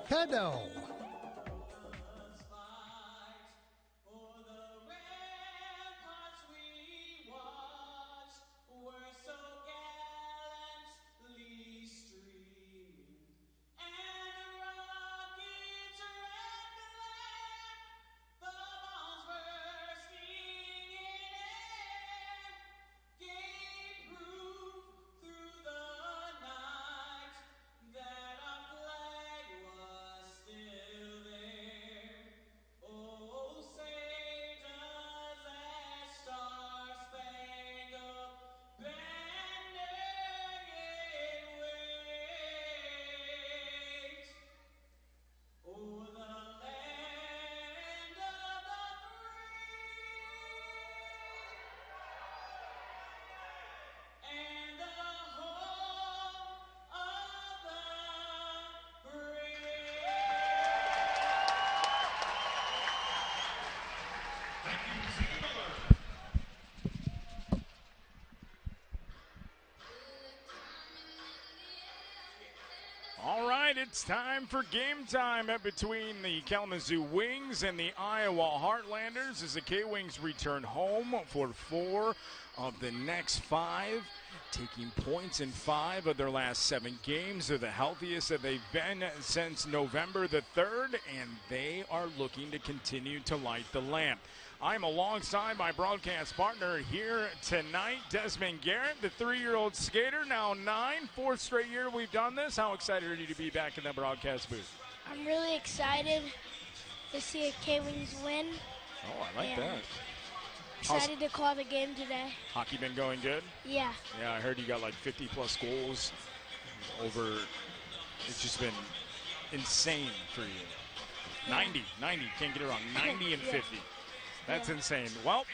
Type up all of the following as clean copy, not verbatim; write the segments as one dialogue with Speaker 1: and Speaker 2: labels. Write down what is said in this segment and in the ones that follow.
Speaker 1: Caddo.
Speaker 2: All right, it's time for game time between the Kalamazoo Wings and the Iowa Heartlanders as the K-Wings return home for 4 of the next 5, taking points in 5 of their last 7 games. They're the healthiest that they've been since November the 3rd, and they are looking to continue to light the lamp. I'm alongside my broadcast partner here tonight, Desmond Garrett, the 3-year-old skater, now 9, 4th straight year we've done this. How excited are you to be back in the broadcast booth?
Speaker 3: I'm really excited to see a K-Wings win.
Speaker 2: Oh, I like that.
Speaker 3: Excited to call the game today.
Speaker 2: Hockey been going good?
Speaker 3: Yeah.
Speaker 2: Yeah, I heard you got like 50-plus goals over. It's just been insane for you.
Speaker 3: Yeah.
Speaker 2: 90, can't get it wrong, 90 and 50. That's insane. Well,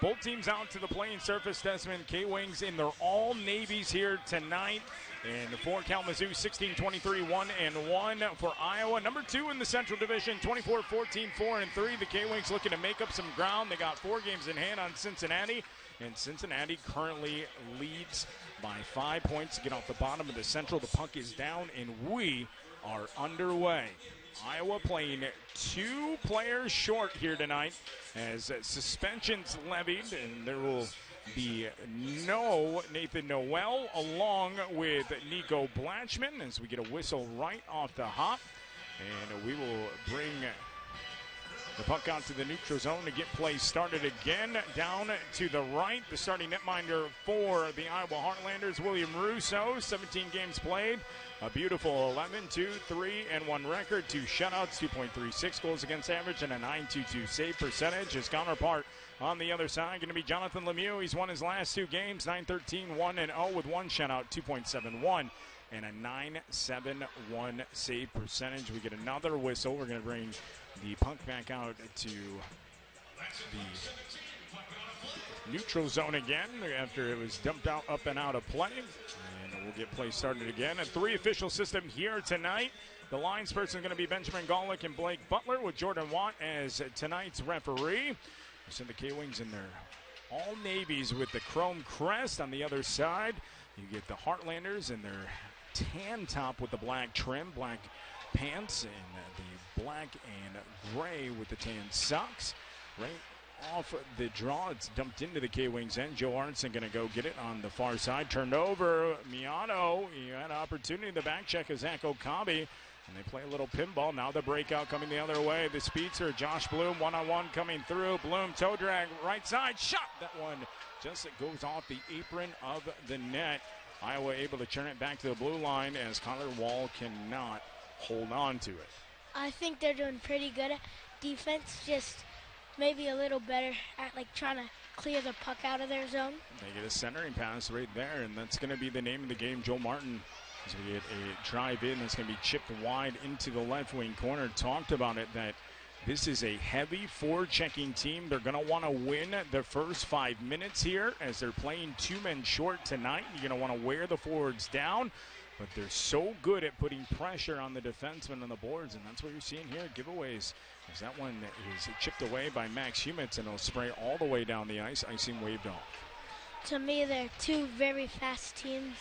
Speaker 2: both teams out to the playing surface. Desmond, K-Wings in their all-navies here tonight. And for Kalamazoo, 16-23, 1-1 for Iowa. Number 2 in the Central Division, 24-14, 4-3. The K-Wings looking to make up some ground. They got 4 games in hand on Cincinnati. And Cincinnati currently leads by 5 points to get off the bottom of the Central. The puck is down, and we are underway. Iowa playing 2 players short here tonight as suspensions levied, and there will be no Nathan Noel along with Nico Blatchman as we get a whistle right off the hop, and we will bring the puck out to the neutral zone to get play started again. Down to the right, the starting netminder for the Iowa Heartlanders, William Russo, 17 games played. A beautiful 11-2-3-1 record, 2 shutouts, 2.36 goals against average, and a .922 save percentage. His counterpart on the other side going to be Jonathan Lemieux. He's won his last 2 games, 9-13, 1-0 with 1 shutout, 2.71, and a .971 save percentage. We get another whistle. We're going to bring the puck back out to the neutral zone again after it was dumped out up and out of play. And we'll get play started again. A 3 official system here tonight. The lines person is going to be Benjamin Golick and Blake Butler with Jordan Watt as tonight's referee. We send the K-Wings in their all navies with the chrome crest. On the other side, you get the Heartlanders in their tan top with the black trim, black pants, and the black and gray with the tan socks. Right off the draw, it's dumped into the K-Wings end. Joe Arnson going to go get it on the far side. Turned over, Miano. He had an opportunity. The back check is Zach Okabe, and they play a little pinball. Now the breakout coming the other way. The speedster, Josh Bloom, one-on-one coming through. Bloom, toe drag, right side, shot. That one just goes off the apron of the net. Iowa able to turn it back to the blue line as Connor Wall cannot hold on to it.
Speaker 3: I think they're doing pretty good at defense, just maybe a little better at like trying to clear the puck out of their zone.
Speaker 2: They get a centering pass right there, and that's going to be the name of the game. Joe Martin, as we get a drive in, that's going to be chipped wide into the left wing corner. Talked about it that this is a heavy forward-checking team. They're going to want to win the first 5 minutes here as they're playing 2 men short tonight. You're going to want to wear the forwards down, but they're so good at putting pressure on the defensemen on the boards, and that's what you're seeing here, giveaways. As that one is chipped away by Max Humitz, and it'll spray all the way down the ice. Icing waved off.
Speaker 3: To me, they're 2 very fast teams.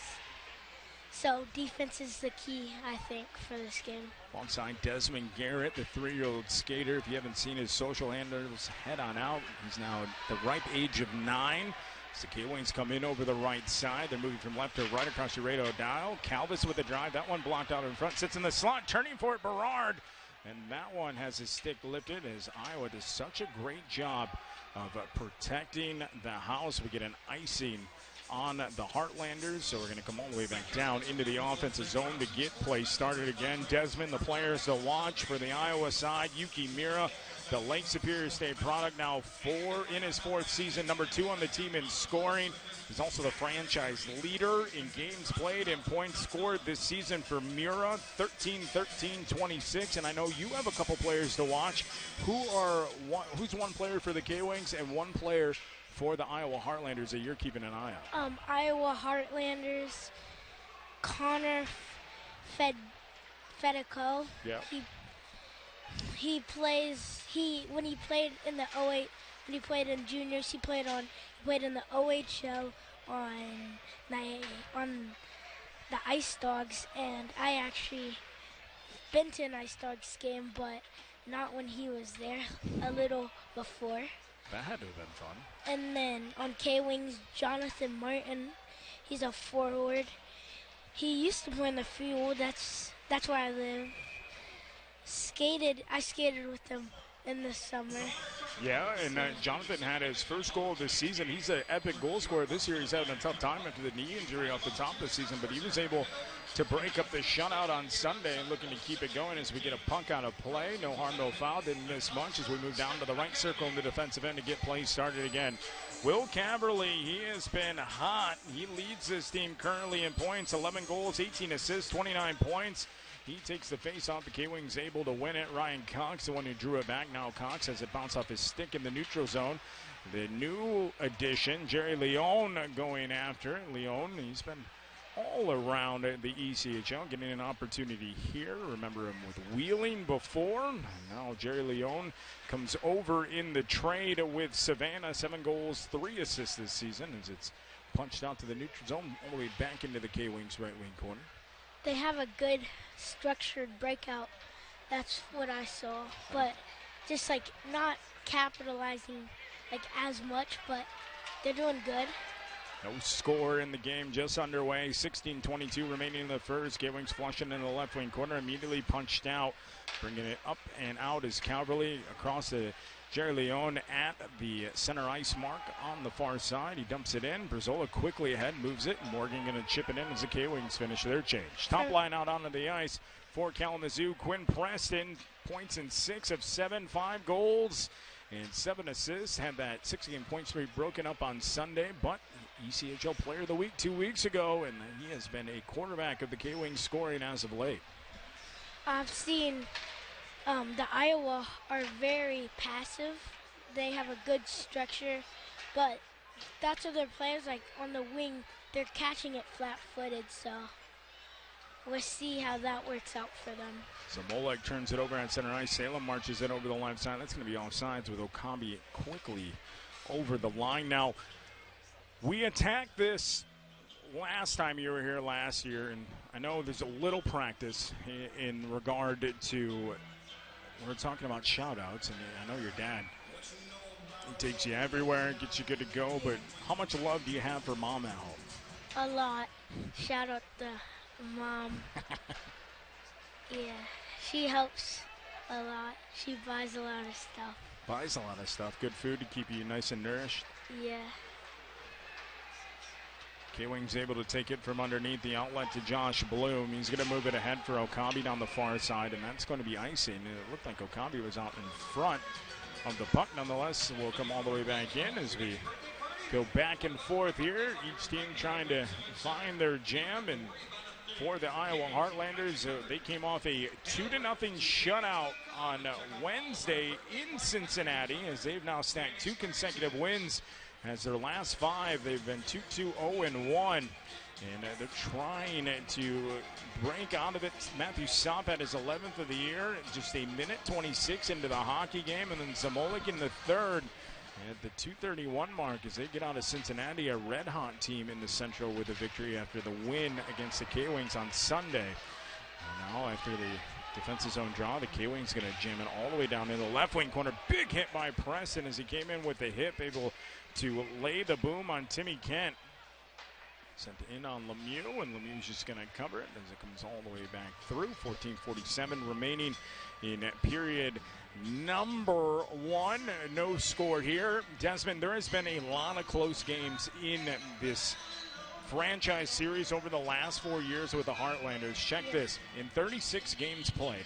Speaker 3: So defense is the key, I think, for this game.
Speaker 2: Alongside Desmond Garrett, the 3-year-old skater. If you haven't seen his social handles, head on out. He's now at the ripe age of 9. So the K-Wings come in over the right side. They're moving from left to right across your radio dial. Calvis with the drive. That one blocked out in front. Sits in the slot. Turning for it, Berard. And that one has his stick lifted as Iowa does such a great job of protecting the house. We get an icing on the Heartlanders, so we're going to come all the way back down into the offensive zone to get play started again. Desmond, the players to watch for the Iowa side. Yuki Mira, the Lake Superior State product, now 4 in his 4th season, number 2 on the team in scoring. He's also the franchise leader in games played and points scored this season for Mira, 13-13-26. And I know you have a couple players to watch. Who's one player for the K-Wings and one player for the Iowa Heartlanders that you're keeping an eye on?
Speaker 3: Iowa Heartlanders, Connor Fedico.
Speaker 2: Yeah.
Speaker 3: When he played in the 08, when he played in juniors, he played in the OHL on the Ice Dogs, and I actually been to an Ice Dogs game, but not when he was there, a little before.
Speaker 2: That had to have been fun.
Speaker 3: And then on K-Wings, Jonathan Martin, he's a forward. He used to play in the field. That's where I live. I skated with him in the summer.
Speaker 2: Yeah, and Jonathan had his first goal of the season. He's an epic goal scorer this year. He's having a tough time after the knee injury off the top of the season, but he was able to break up the shutout on Sunday and looking to keep it going as we get a puck out of play. No harm, no foul. Didn't miss much as we move down to the right circle in the defensive end to get play started again. Will Caverly, he has been hot. He leads this team currently in points, 11 goals, 18 assists, 29 points. He takes the face-off. The K-Wings able to win it. Ryan Cox, the one who drew it back. Now Cox has it bounce off his stick in the neutral zone. The new addition, Jerry Leone, going after it. Leone, he's been all around the ECHL, getting an opportunity here. Remember him with Wheeling before. Now Jerry Leone comes over in the trade with Savannah. 7 goals, 3 assists this season as it's punched out to the neutral zone, all the way back into the K-Wings right wing corner.
Speaker 3: They have a good structured breakout. That's what I saw. But just not capitalizing as much, but they're doing good.
Speaker 2: No score in the game, just underway. 16:22 remaining in the first. K-Wings flushing in the left wing corner, immediately punched out. Bringing it up and out is Calverly across the Jerry Leone at the center ice mark on the far side. He dumps it in. Brazola quickly ahead, moves it. Morgan going to chip it in as the K-Wings finish their change. Top line out onto the ice for Kalamazoo. Quinn Preston, points in 6 of 7, 5 goals and 7 assists. Had that 6-game point streak broken up on Sunday, but ECHL Player of the Week 2 weeks ago, and he has been a quarterback of the K-Wings scoring as of late.
Speaker 3: I've seen the Iowa are very passive. They have a good structure, but that's what their players on the wing. They're catching it flat-footed, so we'll see how that works out for them.
Speaker 2: So Molek turns it over on center ice. Salem marches it over the left side. That's going to be offsides with Okabe quickly over the line. Now, we attacked this last time you were here last year, and I know there's a little practice in regard to, we're talking about shout-outs, and I know your dad, he takes you everywhere, gets you good to go, but how much love do you have for Mom at home?
Speaker 3: A lot. Shout out to Mom. Yeah, she helps a lot. She buys a lot of stuff.
Speaker 2: Buys a lot of stuff. Good food to keep you nice and nourished.
Speaker 3: Yeah.
Speaker 2: K-Wings able to take it from underneath the outlet to Josh Bloom. He's going to move it ahead for Okabe down the far side, and that's going to be icing. It looked like Okabe was out in front of the puck. Nonetheless, we'll come all the way back in as we go back and forth here. Each team trying to find their jam, and for the Iowa Heartlanders, they came off a 2-0 shutout on Wednesday in Cincinnati as they've now stacked 2 consecutive wins. As their last 5, they've been 2-2-0-1. And they're trying to break out of it. Matthew Sopp had his 11th of the year, just a minute 26 into the hockey game. And then Zamolik in the third At the 2:31 mark as they get out of Cincinnati, a red-hot team in the Central with a victory after the win against the K-Wings on Sunday. And now after the defensive zone draw, the K-Wings going to jam it all the way down in the left wing corner. Big hit by Preston as he came in with the hip, able to lay the boom on Timmy Kent. Sent in on Lemieux, and Lemieux's just going to cover it as it comes all the way back through. 14:47 remaining in period number 1. No score here. Desmond, there has been a lot of close games in this franchise series over the last 4 years with the Heartlanders. Check this. In 36 games played,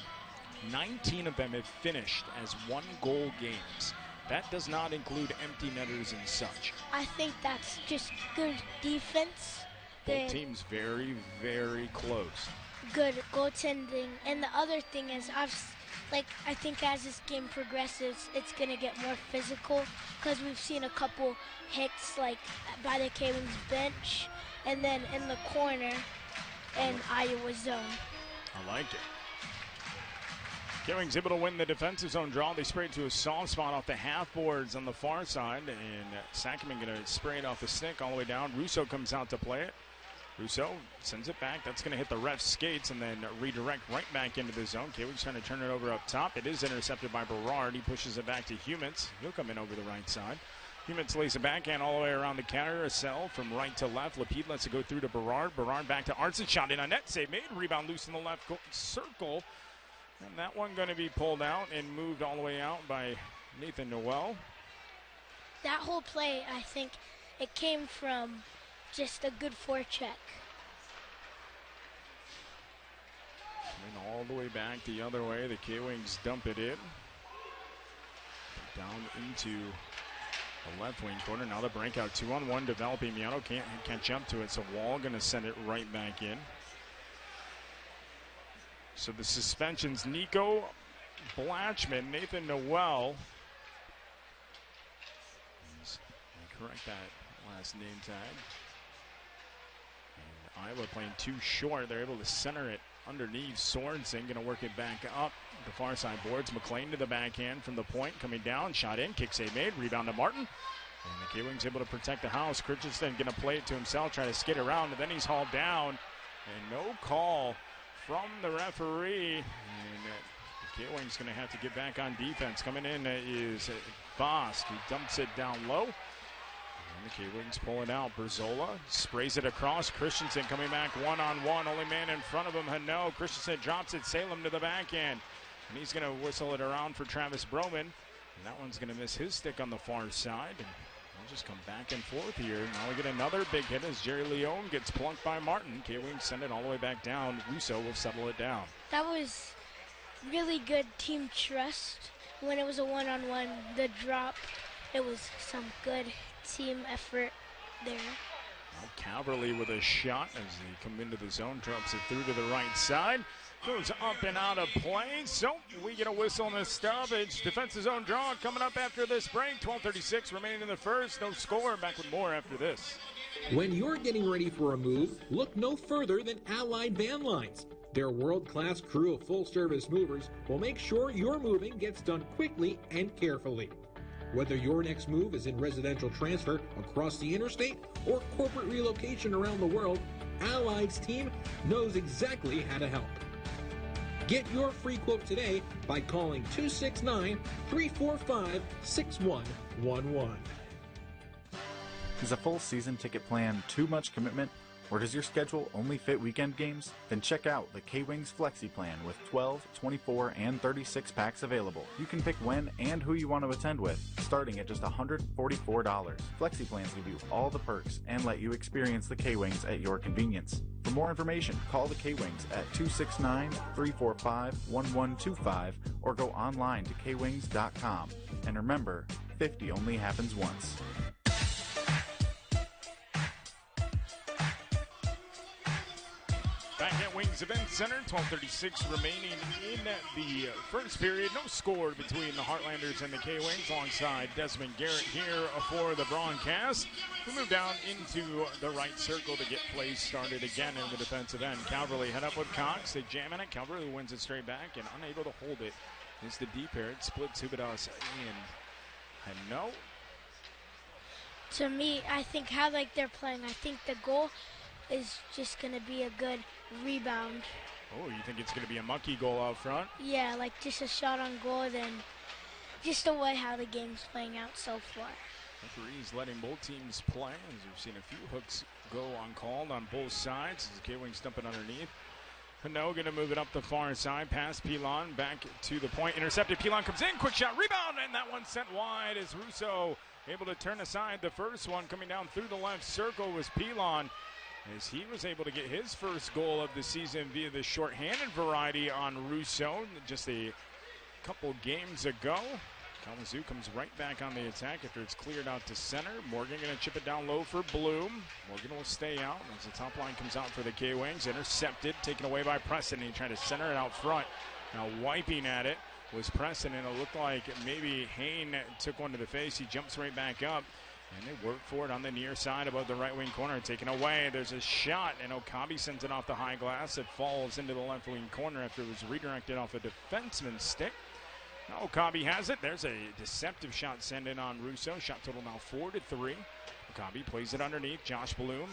Speaker 2: 19 of them have finished as one-goal games. That does not include empty netters and such.
Speaker 3: I think that's just good defense.
Speaker 2: Both teams very, very close.
Speaker 3: Good goaltending. And the other thing is, I think as this game progresses, it's going to get more physical because we've seen a couple hits like by the K-Wings bench and then in the corner in Iowa zone.
Speaker 2: I like it. K-Wings able to win the defensive zone draw. They spray it to a soft spot off the half boards on the far side, and Sackerman going to spray it off the stick all the way down. Russo comes out to play it. Russo sends it back. That's going to hit the ref's skates and then redirect right back into the zone. K-Wings trying to turn it over up top. It is intercepted by Berard. He pushes it back to Humans. He'll come in over the right side. Humans lays a backhand all the way around the counter. A sell from right to left. Lapide lets it go through to Berard. Berard back to Arnson. Shot in on net. Save made. Rebound loose in the left circle. And that one going to be pulled out and moved all the way out by Nathan Noel.
Speaker 3: That whole play, I think, it came from just a good forecheck.
Speaker 2: And all the way back the other way. The K-Wings dump it in. Down into the left wing corner. Now the breakout 2-on-1 developing. Miano can't jump to it, so Wall going to send it right back in. So the suspensions, Nico Blatchman, Nathan Noel. Correct that last name tag. And Iowa playing too short. They're able to center it underneath. Sorensen going to work it back up the far side boards. McLean to the backhand from the point. Coming down, shot in, kick save made, rebound to Martin. And the K-Wings able to protect the house. Christensen going to play it to himself, try to skid around, and then he's hauled down. And no call from the referee, and the K-Wings going to have to get back on defense. Coming in is Bosk. He dumps it down low, and the K-Wings pull it out. Berzola sprays it across. Christensen coming back one-on-one. Only man in front of him, Hano. Christensen drops it. Salem to the backhand, and he's going to whistle it around for Travis Broman. And that one's going to miss his stick on the far side. And we'll just come back and forth here. Now we get another big hit as Jerry Leone gets plunked by Martin. K-Wings send it all the way back down. Russo will settle it down.
Speaker 3: That was really good team trust. When it was a one-on-one, the drop, it was some good team effort there.
Speaker 2: Well, Calverley with a shot as they come into the zone, drops it through to the right side. Goes up and out of play. So we get a whistle in the stoppage. Defensive zone draw coming up after this break. 12:36 remaining in the first. No score. Back with more after this.
Speaker 1: When you're getting ready for a move, look no further than Allied Van Lines. Their world-class crew of full-service movers will make sure your moving gets done quickly and carefully. Whether your next move is in residential transfer across the interstate or corporate relocation around the world, Allied's team knows exactly how to help. Get your free quote today by calling 269-345-6111.
Speaker 4: Is a full season ticket plan too much commitment? Or does your schedule only fit weekend games? Then check out the K-Wings Flexi Plan with 12, 24, and 36 packs available. You can pick when and who you want to attend with, starting at just $144. Flexi Plans give you all the perks and let you experience the K-Wings at your convenience. For more information, call the K-Wings at 269-345-1125 or go online to kwings.com. And remember, 50 only happens once.
Speaker 2: Back at Wings Event Center, 12:36 remaining in the first period. No score between the Heartlanders and the K-Wings. Alongside Desmond Garrett here for the broadcast. We move down into the right circle to get plays started again in the defensive end. Calverley head up with Cox. They jam in it. Calverley wins it straight back and unable to hold it. It's the deep pair. It splits Hubertas and Hano.
Speaker 3: To me, I think how they're playing, I think the goal is just going to be a good rebound.
Speaker 2: Oh, you think it's going to be a monkey goal out front?
Speaker 3: Yeah, just a shot on goal, then just the way how the game's playing out so far.
Speaker 2: Referees letting both teams play, as we've seen a few hooks go uncalled on both sides as the K-Wings dump it underneath. Hano going to move it up the far side, past Pilon, back to the point, intercepted. Pilon comes in, quick shot, rebound, and that one sent wide as Russo able to turn aside. The first one coming down through the left circle was Pilon, as he was able to get his first goal of the season via the shorthanded variety on Russo just a couple games ago. Kalamazoo comes right back on the attack after it's cleared out to center. Morgan going to chip it down low for Bloom. Morgan will stay out as the top line comes out for the K-Wings. Intercepted, taken away by Preston. He tried to center it out front. Now wiping at it was Preston, and it looked like maybe Hayne took one to the face. He jumps right back up, and they work for it on the near side above the right wing corner. Taken away. There's a shot, and Okabe sends it off the high glass. It falls into the left wing corner after it was redirected off a defenseman's stick. Now Okabe has it. There's a deceptive shot sent in on Russo. Shot total now 4-3. Okabe plays it underneath. Josh Bloom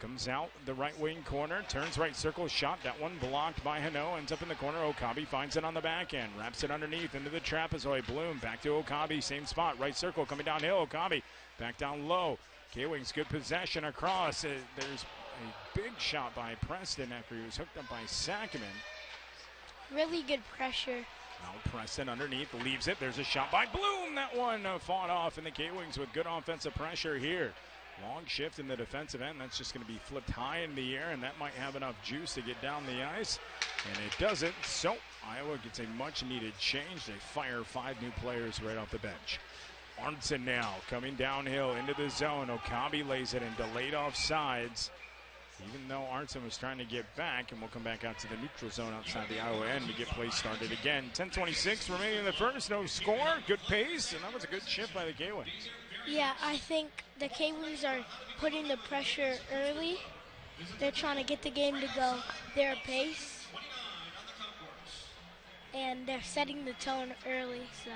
Speaker 2: comes out the right wing corner. Turns right circle. Shot. That one blocked by Hano. Ends up in the corner. Okabe finds it on the back end. Wraps it underneath into the trapezoid. Bloom back to Okabe. Same spot. Right circle coming downhill. Okabe back down low. K-Wings good possession across. There's a big shot by Preston after he was hooked up by Sackerman.
Speaker 3: Really good pressure.
Speaker 2: Now Preston underneath, leaves it. There's a shot by Bloom. That one fought off, and the K-Wings with good offensive pressure here. Long shift in the defensive end. That's just going to be flipped high in the air, and that might have enough juice to get down the ice. And it doesn't. So Iowa gets a much-needed change. They fire 5 new players right off the bench. Arnson now coming downhill into the zone. Okabe lays it in, delayed offsides. Even though Arnson was trying to get back, and we'll come back out to the neutral zone outside the Iowa end to get play started again. 10:26 remaining in the first, no score, good pace, and that was a good shift by the K-Wings.
Speaker 3: Yeah, I think the K-Wings are putting the pressure early. They're trying to get the game to go their pace, and they're setting the tone early, so.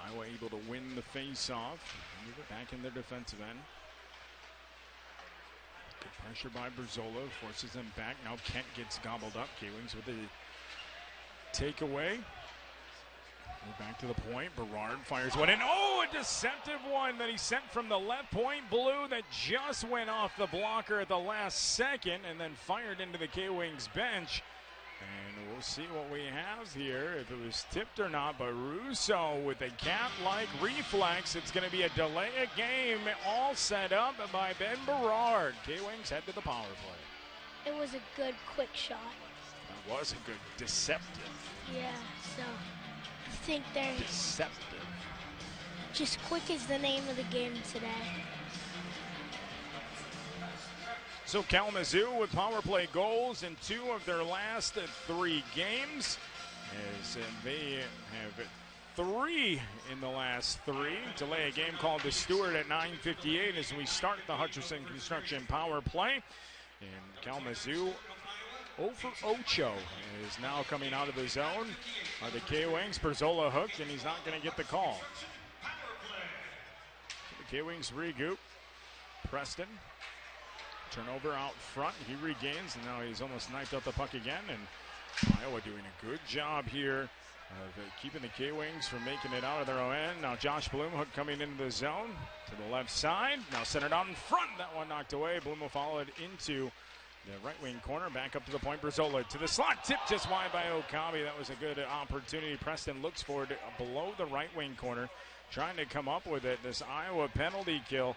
Speaker 2: Iowa able to win the face-off. Move it back in their defensive end. Good pressure by Berzola. Forces them back. Now Kent gets gobbled up. K-Wings with a takeaway. Move back to the point. Berard fires one in. Oh, a deceptive one that he sent from the left point. Blue that just went off the blocker at the last second and then fired into the K-Wings bench. And we'll see what we have here, if it was tipped or not. But Russo with a cat-like reflex. It's going to be a delay of game, all set up by Ben Berard. K-Wings head to the power play.
Speaker 3: It was a good, quick shot.
Speaker 2: That was a good deceptive.
Speaker 3: Yeah, so I think they're
Speaker 2: deceptive.
Speaker 3: Just quick is the name of the game today. So
Speaker 2: Kalamazoo with power play goals in 2 of their last 3 games, as they have 3 in the last 3. Delay a game called the Stewart at 9:58 as we start the Hutcherson Construction power play. And Kalamazoo 0 for Ocho is now coming out of the zone. Are the K-Wings? Berzola hooked, and he's not going to get the call. So the K-Wings regroup. Preston. Turnover out front. He regains, and now he's almost knifed out the puck again. And Iowa doing a good job here of keeping the K-Wings from making it out of their own end. Now Josh Bloom hook coming into the zone to the left side. Now centered out in front. That one knocked away. Bloom will follow it into the right wing corner. Back up to the point. Berzola to the slot. Tip just wide by Okabe. That was a good opportunity. Preston looks for it below the right wing corner. Trying to come up with it. This Iowa penalty kill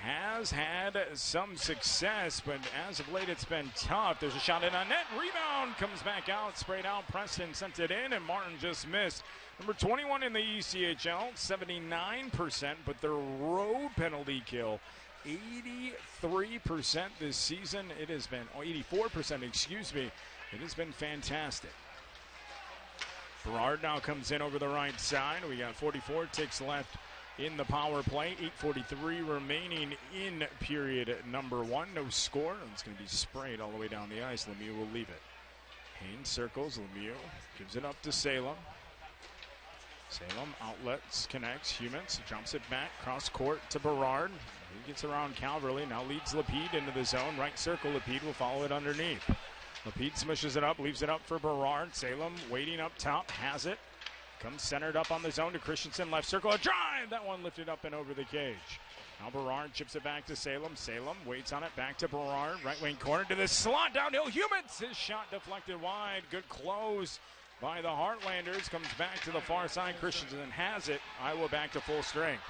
Speaker 2: has had some success, but as of late it's been tough. There's a shot in on net. Rebound comes back out, sprayed out. Preston sent it in, and Martin just missed. Number 21 in the ECHL, 79%, but their road penalty kill, 83% this season. It has been 84%, excuse me. It has been fantastic. Berard now comes in over the right side. We got 44 ticks left in the power play. 8:43 remaining in period number 1. No score. It's going to be sprayed all the way down the ice. Lemieux will leave it. Haynes circles. Lemieux gives it up to Salem. Salem outlets, connects, Humans, jumps it back, cross court to Berard. He gets around Calverley, now leads Lapide into the zone. Right circle, Lapide will follow it underneath. Lapide smushes it up, leaves it up for Berard. Salem waiting up top, has it. Comes centered up on the zone to Christensen, left circle, a drive! That one lifted up and over the cage. Now Berard chips it back to Salem. Salem waits on it, back to Berard. Right wing corner to the slot, downhill, Humans! His shot deflected wide, good close by the Heartlanders. Comes back to the far side, Christensen has it. Iowa back to full strength.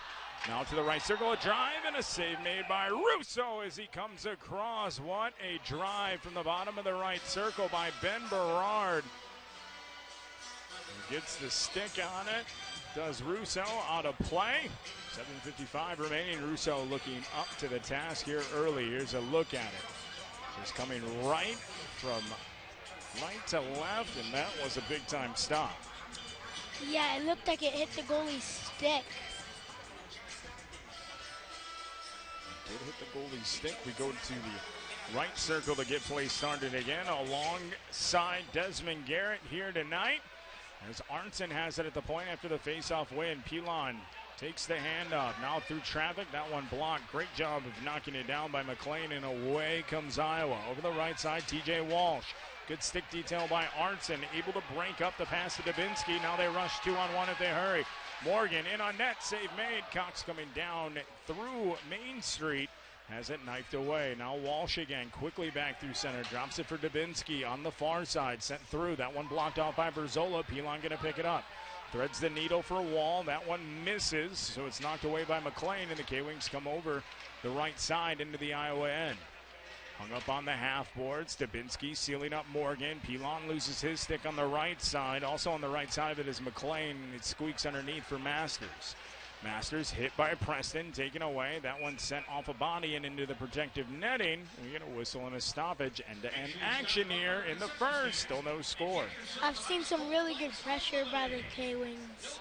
Speaker 2: Now to the right circle, a drive and a save made by Russo as he comes across. What a drive from the bottom of the right circle by Ben Berard. He gets the stick on it, does Russo out of play. 7:55 remaining. Russo looking up to the task here early. Here's a look at it. Just coming right from right to left, and that was a big time stop.
Speaker 3: Yeah, it looked like it hit the goalie's stick.
Speaker 2: Did hit the goalie's stick. We go to the right circle to get play started again alongside Desmond Garrett here tonight. As Arnson has it at the point after the faceoff win. Pilon takes the handoff. Now through traffic. That one blocked. Great job of knocking it down by McLean, and away comes Iowa. Over the right side, TJ Walsh. Good stick detail by Arnson. Able to break up the pass to Dubinsky. Now they rush 2-on-1 if they hurry. Morgan in on net. Save made. Cox coming down through Main Street. Has it knifed away. Now Walsh again. Quickly back through center. Drops it for Dubinsky on the far side. Sent through. That one blocked off by Berzola. Pilon going to pick it up. Threads the needle for Wall. That one misses. So it's knocked away by McLean. And the K-Wings come over the right side into the Iowa end. Hung up on the half boards. Dubinsky sealing up Morgan. Pilon loses his stick on the right side. Also on the right side of it is McLean. It squeaks underneath for Masters. Masters hit by Preston, taken away. That one sent off a body and into the protective netting. We get a whistle and a stoppage. End-to-end action here in the first. Still no score.
Speaker 3: I've seen some really good pressure by the K-Wings.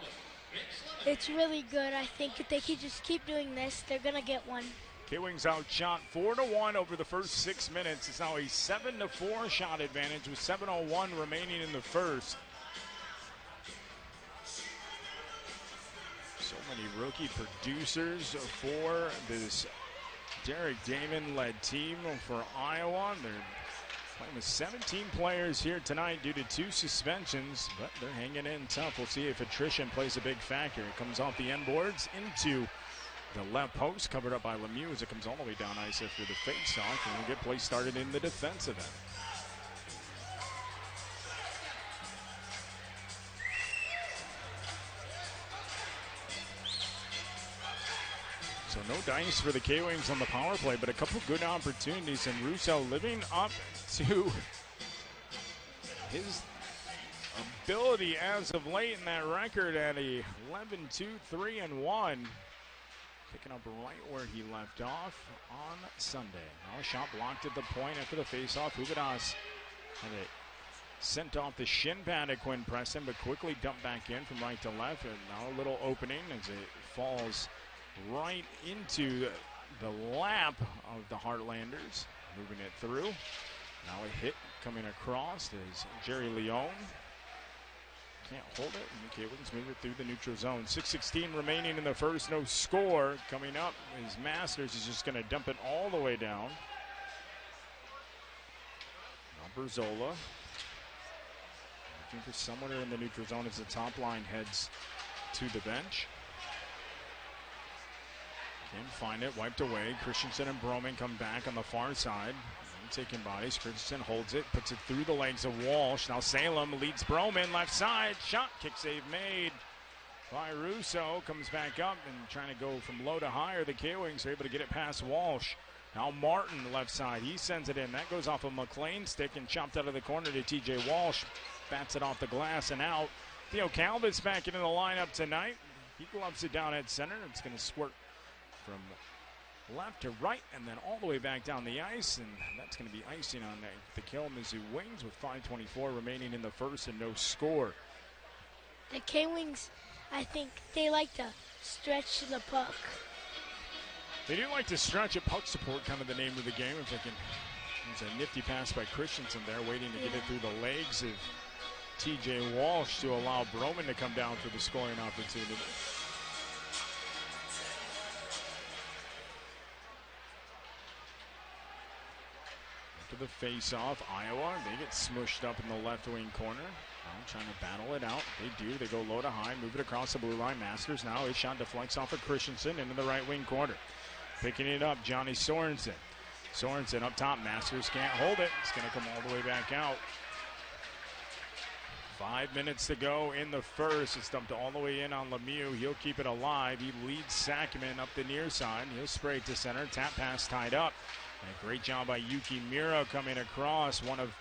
Speaker 3: It's really good. I think if they could just keep doing this, they're going to get one.
Speaker 2: K-Wings outshot 4-1 over the first 6 minutes. It's now a 7-4 shot advantage with 7:01 remaining in the first. So many rookie producers for this Derek Damon-led team for Iowa. They're playing with 17 players here tonight due to 2 suspensions, but they're hanging in tough. We'll see if attrition plays a big factor. It comes off the end boards into the left post, covered up by Lemieux as it comes all the way down ice after the face-off, and we'll get play started in the defensive end. So no dice for the K-Wings on the power play, but a couple good opportunities, and Russo living up to his ability as of late in that record at a 11-2-3-1. Picking up right where he left off on Sunday. Now a shot blocked at the point after the faceoff. Hugadas had it sent off the shin pad at Quinn Preston, but quickly dumped back in from right to left. And now a little opening as it falls right into the lap of the Heartlanders. Moving it through. Now a hit coming across is Jerry Leone. Can't hold it, and the K-Wings move it through the neutral zone. 6:16 remaining in the first, no score. Coming up is Masters. Is just going to dump it all the way down. Now Berzola. Looking for somewhere in the neutral zone as the top line heads to the bench. Can't find it, wiped away. Christensen and Broman come back on the far side. Taking bodies. Christensen holds it, puts it through the legs of Walsh. Now Salem leads Broman left side. Shot, kick save made by Russo. Comes back up and trying to go from low to higher. The K-Wings are able to get it past Walsh. Now Martin left side. He sends it in. That goes off a McLean stick and chopped out of the corner to TJ Walsh. Bats it off the glass and out. Theo Calvert's back into the lineup tonight. He gloves it down at center. It's going to squirt from left to right and then all the way back down the ice, and that's going to be icing on the Kalamazoo Wings with 5:24 remaining in the first and no score.
Speaker 3: The K-Wings, I think they like to stretch the puck.
Speaker 2: They do like to stretch it. Puck support, kind of the name of the game. If they can, there's a nifty pass by Christensen there, waiting to get it through the legs of TJ Walsh to allow Broman to come down for the scoring opportunity. To the face-off, Iowa, they get smushed up in the left wing corner. Trying to battle it out. They do. They go low to high, move it across the blue line. Masters now. His shot deflects off of Christensen into the right wing corner. Picking it up, Johnny Sorensen. Sorensen up top. Masters can't hold it. It's going to come all the way back out. 5 minutes to go in the first. It's dumped all the way in on Lemieux. He'll keep it alive. He leads Sackerman up the near side. He'll spray it to center. Tap pass tied up. And a great job by Yuki Mira coming across. One of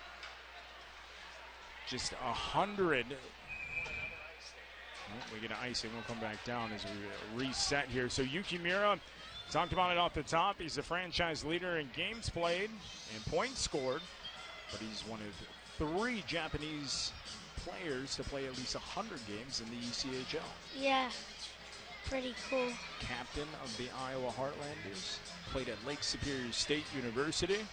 Speaker 2: just 100. We get an icing. We'll come back down as we reset here. So Yuki Mira, talked about it off the top. He's the franchise leader in games played and points scored. But he's one of 3 Japanese players to play at least 100 games in the ECHL.
Speaker 3: Yeah, pretty cool.
Speaker 2: Captain of the Iowa Heartlanders. Played at Lake Superior State University.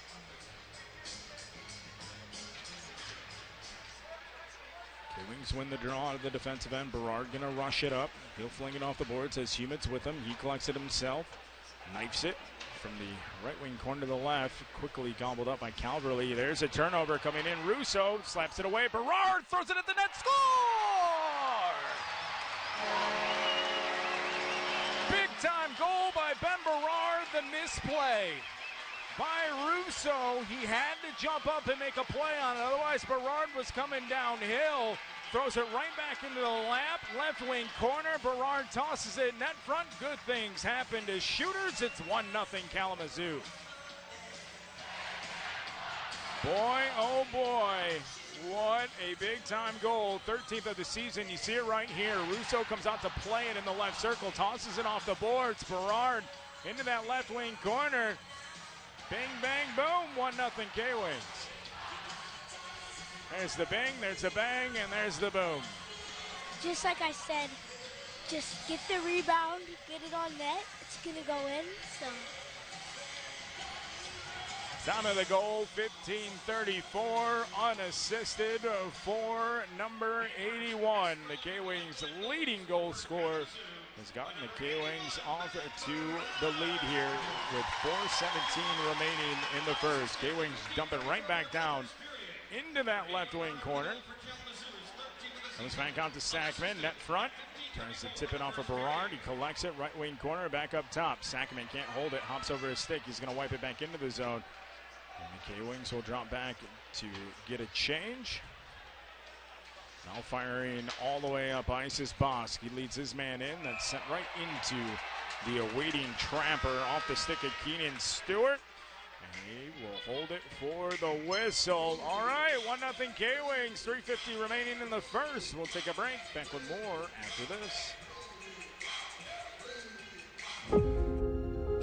Speaker 2: K-Wings win the draw out of the defensive end. Berard going to rush it up. He'll fling it off the boards as Humitz with him. He collects it himself. Knifes it from the right wing corner to the left. Quickly gobbled up by Calverley. There's a turnover coming in. Russo slaps it away. Berard throws it at the net. Score! Big time goal by Ben Berard. The misplay by Russo. He had to jump up and make a play on it. Otherwise, Berard was coming downhill. Throws it right back into the lap. Left wing corner. Berard tosses it net front. Good things happen to shooters. It's 1-0 Kalamazoo. Boy, oh boy. What a big-time goal. 13th of the season. You see it right here. Russo comes out to play it in the left circle. Tosses it off the boards. Berard into that left wing corner. Bing, bang, boom. 1-0 K-Wings. There's the bing, there's the bang, and there's the boom.
Speaker 3: Just like I said, just get the rebound, get it on net. It's going to go in, so.
Speaker 2: Time of the goal, 15:34, unassisted for number 81. The K-Wings leading goal scorer has gotten the K-Wings off to the lead here with 4:17 remaining in the first. K-Wings dump it right back down into that left wing corner. Comes back out to Sackman, net front. Tries to tip it off of Berard. He collects it, right wing corner, back up top. Sackman can't hold it, hops over his stick. He's going to wipe it back into the zone. And the K-Wings will drop back to get a change. Now firing all the way up, Isis Bosk. He leads his man in. That's sent right into the awaiting trapper off the stick of Keenan Stewart. He will hold it for the whistle. All right, 1-0 K-Wings, 3:50 remaining in the first. We'll take a break. Back with more after this.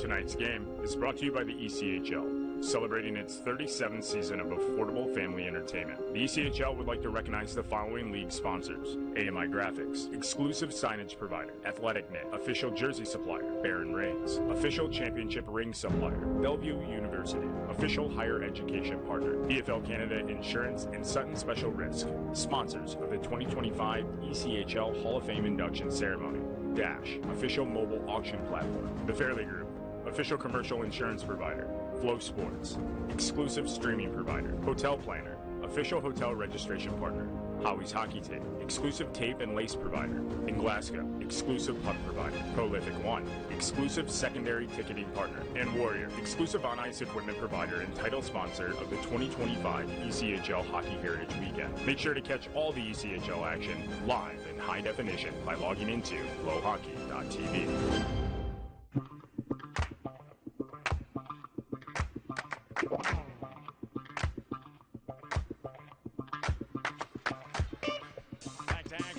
Speaker 5: Tonight's game is brought to you by the ECHL, celebrating its 37th season of affordable family entertainment. The ECHL would like to recognize the following league sponsors: AMI Graphics, exclusive signage provider; Athletic Knit, official jersey supplier; Baron Reigns, official championship ring supplier; Bellevue University, official higher education partner; PFL Canada Insurance, and Sutton Special Risk, sponsors of the 2025 ECHL Hall of Fame induction ceremony. Dash, official mobile auction platform; The Fairley Group, official commercial insurance provider; Flow Sports, exclusive streaming provider; Hotel Planner, official hotel registration partner; Howie's Hockey Tape, exclusive tape and lace provider; in Glasgow, exclusive puck provider; Prolific One, exclusive secondary ticketing partner; and Warrior, exclusive on-ice equipment provider and title sponsor of the 2025 ECHL Hockey Heritage Weekend. Make sure to catch all the ECHL action live in high definition by logging into FloHockey.tv.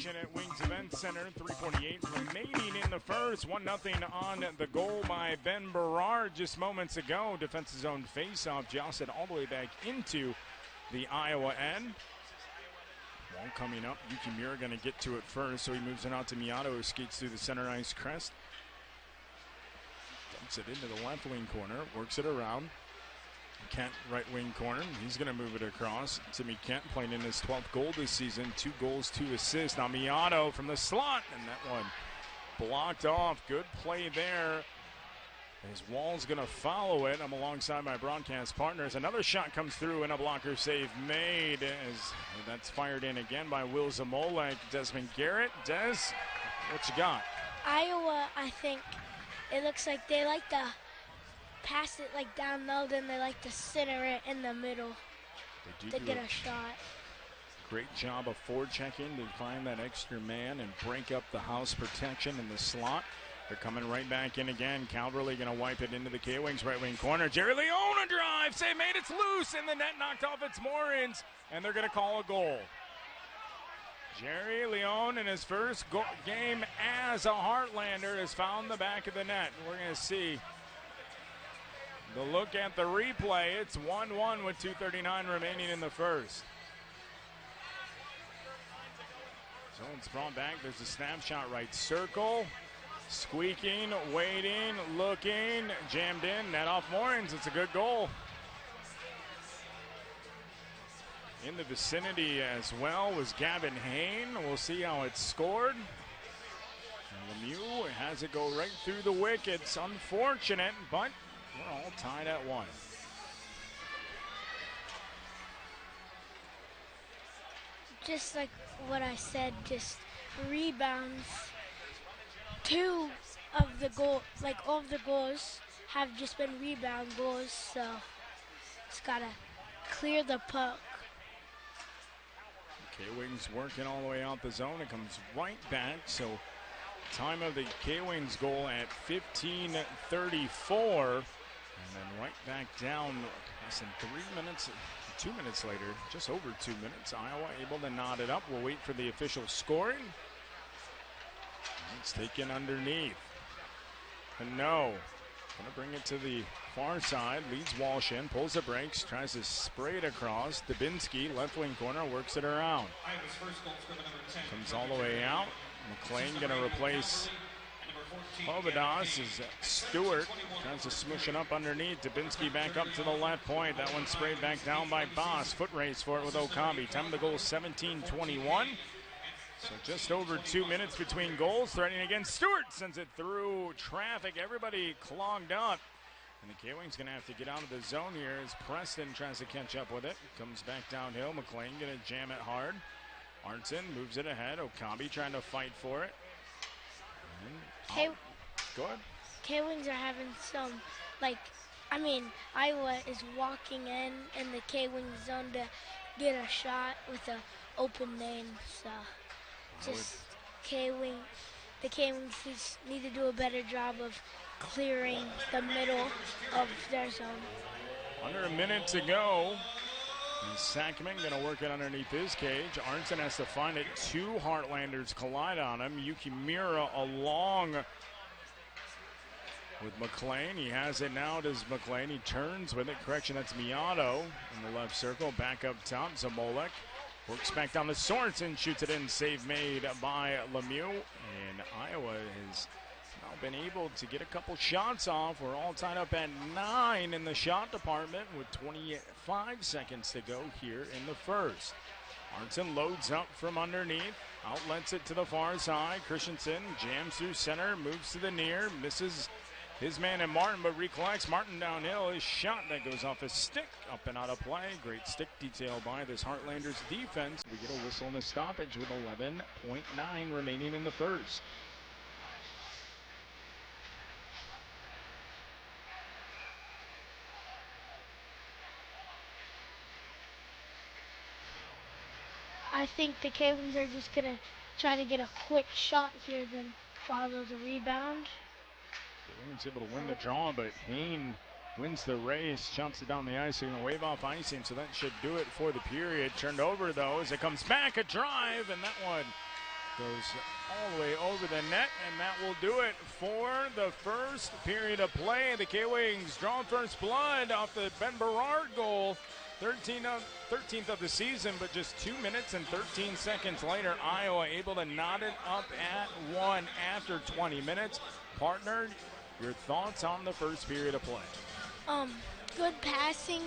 Speaker 2: At Wings Event Center, 3:48 remaining in the first. 1-0 on the goal by Ben Berard just moments ago. Defensive zone face-off, jousted all the way back into the Iowa end. Ball coming up. Yuki Mura going to get to it first, so he moves it out to Miyato, who skates through the center ice crest. Dumps it into the left wing corner, works it around. Kent, right wing corner. He's going to move it across. Timmy Kent playing in his 12th goal this season. 2 goals, 2 assists. Now Miato from the slot, and that one blocked off. Good play there. His Wall's going to follow it. I'm alongside my broadcast partners. Another shot comes through and a blocker save made as that's fired in again by Will Zamolek. Desmond Garrett. Des, what you got?
Speaker 3: Iowa, I think it looks like they like to pass it like down low, then they like to center it in the middle to get a shot.
Speaker 2: Great job of forechecking to find that extra man and break up the house protection in the slot. They're coming right back in again. Calverley going to wipe it into the K-Wings right wing corner. Jerry Leone a drive. Save made. It's loose and the net knocked off its moorings, and they're going to call a goal. Jerry Leone in his first game as a Heartlander has found the back of the net. We're going to see the look at the replay. It's 1-1 with 2:39 remaining in the first. So it's brought back. There's a snapshot right circle. Squeaking, waiting, looking, jammed in, net off moorings. It's a good goal. In the vicinity as well was Gavin Hain. We'll see how it's scored. And Lemieux has it go right through the wickets. Unfortunate, but we're all tied at 1.
Speaker 3: Just like what I said, just rebounds. 2 of the goals, like all of the goals, have just been rebound goals, so it's got to clear the puck.
Speaker 2: K-Wings working all the way out the zone. It comes right back, so time of the K-Wings goal at 15:34. And then right back down less than 3 minutes, 2 minutes later, just over 2 minutes. Iowa able to knot it up. We'll wait for the official scoring. It's taken underneath. And no. Going to bring it to the far side. Leads Walsh in. Pulls the brakes. Tries to spray it across. Dubinsky, left wing corner, works it around. Comes all the way out. McLean going to replace Hovadas as Stewart tries to smush it up underneath. Dubinsky back up to the left point. That one sprayed back down by Boss. Foot race for it with Okabe. Time of the goal 17:21. So just over 2 minutes between goals. Threatening again. Stewart sends it through traffic. Everybody clogged up. And the K-Wings going to have to get out of the zone here as Preston tries to catch up with it. Comes back downhill. McLean going to jam it hard. Arnson moves it ahead. Okabe trying to fight for it. Go ahead.
Speaker 3: K-Wings are having some, Iowa is walking in the K-Wings zone to get a shot with an open lane. So just the K-Wings need to do a better job of clearing the middle of their zone.
Speaker 2: Under a minute to go. And Sackman going to work it underneath his cage. Arnson has to find it. 2 Heartlanders collide on him. Yuki Mira along with McLean. He has it now. Does McLean? He turns with it. Correction, that's Miato in the left circle. Back up top. Zamolek works back down to Sorensen. Shoots it in. Save made by Lemieux. And Iowa has now been able to get a couple shots off. We're all tied up at 9 in the shot department with 25 seconds to go here in the first. Arnson loads up from underneath. Outlets it to the far side. Christensen jams through center. Moves to the near. Misses his man and Martin, but recollects. Martin downhill. His shot that goes off his stick. Up and out of play. Great stick detail by this Heartlanders defense. We get a whistle and a stoppage with 11.9 remaining in the first.
Speaker 3: I think the K-Wings are just going to try to get a quick shot here, then follow the rebound.
Speaker 2: K-Wings able to win the draw, but Hain wins the race, jumps it down the ice, going to wave off icing, so that should do it for the period. Turned over, though, as it comes back, a drive, and that one goes all the way over the net, and that will do it for the first period of play. The K-Wings draw first blood off the Ben Berard goal. 13th of the season, but just 2 minutes and 13 seconds later, Iowa able to knot it up at 1 after 20 minutes. Partner, your thoughts on the first period of play?
Speaker 3: Good passing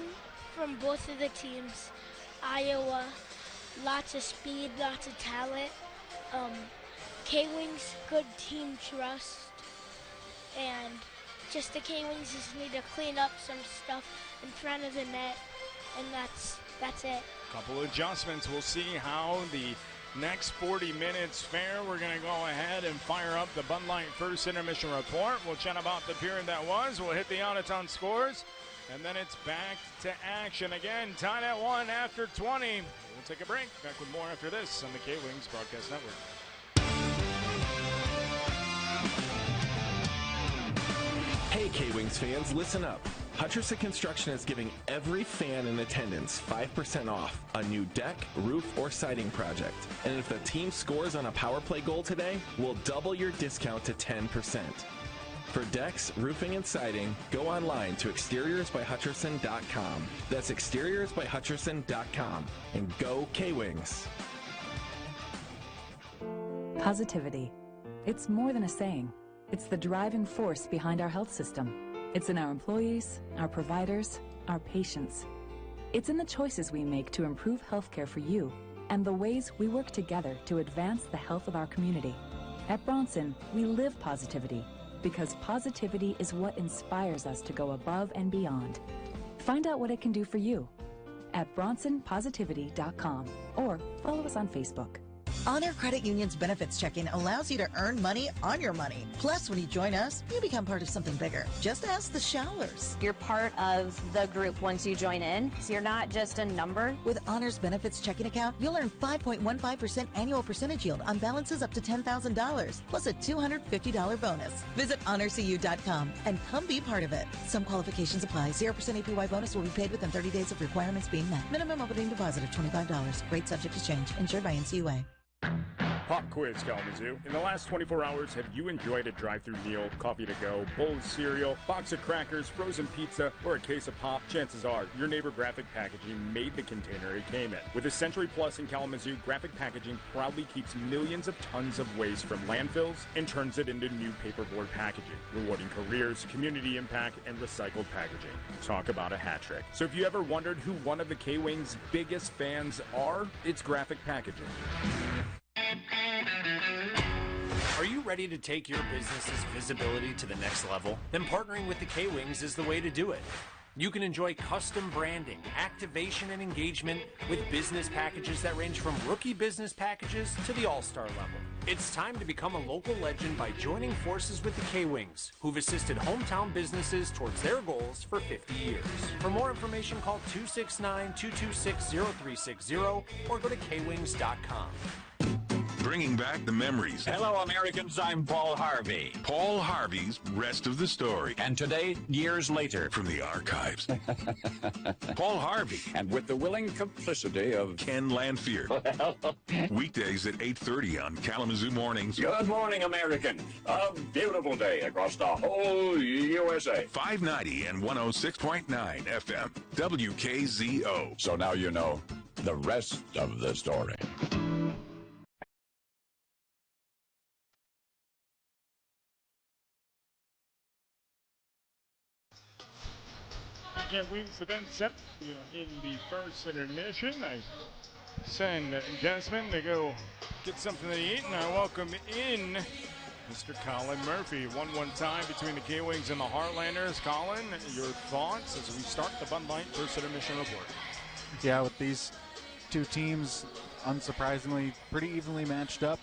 Speaker 3: from both of the teams. Iowa, lots of speed, lots of talent. K-Wings, good team trust. And just the K-Wings just need to clean up some stuff in front of the net, and that's it.
Speaker 2: Couple adjustments. We'll see how the next 40 minutes fare. We're going to go ahead and fire up the Bud Light first intermission report. We'll chat about the period that was. We'll hit the on-a-ton scores, and then it's back to action again. Tied at 1 after 20. We'll take a break. Back with more after this on the K-Wings Broadcast Network.
Speaker 6: Hey K-Wings fans, listen up. Hutcherson Construction is giving every fan in attendance 5% off a new deck, roof, or siding project. And if the team scores on a power play goal today, we'll double your discount to 10%. For decks, roofing, and siding, go online to exteriorsbyhutcherson.com. That's exteriorsbyhutcherson.com. And go K-Wings.
Speaker 7: Positivity. It's more than a saying. It's the driving force behind our health system. It's in our employees, our providers, our patients. It's in the choices we make to improve healthcare for you and the ways we work together to advance the health of our community. At Bronson, we live positivity because positivity is what inspires us to go above and beyond. Find out what it can do for you at bronsonpositivity.com or follow us on Facebook.
Speaker 8: Honor Credit Union's benefits checking allows you to earn money on your money. Plus, when you join us, you become part of something bigger. Just ask the Showers.
Speaker 9: You're part of the group once you join in, so you're not just a number.
Speaker 8: With Honor's benefits checking account, you'll earn 5.15% annual percentage yield on balances up to $10,000, plus a $250 bonus. Visit honorcu.com and come be part of it. Some qualifications apply. 0% APY bonus will be paid within 30 days of requirements being met. Minimum opening deposit of $25. Rate subject to change. Insured by NCUA.
Speaker 5: Pop quiz, Kalamazoo. In the last 24 hours, have you enjoyed a drive-thru meal, coffee to go, bowl of cereal, box of crackers, frozen pizza, or a case of pop? Chances are your neighbor Graphic Packaging made the container it came in. With a century plus in Kalamazoo, Graphic Packaging proudly keeps millions of tons of waste from landfills and turns it into new paperboard packaging, rewarding careers, community impact, and recycled packaging. Talk about a hat trick. So if you ever wondered who one of the K-Wings' biggest fans are, it's Graphic Packaging.
Speaker 10: Are you ready to take your business's visibility to the next level? Then partnering with the K-Wings is the way to do it. You can enjoy custom branding, activation, and engagement with business packages that range from rookie business packages to the all-star level. It's time to become a local legend by joining forces with the K-Wings, who've assisted hometown businesses towards their goals for 50 years. For more information, call 269-226-0360 or go to kwings.com.
Speaker 11: Bringing back the memories.
Speaker 12: Hello, Americans. I'm Paul Harvey.
Speaker 11: Paul Harvey's Rest of the Story.
Speaker 12: And today, years later.
Speaker 11: From the archives. Paul Harvey.
Speaker 12: And with the willing complicity of
Speaker 11: Ken Lanfear. Weekdays at 8:30 on Kalamazoo Mornings.
Speaker 12: Good morning, Americans. A beautiful day across the whole USA.
Speaker 11: 590 and 106.9 FM. WKZO.
Speaker 12: So now you know the rest of the story.
Speaker 2: Wings event set in the first intermission. I send Desmond to go get something to eat, and I welcome in Mr. Colin Murphy. 1-1 tie between the K-Wings and the Heartlanders. Colin, your thoughts as we start the Bud Light first intermission report?
Speaker 4: Yeah, with these two teams, unsurprisingly, pretty evenly matched up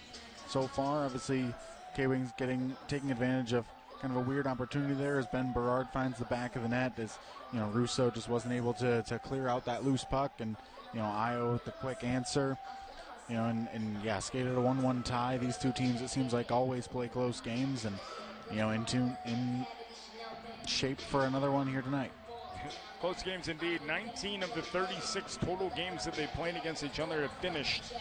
Speaker 4: so far. Obviously, K-Wings taking advantage of kind of a weird opportunity there as Ben Berard finds the back of the net as Russo just wasn't able to clear out that loose puck, and Io with the quick answer, and skated a 1-1 tie. These two teams, it seems like, always play close games, and in shape for another one here tonight.
Speaker 2: Close games indeed. 19 of the 36 total games that they played against each other have finished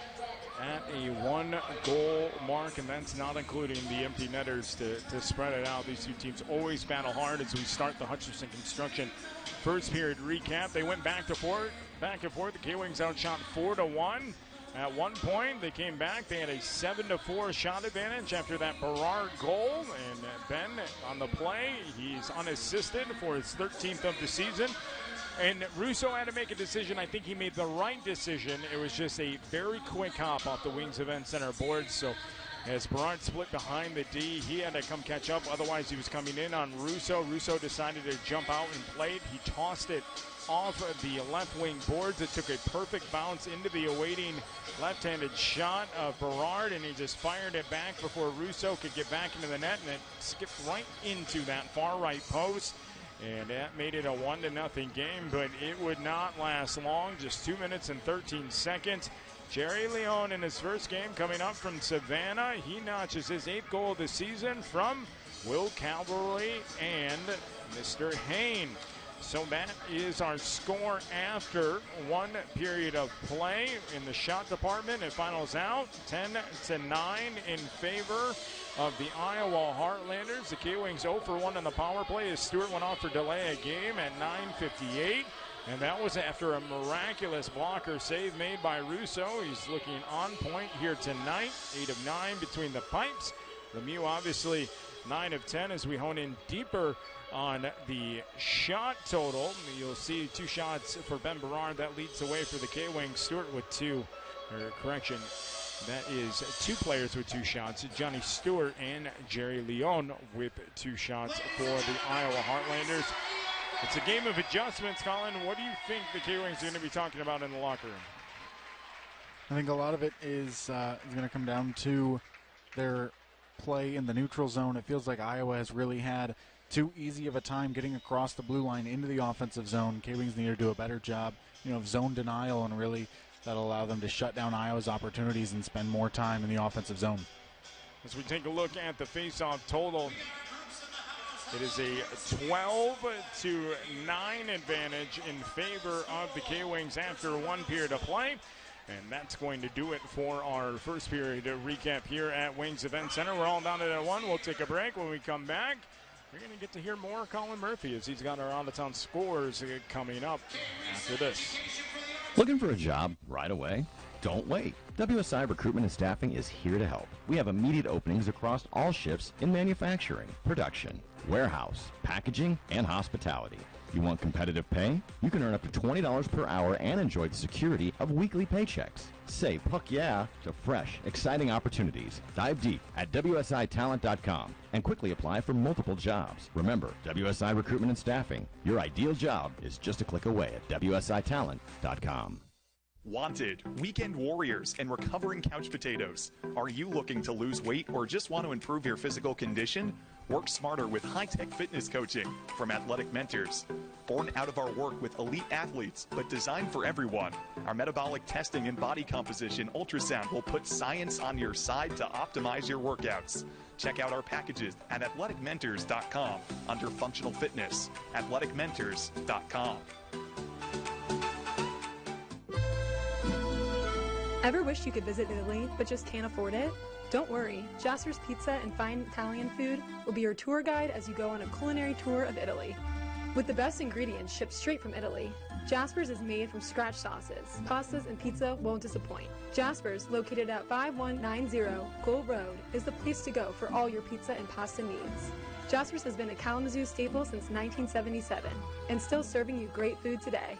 Speaker 2: at a 1-goal mark, and that's not including the empty netters to spread it out. These two teams always battle hard as we start the Hutcherson Construction first period recap. They went back and forth. The K-Wings outshot 4-1. At one point, they came back. They had a 7-4 shot advantage after that Berard goal. And Ben on the play, he's unassisted for his 13th of the season. And Russo had to make a decision. I think he made the right decision. It was just a very quick hop off the Wings Event Center boards. So as Berard split behind the D, he had to come catch up. Otherwise, he was coming in on Russo. Russo decided to jump out and play it. He tossed it off of the left wing boards. It took a perfect bounce into the awaiting left-handed shot of Berard, and he just fired it back before Russo could get back into the net, and it skipped right into that far right post. And that made it a 1-0 game, but it would not last long. Just 2 minutes and 13 seconds. Jerry Leone in his first game coming up from Savannah. He notches his 8th goal of the season from Will Calvary and Mr. Hain. So that is our score after one period of play in the shot department. It finals out 10-9 in favor of the Iowa Heartlanders. The K-Wings 0 for 1 on the power play as Stewart went off for delay of game at 9:58. And that was after a miraculous blocker save made by Russo. He's looking on point here tonight. 8 of 9 between the pipes. Lemieux obviously 9 of 10 as we hone in deeper on the shot total. You'll see 2 shots for Ben Berard. That leads the way for the K-Wings. Stewart with 2, or correction, that is 2 players with 2 shots. Johnny Stewart and Jerry Leone with 2 shots for the Iowa Heartlanders. It's a game of adjustments, Colin. What do you think the K-Wings are going to be talking about in the locker room?
Speaker 4: I think a lot of it is going to come down to their play in the neutral zone. It feels like Iowa has really had too easy of a time getting across the blue line into the offensive zone. K-Wings need to do a better job, of zone denial, and really that'll allow them to shut down Iowa's opportunities and spend more time in the offensive zone.
Speaker 2: As we take a look at the face-off total, it is a 12-9 advantage in favor of the K-Wings after one period of play. And that's going to do it for our first period recap here at Wings Event Center. We're all down at 1. We'll take a break. When we come back, we're going to get to hear more Colin Murphy as he's got our out-of-town scores coming up after this.
Speaker 13: Looking for a job right away? Don't wait. WSI Recruitment and Staffing is here to help. We have immediate openings across all shifts in manufacturing, production, warehouse, packaging, and hospitality. You want competitive pay? You can earn up to $20 per hour and enjoy the security of weekly paychecks. Say puck yeah to fresh, exciting opportunities. Dive deep at WSITalent.com and quickly apply for multiple jobs. Remember, WSI Recruitment and Staffing. Your ideal job is just a click away at WSITalent.com.
Speaker 14: Wanted, weekend warriors, and recovering couch potatoes. Are you looking to lose weight or just want to improve your physical condition? Work smarter with high-tech fitness coaching from Athletic Mentors. Born out of our work with elite athletes, but designed for everyone. Our metabolic testing and body composition ultrasound will put science on your side to optimize your workouts. Check out our packages at athleticmentors.com under functional fitness. athleticmentors.com.
Speaker 15: Ever wish you could visit Italy, but just can't afford it? Don't worry, Jasper's Pizza and Fine Italian Food will be your tour guide as you go on a culinary tour of Italy. With the best ingredients shipped straight from Italy, Jasper's is made from scratch sauces. Pastas and pizza won't disappoint. Jasper's, located at 5190 Gold Road, is the place to go for all your pizza and pasta needs. Jasper's has been a Kalamazoo staple since 1977 and still serving you great food today.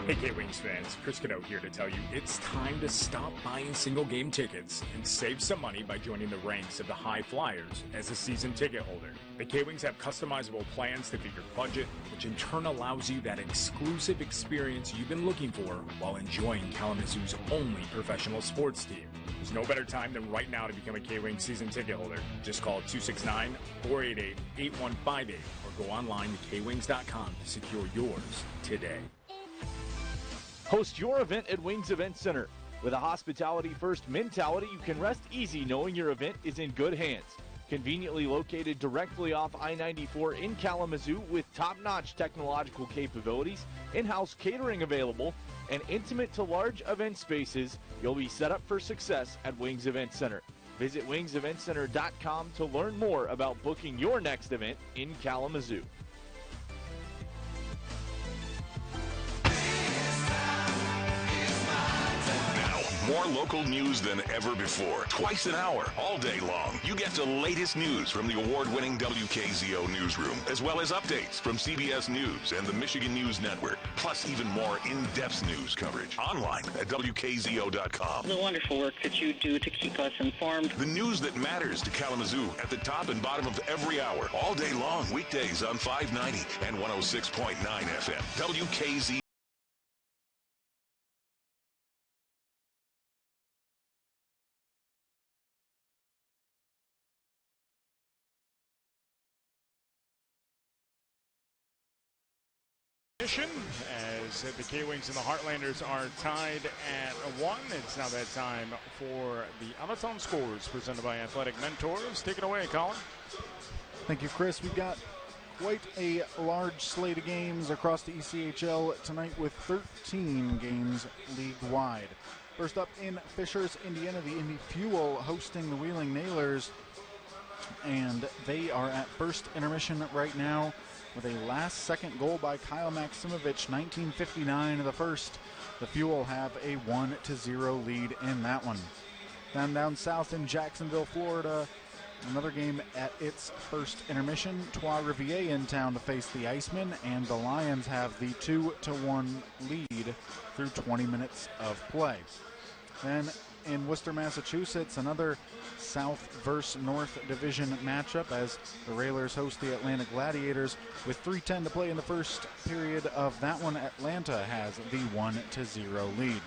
Speaker 5: Hey K-Wings fans, Chris Cadeau here to tell you it's time to stop buying single game tickets and save some money by joining the ranks of the high flyers as a season ticket holder. The K-Wings have customizable plans to fit your budget, which in turn allows you that exclusive experience you've been looking for while enjoying Kalamazoo's only professional sports team. There's no better time than right now to become a K-Wings season ticket holder. Just call 269-488-8158 or go online to kwings.com to secure yours today.
Speaker 16: Host your event at Wings Event Center. With a hospitality-first mentality, you can rest easy knowing your event is in good hands. Conveniently located directly off I-94 in Kalamazoo with top-notch technological capabilities, in-house catering available, and intimate to large event spaces, you'll be set up for success at Wings Event Center. Visit wingseventcenter.com to learn more about booking your next event in Kalamazoo.
Speaker 11: More local news than ever before. Twice an hour, all day long. You get the latest news from the award-winning WKZO newsroom, as well as updates from CBS News and the Michigan News Network, plus even more in-depth news coverage. Online at WKZO.com.
Speaker 17: The wonderful work that you do to keep us informed.
Speaker 11: The news that matters to Kalamazoo at the top and bottom of every hour, all day long, weekdays on 590 and 106.9 FM. WKZO.
Speaker 2: As the K-Wings and the Heartlanders are tied at 1. It's now that time for the Out-of-Town Scores presented by Athletic Mentors. Take it away, Colin.
Speaker 18: Thank you, Chris. We've got quite a large slate of games across the ECHL tonight with 13 games league-wide. First up in Fishers, Indiana, the Indy Fuel hosting the Wheeling Nailers, and they are at first intermission right now with a last-second goal by Kyle Maximovich, 19:59 of the first. The Fuel have a 1-0 lead in that one. Then down south in Jacksonville, Florida, another game at its first intermission. Trois-Rivières in town to face the Icemen, and the Lions have the 2-1 lead through 20 minutes of play. Then in Worcester, Massachusetts, another South versus North Division matchup as the Railers host the Atlanta Gladiators. With 3:10 to play in the first period of that one, Atlanta has the 1-0 lead.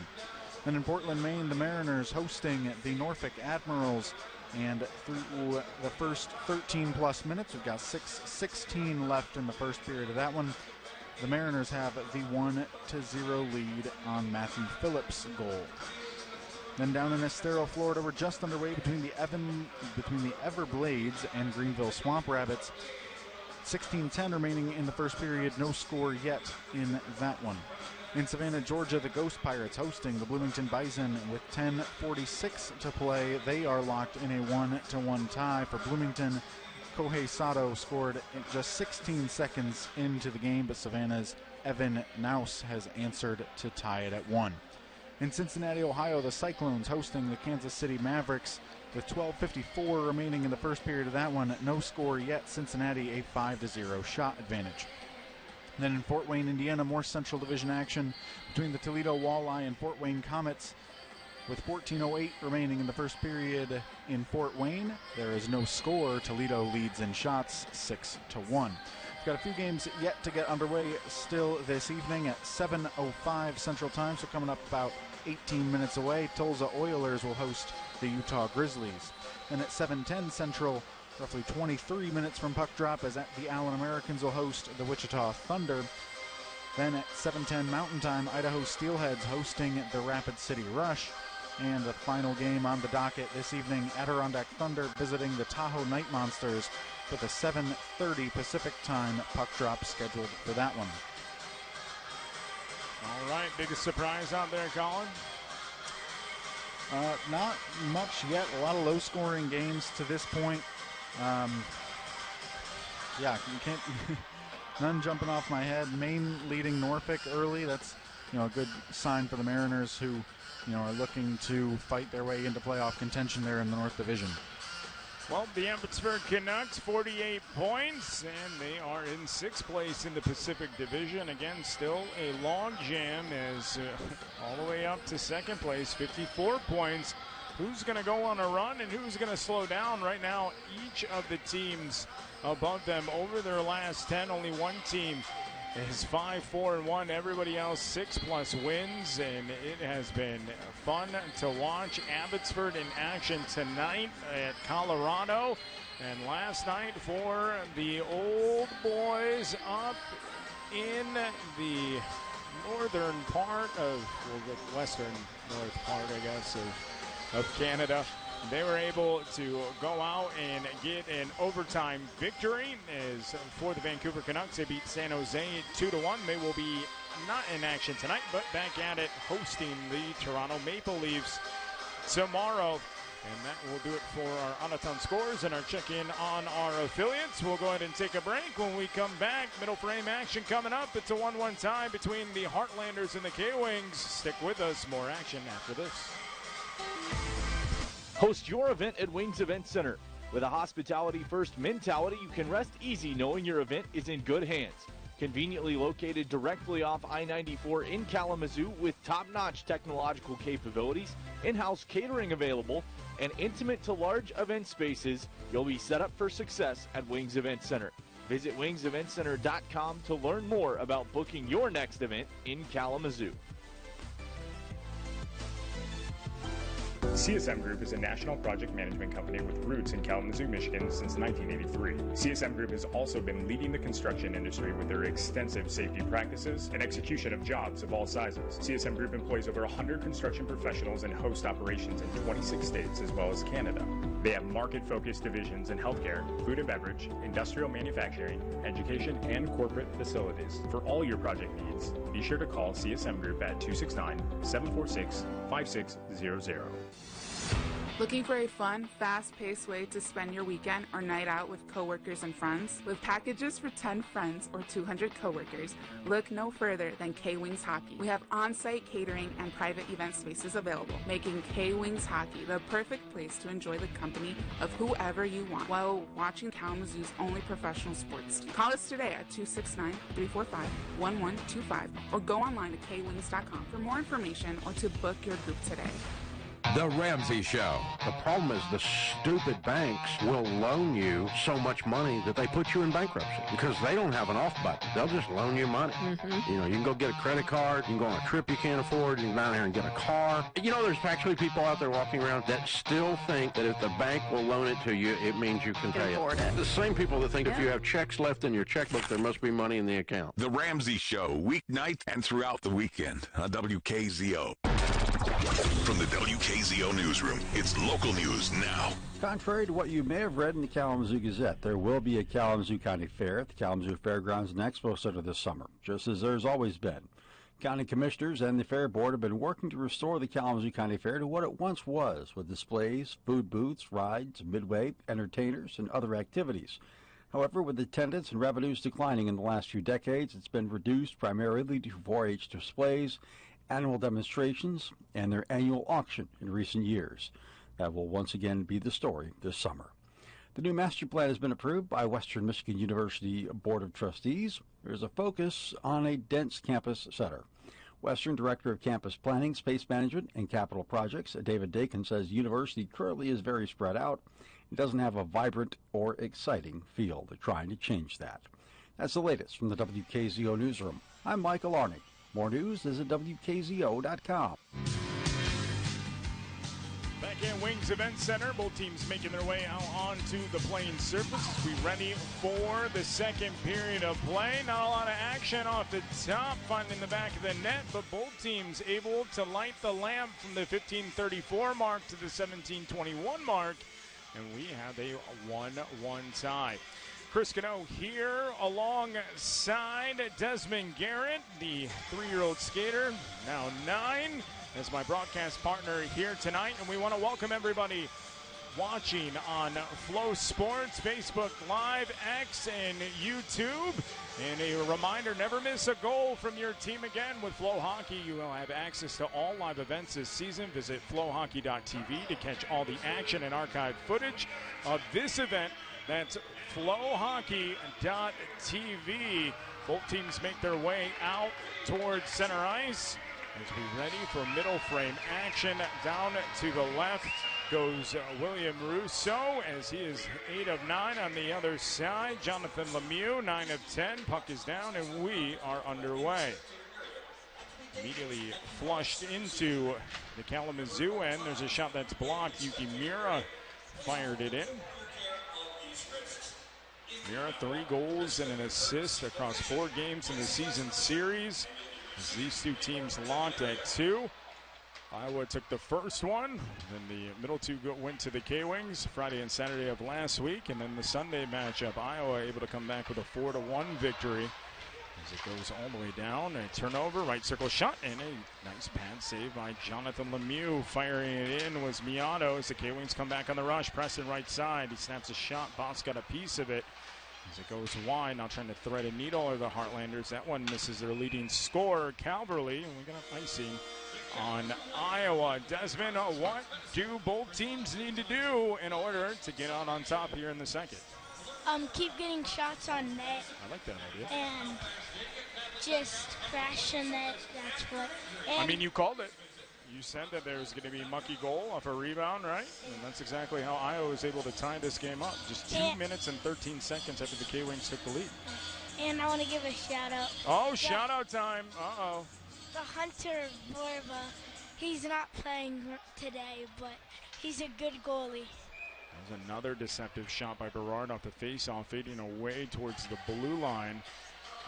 Speaker 18: Then in Portland, Maine, the Mariners hosting the Norfolk Admirals, and through the first 13-plus minutes, we've got 6:16 left in the first period of that one. The Mariners have the 1-0 lead on Matthew Phillips' goal. Then down in Estero, Florida, we're just underway between the Everblades and Greenville Swamp Rabbits. 16:10 remaining in the first period, no score yet in that one. In Savannah, Georgia, the Ghost Pirates hosting the Bloomington Bison with 10:46 to play. They are locked in a 1-1 tie for Bloomington. Kohei Sato scored in just 16 seconds into the game, but Savannah's Evan Naus has answered to tie it at 1. In Cincinnati, Ohio, the Cyclones hosting the Kansas City Mavericks with 12:54 remaining in the first period of that one. No score yet. Cincinnati a 5-0 shot advantage. Then in Fort Wayne, Indiana, more Central Division action between the Toledo Walleye and Fort Wayne Comets. With 14:08 remaining in the first period in Fort Wayne, there is no score. Toledo leads in shots 6-1. We've got a few games yet to get underway still this evening at 7:05 Central Time, so coming up about 18 minutes away. Tulsa Oilers will host the Utah Grizzlies. Then at 7:10 Central, roughly 23 minutes from puck drop, as at the Allen Americans will host the Wichita Thunder. Then at 7:10 Mountain Time, Idaho Steelheads hosting the Rapid City Rush. And the final game on the docket this evening, Adirondack Thunder visiting the Tahoe Night Monsters with a 7:30 Pacific Time puck drop scheduled for that one.
Speaker 2: All right, biggest surprise out there, Colin?
Speaker 18: Not much yet. A lot of low-scoring games to this point. You can't. None jumping off my head. Maine leading Norfolk early. That's a good sign for the Mariners, who are looking to fight their way into playoff contention there in the North Division.
Speaker 2: Well, the Abbotsford Canucks, 48 points, and they are in 6th place in the Pacific Division. Again, still a log jam as all the way up to 2nd place, 54 points. Who's going to go on a run and who's going to slow down? Right now, each of the teams above them over their last 10, only one team is 5-4-1. Everybody else 6+ wins, and it has been fun to watch. Abbotsford in action tonight at Colorado, and last night for the old boys up in the northern part of, the western north part, I guess, of Canada. They were able to go out and get an overtime victory. As for the Vancouver Canucks, they beat San Jose 2-1. They will be not in action tonight, but back at it hosting the Toronto Maple Leafs tomorrow. And that will do it for our out-of-town scores and our check-in on our affiliates. We'll go ahead and take a break. When we come back, middle frame action coming up. It's a 1-1 tie between the Heartlanders and the K-Wings. Stick with us. More action after this.
Speaker 16: Host your event at Wings Event Center. With a hospitality-first mentality, you can rest easy knowing your event is in good hands. Conveniently located directly off I-94 in Kalamazoo with top-notch technological capabilities, in-house catering available, and intimate to large event spaces, you'll be set up for success at Wings Event Center. Visit wingseventcenter.com to learn more about booking your next event in Kalamazoo.
Speaker 5: CSM Group is a national project management company with roots in Kalamazoo, Michigan since 1983. CSM Group has also been leading the construction industry with their extensive safety practices and execution of jobs of all sizes. CSM Group employs over 100 construction professionals and hosts operations in 26 states as well as Canada. They have market-focused divisions in healthcare, food and beverage, industrial manufacturing, education, and corporate facilities. For all your project needs, be sure to call CSM Group at 269-746-5600.
Speaker 19: Looking for a fun, fast-paced way to spend your weekend or night out with coworkers and friends? With packages for 10 friends or 200 coworkers, look no further than K-Wings Hockey. We have on-site catering and private event spaces available, making K-Wings Hockey the perfect place to enjoy the company of whoever you want while watching Kalamazoo's only professional sports team. Call us today at 269-345-1125 or go online to kwings.com for more information or to book your group today.
Speaker 20: The Ramsey Show. The problem is the stupid banks will loan you so much money that they put you in bankruptcy because they don't have an off button. They'll just loan you money. You know, you can go get a credit card, you can go on a trip you can't afford, you can go down here and get a car. You know, there's actually people out there walking around that still think that if the bank will loan it to you, it means you can pay it. The same people that think if you have checks left in your checkbook, there must be money in the account.
Speaker 11: The Ramsey Show, weeknights and throughout the weekend on WKZO. From the WKZO newsroom, it's local news now.
Speaker 21: Contrary to what you may have read in the Kalamazoo Gazette, there will be a Kalamazoo County Fair at the Kalamazoo Fairgrounds and Expo Center this summer, just as there's always been. County commissioners and the Fair Board have been working to restore the Kalamazoo County Fair to what it once was, with displays, food booths, rides, midway, entertainers, and other activities. However, with attendance and revenues declining in the last few decades, it's been reduced primarily to 4-H displays, annual demonstrations, and their annual auction in recent years. That will once again be the story this summer. The new master plan has been approved by Western Michigan University Board of Trustees. There's a focus on a dense campus center. Western Director of Campus Planning, Space Management, and Capital Projects, David Dakin, says the university currently is very spread out. It doesn't have a vibrant or exciting feel. They're trying to change that. That's the latest from the WKZO Newsroom. I'm Michael Arnick. More news is at WKZO.com.
Speaker 2: Back at Wings Event Center, both teams making their way out onto the playing surface. We ready for the second period of play. Not a lot of action off the top, finding the back of the net, but both teams able to light the lamp from the 15:34 mark to the 17:21 mark, and we have a 1-1 tie. Chris Cano here alongside Desmond Garrett, the 3-year-old skater, now 9, as my broadcast partner here tonight. And we want to welcome everybody watching on Flow Sports, Facebook Live, X, and YouTube. And a reminder, never miss a goal from your team again. With FloHockey, you will have access to all live events this season. Visit FloHockey.tv to catch all the action and archive footage of this event. That's FloHockey.tv. Both teams make their way out towards center ice as we ready for middle frame action. Down to the left goes William Rousseau, as he is 8 of 9 on the other side. Jonathan Lemieux, 9 of 10. Puck is down, and we are underway. Immediately flushed into the Kalamazoo end. There's a shot that's blocked. Yuki Mira fired it in. Mira, 3 goals and an assist across 4 games in the season series, as these two teams locked at 2. Iowa took the first one, then the middle 2 went to the K-Wings Friday and Saturday of last week, and then the Sunday matchup, Iowa able to come back with a 4-1 victory as it goes all the way down. A turnover, right circle shot, and a nice pad save by Jonathan Lemieux. Firing it in was Miato as the K-Wings come back on the rush. Preston right side, he snaps a shot. Boss got a piece of it as it goes wide. Now trying to thread a needle are the Heartlanders. That one misses their leading scorer, Calverley, and we got icing on Iowa. Desmond, what do both teams need to do in order to get out on top here in the second?
Speaker 3: Keep getting shots on net.
Speaker 2: I like that idea.
Speaker 3: And just crash the net. That's what.
Speaker 2: I mean, you called it. You said that there was going to be a mucky goal off a rebound, right? And that's exactly how Iowa was able to tie this game up. Just 2 minutes and 13 seconds after the K-Wings took the lead.
Speaker 3: And I want to give a shout out.
Speaker 2: Oh, shout out time. Uh-oh.
Speaker 3: The Hunter Borba, he's not playing today, but he's a good goalie.
Speaker 2: That was another deceptive shot by Berard off the face-off, fading away towards the blue line.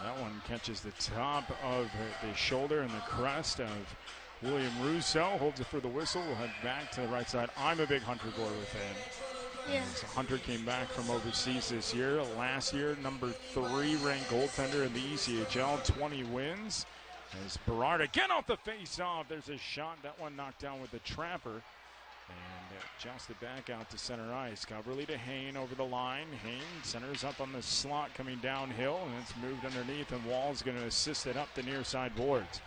Speaker 2: That one catches the top of the shoulder and the crest of William Russo. Holds it for the whistle. We'll head back to the right side. I'm a big Hunter Borba fan.
Speaker 3: Yeah.
Speaker 2: Hunter came back from overseas this year. Last year, number 3 ranked goaltender in the ECHL, 20 wins. As Berard again off the face-off. There's a shot. That one knocked down with the trapper. And adjusted back out to center ice. Coverly to Hain over the line. Hain centers up on the slot coming downhill. And it's moved underneath. And Wall's going to assist it up the near side boards.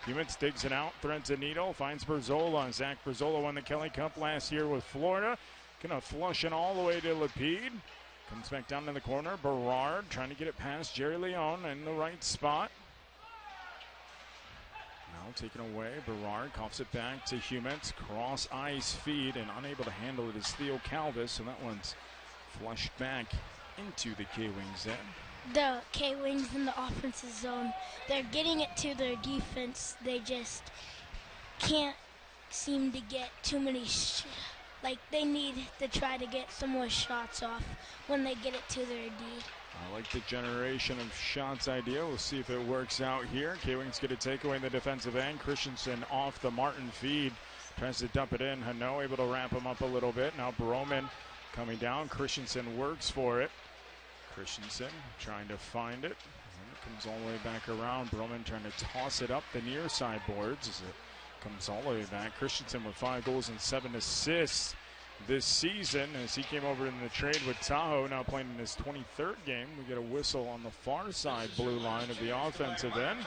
Speaker 2: Humans digs it out. Threads a needle. Finds Berzola. Zach Berzola won the Kelly Cup last year with Florida. Gonna flush it all the way to Lapide. Comes back down to the corner. Berard trying to get it past Jerry Leone in the right spot. Now taken away. Berard coughs it back to Humans. Cross ice feed and unable to handle it is Theo Calvis. So that one's flushed back into the K-Wings end.
Speaker 3: The K-Wings in the offensive zone, they're getting it to their defense. They just can't seem to get too many they need to try to get some more shots off when they get it to their D.
Speaker 2: I like the generation of shots idea. We'll see if it works out here. K-Wings get a takeaway in the defensive end. Christensen off the Martin feed. Tries to dump it in. Hano able to wrap him up a little bit. Now Broman coming down. Christensen works for it. Christensen trying to find it. And it comes all the way back around. Broman trying to toss it up the near side boards as it comes all the way back. Christensen with 5 goals and 7 assists this season as he came over in the trade with Tahoe, now playing in his 23rd game. We get a whistle on the far side blue line of the offensive end.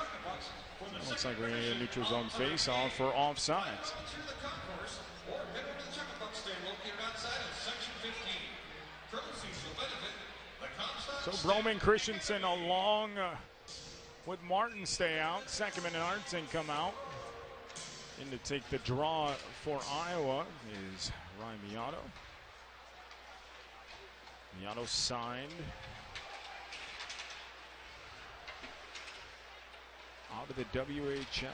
Speaker 2: Looks like we're going to get a neutral zone face-off for offsides. So Broman, Christensen along with Martin stay out. Second and Arntzen come out. In to take the draw for Iowa is Ryan Miato. Miato signed out of the WHL.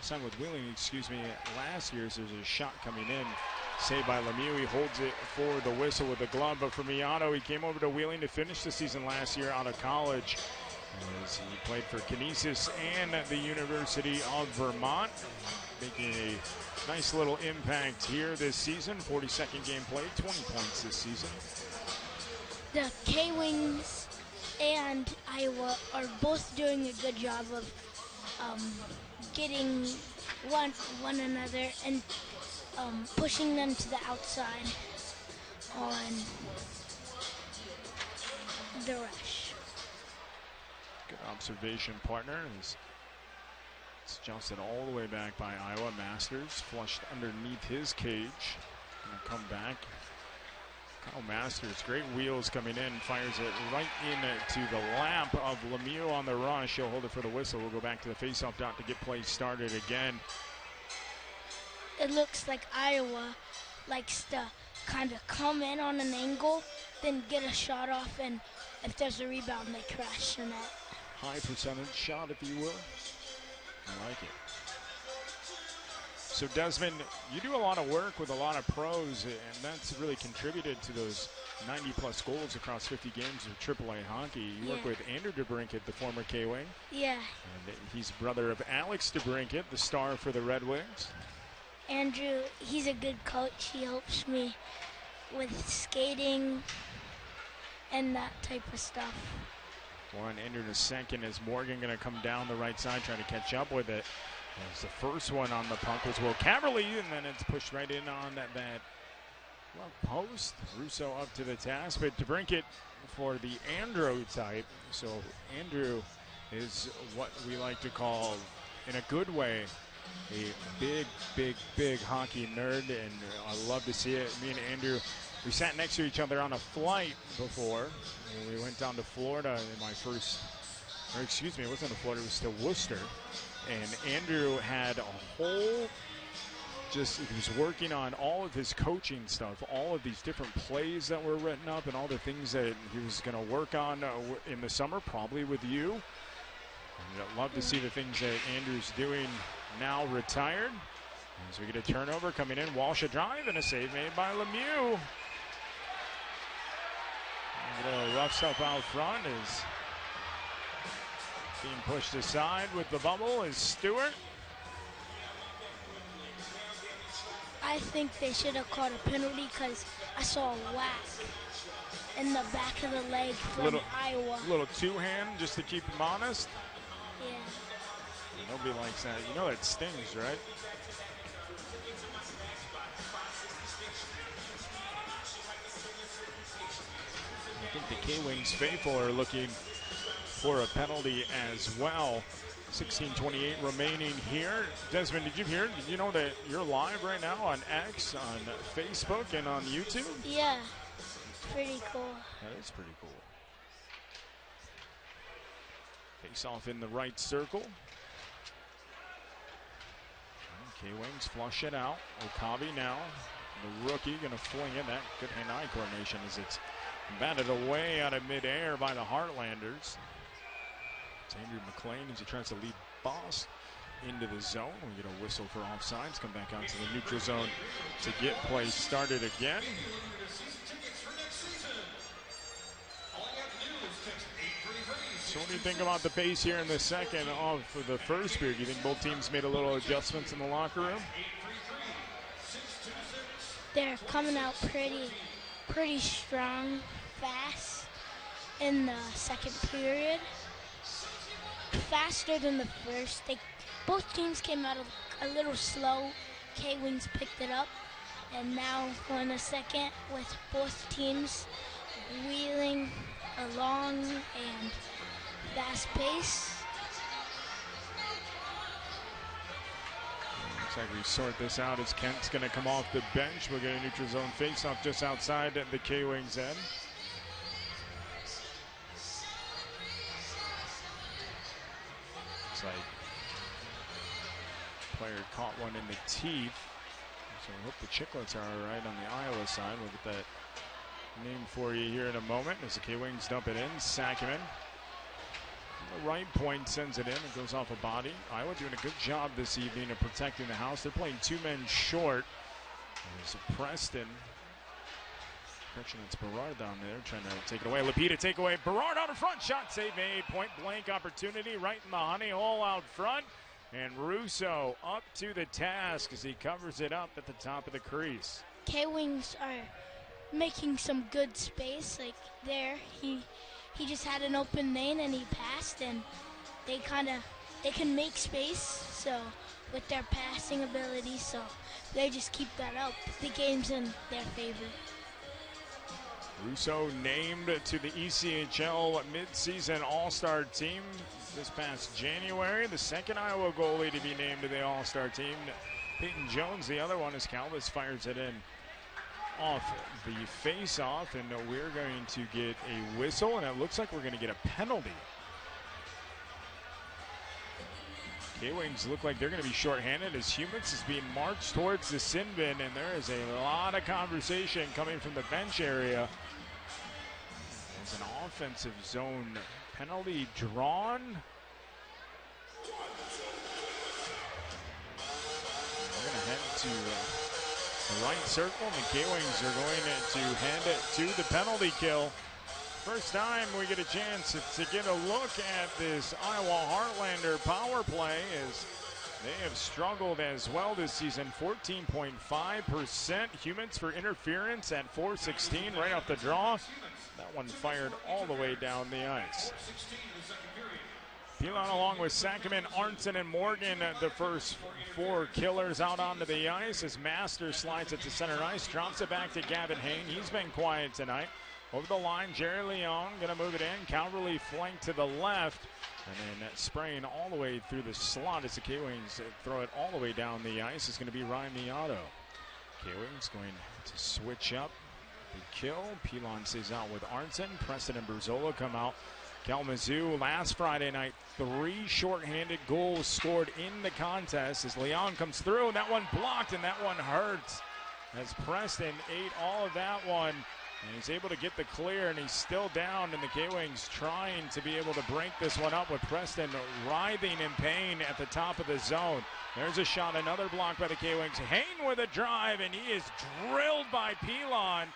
Speaker 2: Signed with Wheeling, last year. So there's a shot coming in. Saved by Lemieux. He holds it for the whistle with the glove. But for Miato, he came over to Wheeling to finish the season last year out of college. As he played for Canisius and the University of Vermont, making a nice little impact here this season. 42nd game played, 20 points this season.
Speaker 3: The K-Wings and Iowa are both doing a good job of getting one another and pushing them to the outside on the rush.
Speaker 2: Good observation, partner. It's jousted all the way back by Iowa. Masters flushed underneath his cage. Gonna come back. Kyle Masters, great wheels coming in. Fires it right into the lap of Lemieux on the rush. He'll hold it for the whistle. We'll go back to the faceoff dot to get play started again.
Speaker 3: It looks like Iowa likes to kind of come in on an angle, then get a shot off, and if there's a rebound, they crash the net.
Speaker 2: High percentage shot, if you will. I like it. So, Desmond, you do a lot of work with a lot of pros, and that's really contributed to those 90-plus goals across 50 games of AAA hockey. You work with Andrew DeBrincat, the former K-Wing.
Speaker 3: Yeah.
Speaker 2: And he's brother of Alex DeBrincat, the star for the Red Wings.
Speaker 3: Andrew, he's a good coach. He helps me with skating and that type of stuff.
Speaker 2: One Andrew in a second. Is Morgan going to come down the right side trying to catch up with it? As the first one on the pump was Will Caverly, and then it's pushed right in on that post. Russo up to the task, but DeBrincat for the Andrew type. So Andrew is what we like to call, in a good way, a big hockey nerd, and I love to see it. Me and Andrew, we sat next to each other on a flight before. We went down to Florida in my first, or excuse me, it wasn't to Florida, it was to Worcester. And Andrew had a whole, he was working on all of his coaching stuff, all of these different plays that were written up and all the things that he was going to work on in the summer, probably with you. And I'd love to see the things that Andrew's doing now retired. As we get a turnover coming in, Walsh a drive and a save made by Lemieux. A little rough stuff out front is being pushed aside with the bubble is Stewart.
Speaker 3: I think they should have called a penalty because I saw a whack in the back of the leg from Iowa.
Speaker 2: A little two-hand just to keep him honest.
Speaker 3: Yeah.
Speaker 2: Nobody likes that. You know that stings, right? I think the K-Wings faithful are looking for a penalty as well. 16:28 remaining here. Desmond, did you hear? Did you know that you're live right now on X, on Facebook, and on YouTube?
Speaker 3: Yeah, pretty cool.
Speaker 2: That is pretty cool. Face off in the right circle. K-Wings flush it out. Okabe now, the rookie, going to fling it. That good hand-eye coordination as it's batted away out of midair by the Heartlanders. It's Andrew McLean as he tries to lead Boss into the zone. We get a whistle for offsides. Come back out to the neutral zone to get play started again. So what do you think about the pace here in the second of the first period? Do you think both teams made a little adjustments in the locker room?
Speaker 3: They're coming out pretty strong, fast in the second period. Faster than the first. Both teams came out a little slow. K-Wings picked it up. And now we're in the second with both teams wheeling along and fast pace.
Speaker 2: Looks like we sort this out as Kent's going to come off the bench. We'll get a neutral zone face-off just outside the K-Wings end. Looks like player caught one in the teeth. So I hope the Chicklets are all right on the Iowa side. We'll get that name for you here in a moment as the K-Wings dump it in. Sackerman. The right point sends it in. It goes off a body. Iowa doing a good job this evening of protecting the house. They're playing two men short. There's Preston. Correction, it's Berard down there trying to take it away. Lapita take away. Berard out in front. Shot save made. Point blank opportunity right in the honey hole out front. And Russo up to the task as he covers it up at the top of the crease.
Speaker 3: K-Wings are making some good space. Like there, he just had an open lane and he passed, and they can make space. So with their passing ability, so they just keep that up. The game's in their favor.
Speaker 2: Russo named to the ECHL midseason All-Star team this past January. The second Iowa goalie to be named to the All-Star team. Peyton Jones, the other one, as Calvis fires it in off the face-off, and we're going to get a whistle, and it looks like we're going to get a penalty. K-Wings look like they're going to be shorthanded as Humans is being marched towards the sin bin, and there is a lot of conversation coming from the bench area. There's an offensive zone penalty drawn. We're going to head to the right circle, and the K-Wings are going to head to the penalty kill. First time we get a chance to get a look at this Iowa Heartlander power play, as they have struggled as well this season. 14.5%. Humans for interference at .416 right off the draw. That one fired all the way down the ice. Pilon along with Sackerman, Arnson, and Morgan, the first four killers out onto the ice as Master slides it to center ice, drops it back to Gavin Hain. He's been quiet tonight. Over the line, Jerry Leon going to move it in. Calverley flank to the left. And then spraying all the way through the slot as the K-Wings throw it all the way down the ice is going to be Ryan Miato. K-Wings going to switch up the kill. Pilon stays out with Arnson. Preston and Berzola come out. Kalamazoo last Friday night, 3 shorthanded goals scored in the contest as Leon comes through. And that one blocked, and that one hurts as Preston ate all of that one. And he's able to get the clear, and he's still down, and the K-Wings trying to be able to break this one up with Preston writhing in pain at the top of the zone. There's a shot, another block by the K-Wings. Hayne with a drive, and he is drilled by Pilon.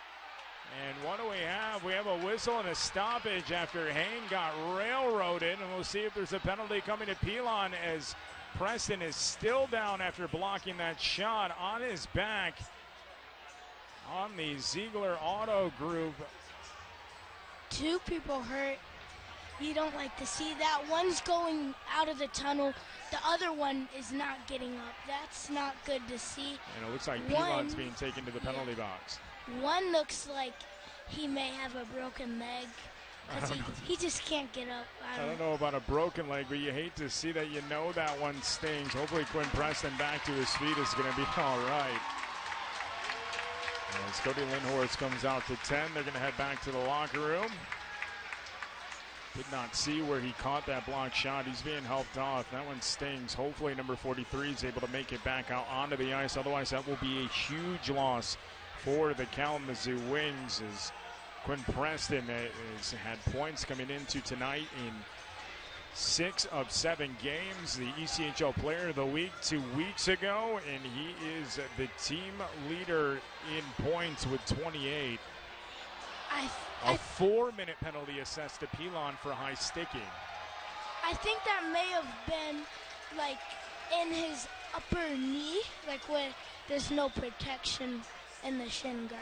Speaker 2: And what do we have? We have a whistle and a stoppage after Hayne got railroaded, and we'll see if there's a penalty coming to Pilon as Preston is still down after blocking that shot on his back on the Ziegler Auto Group.
Speaker 3: 2 people hurt. You don't like to see that. One's going out of the tunnel. The other one is not getting up. That's not good to see.
Speaker 2: And it looks like Pilon's being taken to the penalty box.
Speaker 3: One looks like he may have a broken leg because he just can't get up.
Speaker 2: I don't know about a broken leg, but you hate to see that. You know that one stings. Hopefully Quinn Preston back to his feet is going to be all right. As Cody Lindhorst comes out to 10, they're going to head back to the locker room. Did not see where he caught that block shot. He's being helped off. That one stings. Hopefully number 43 is able to make it back out onto the ice. Otherwise, that will be a huge loss for the Kalamazoo Wings as Quinn Preston has had points coming into tonight in 6 of 7 games. The ECHL Player of the Week 2 weeks ago, and he is the team leader in points with 28. A 4-minute penalty assessed to Pilon for high sticking.
Speaker 3: I think that may have been like in his upper knee, like where there's no protection in the shin guard.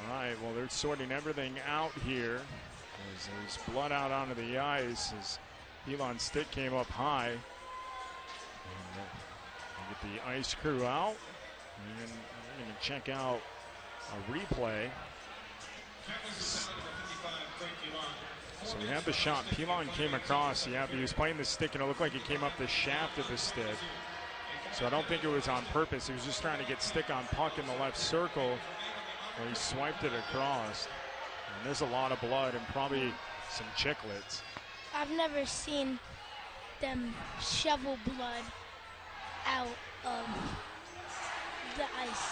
Speaker 2: All right, well, they're sorting everything out here as there's blood out onto the ice as Pilon's stick came up high. And get the ice crew out. And we're going to check out a replay. So we have the shot. Pilon came across. He was playing the stick, and it looked like it came up the shaft of the stick. So I don't think it was on purpose. He was just trying to get stick on puck in the left circle. Where he swiped it across. And there's a lot of blood and probably some chiclets.
Speaker 3: I've never seen them shovel blood out of the ice.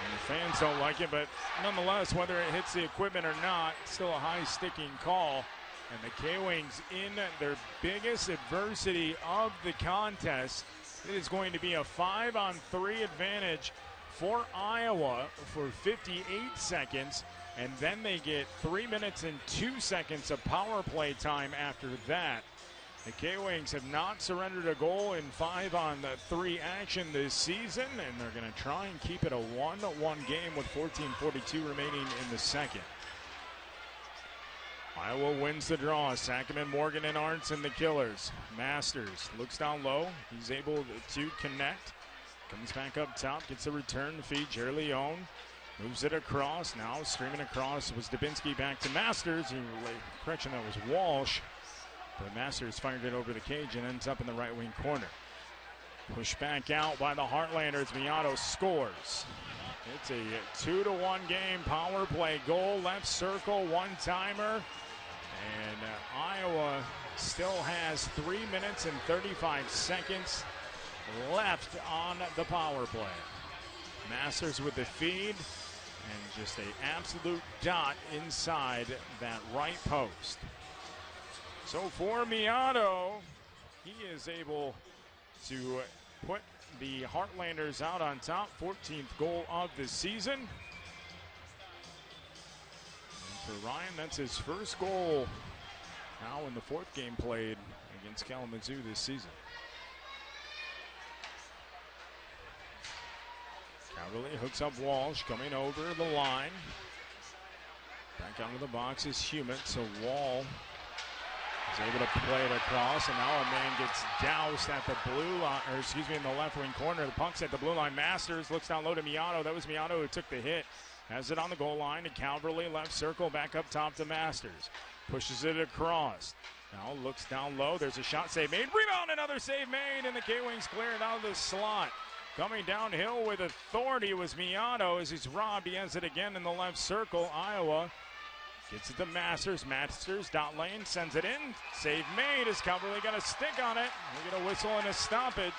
Speaker 2: And the fans don't like it, but nonetheless, whether it hits the equipment or not, it's still a high sticking call. And the K-Wings in their biggest adversity of the contest. It is going to be a 5-on-3 advantage for Iowa for 58 seconds, and then they get 3 minutes and 2 seconds of power play time after that. The K-Wings have not surrendered a goal in 5-on-3 action this season, and they're going to try and keep it a 1-1 game with 14:42 remaining in the second. Iowa wins the draw. Sackerman, Morgan, and Arnson, the killers. Masters looks down low. He's able to connect. Comes back up top, gets a return feed. Jerry Leon moves it across. Now streaming across was Dubinsky back to Masters. Correction, that was Walsh. But Masters fired it over the cage and ends up in the right wing corner. Pushed back out by the Heartlanders. Miato scores. It's a 2-1 game. Power play goal, left circle, one-timer. And Iowa still has 3 minutes and 35 seconds left on the power play. Masters with the feed and just an absolute dot inside that right post. So for Miato, he is able to put the Heartlanders out on top. 14th goal of the season. And for Ryan, that's his first goal now in the 4th game played against Kalamazoo this season. Calverley hooks up Walsh, coming over the line. Back out of the box is Hewitt, so Wall He's able to play it across, and now a man gets doused at the blue line, or excuse me, in the left wing corner. The puck's at the blue line. Masters looks down low to Miato. That was Miato who took the hit. Has it on the goal line to Calverley, left circle, back up top to Masters. Pushes it across. Now looks down low. There's a shot save made. Rebound, another save made, and the K-Wings clear it out of the slot. Coming downhill with authority was Miato as he's robbed. He has it again in the left circle. Iowa gets it to Masters. Masters, dot lane, sends it in. Save made as Calverley got a stick on it. We get a whistle and a stoppage.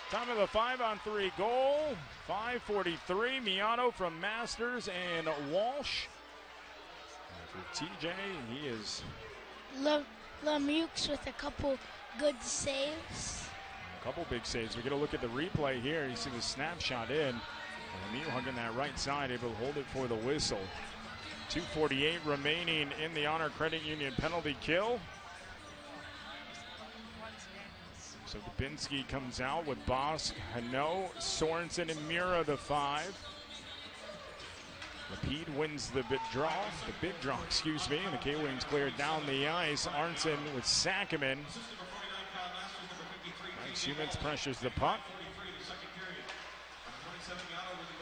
Speaker 2: Time of the 5-on-3 goal. 5:43. Miato from Masters and Walsh. And for TJ, he is...
Speaker 3: Lemieux with a couple good saves.
Speaker 2: A couple big saves. We're going to look at the replay here. You see the snapshot in. Lemieux hugging that right side, able to hold it for the whistle. 2:48 remaining in the Honor Credit Union penalty kill. So Dubinsky comes out with Boss, Hano, Sorensen, and Mira the 5. Lapide wins the big draw, excuse me, and the K-Wings clear down the ice. Arnson with Sackerman. Max Humans pressures the puck.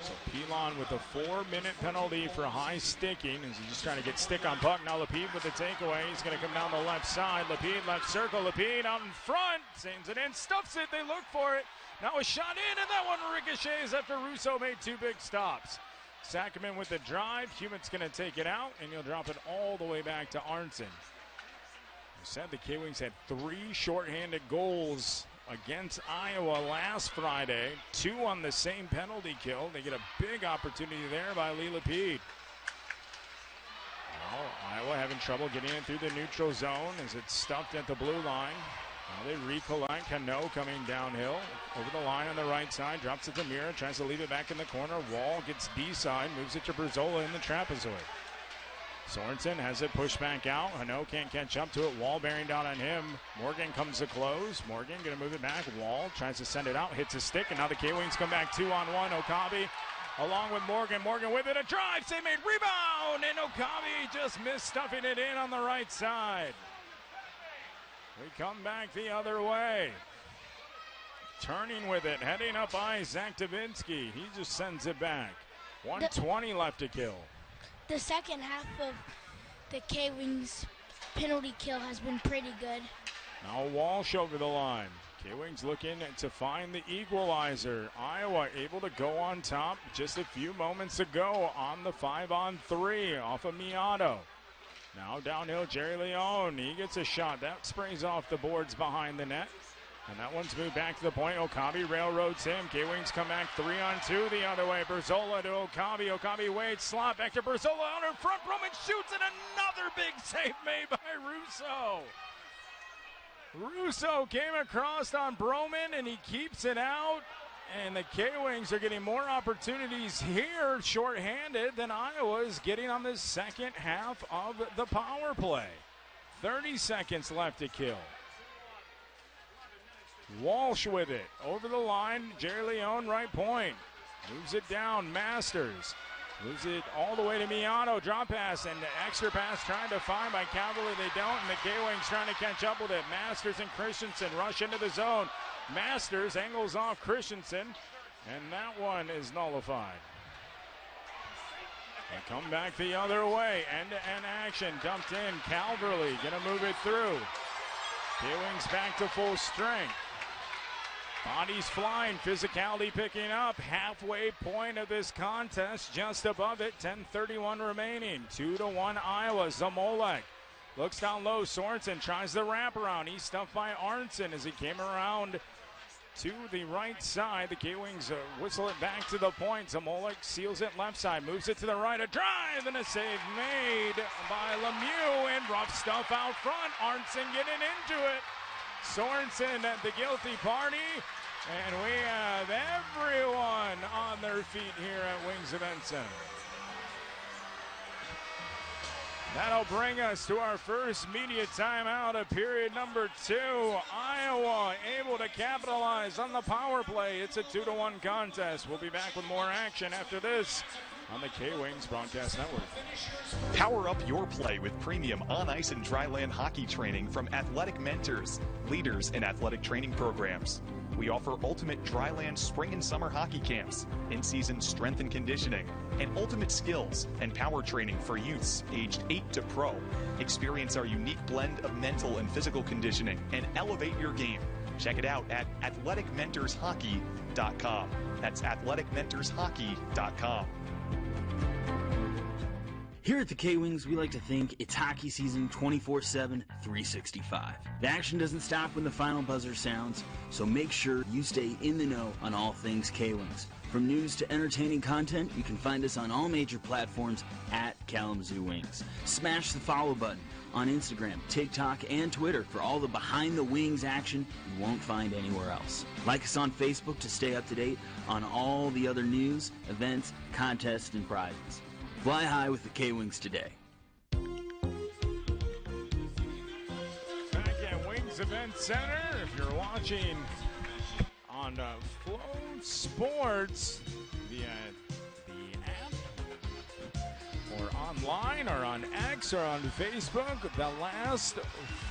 Speaker 2: So Pilon with a 4-minute penalty for high sticking as he's just trying to get stick on puck. Now Lapide with the takeaway. He's going to come down the left side. Lapide left circle. Lapide out in front. Sends it in, stuffs it. They look for it. Now a shot in, and that one ricochets after Russo made 2 big stops. Sackerman with the drive. Human's going to take it out, and he'll drop it all the way back to Arnson. I said the K-Wings had 3 shorthanded goals against Iowa last Friday. 2 on the same penalty kill. They get a big opportunity there by Lee Lapide. Now Iowa having trouble getting it through the neutral zone as it's stuffed at the blue line. Now they recollect. Cano coming downhill. Over the line on the right side. Drops it to Mira. Tries to leave it back in the corner. Wall gets B-side. Moves it to Berzola in the trapezoid. Sorensen has it pushed back out. Hano can't catch up to it. Wall bearing down on him. Morgan comes to close. Morgan going to move it back. Wall tries to send it out. Hits a stick. And now the K-Wings come back 2-on-1. Okabe along with Morgan. Morgan with it. A drive. Save made. Rebound. And Okabe just missed stuffing it in on the right side. We come back the other way. Turning with it, heading up by Zach Dubinsky. He just sends it back. 1:20 left to kill.
Speaker 3: The second half of the K-Wings penalty kill has been pretty good.
Speaker 2: Now Walsh over the line. K-Wings looking to find the equalizer. Iowa able to go on top just a few moments ago on the 5-on-3 off of Miato. Now downhill, Jerry Leone. He gets a shot. That sprays off the boards behind the net. And that one's moved back to the point. Okabe railroads him. K-Wings come back 3-on-2 the other way. Berzola to Okabe. Okabe waits. Slot back to Berzola on her front. Broman shoots, and another big save made by Russo. Russo came across on Broman, and he keeps it out. And the K-Wings are getting more opportunities here, shorthanded, than Iowa is getting on the second half of the power play. 30 seconds left to kill. Walsh with it. Over the line, Jerry Leone, right point. Moves it down, Masters. Moves it all the way to Miato. Drop pass and extra pass trying to find by Calverley. They don't, and the K-Wings trying to catch up with it. Masters and Christensen rush into the zone. Masters angles off Christensen, and that one is nullified. They come back the other way. End-to-end action dumped in. Calverley gonna move it through. K-Wings back to full strength. Bodies flying, physicality picking up. Halfway point of this contest, just above it. 10:31 remaining. 2-1 Iowa. Zamolek looks down low. Sorensen tries the wraparound. He's stuffed by Arnson as he came around to the right side. The K-Wings whistle it back to the point. Zamolek seals it left side, moves it to the right. A drive and a save made by Lemieux, and rough stuff out front. Arnson getting into it. Sorensen at the guilty party. And we have everyone on their feet here at Wings Event Center. That'll bring us to our first media timeout of period number 2. Iowa able to capitalize on the power play. It's a 2-1 contest. We'll be back with more action after this on the K-Wings Broadcast Network.
Speaker 14: Power up your play with premium on-ice and dryland hockey training from Athletic Mentors, leaders in athletic training programs. We offer ultimate dryland spring and summer hockey camps, in-season strength and conditioning, and ultimate skills and power training for youths aged 8 to pro. Experience our unique blend of mental and physical conditioning and elevate your game. Check it out at athleticmentorshockey.com. That's athleticmentorshockey.com.
Speaker 1: Here at the K-Wings, we like to think it's hockey season 24/7, 365. The action doesn't stop when the final buzzer sounds, so make sure you stay in the know on all things K-Wings. From news to entertaining content, you can find us on all major platforms at Kalamazoo Wings. Smash the follow button on Instagram, TikTok, and Twitter for all the behind-the-wings action you won't find anywhere else. Like us on Facebook to stay up to date on all the other news, events, contests, and prizes. Fly high with the K-Wings today.
Speaker 2: Back at Wings Event Center, if you're watching on Flow Sports via the app or online or on X or on Facebook, the last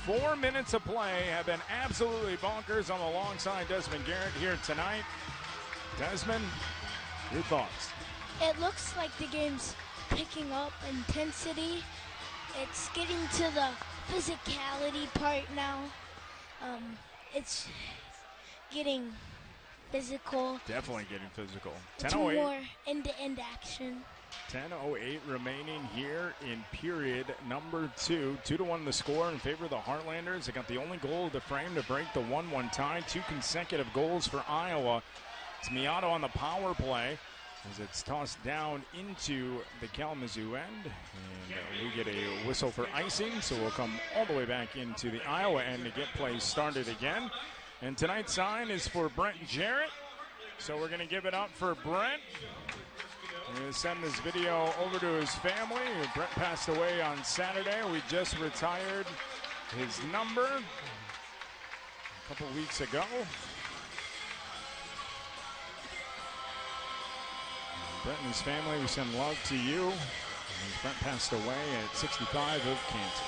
Speaker 2: 4 minutes of play have been absolutely bonkers. I'm alongside Desmond Garrett here tonight. Desmond, your thoughts?
Speaker 3: It looks like the game's picking up intensity. It's getting to the physicality part now. It's getting physical.
Speaker 2: Definitely getting physical.
Speaker 3: It's more end-to-end action.
Speaker 2: 10:08 remaining here in period number 2. 2-1 the score in favor of the Heartlanders. They got the only goal of the frame to break the 1-1 tie. 2 consecutive goals for Iowa. It's Miato on the power play as it's tossed down into the Kalamazoo end. And we get a whistle for icing, so we'll come all the way back into the Iowa end to get play started again. And tonight's sign is for Brent Jarrett. So we're going to give it up for Brent. We're going to send this video over to his family. Brent passed away on Saturday. We just retired his number a couple weeks ago. Brent and his family, we send love to you. As Brent passed away at 65 of cancer.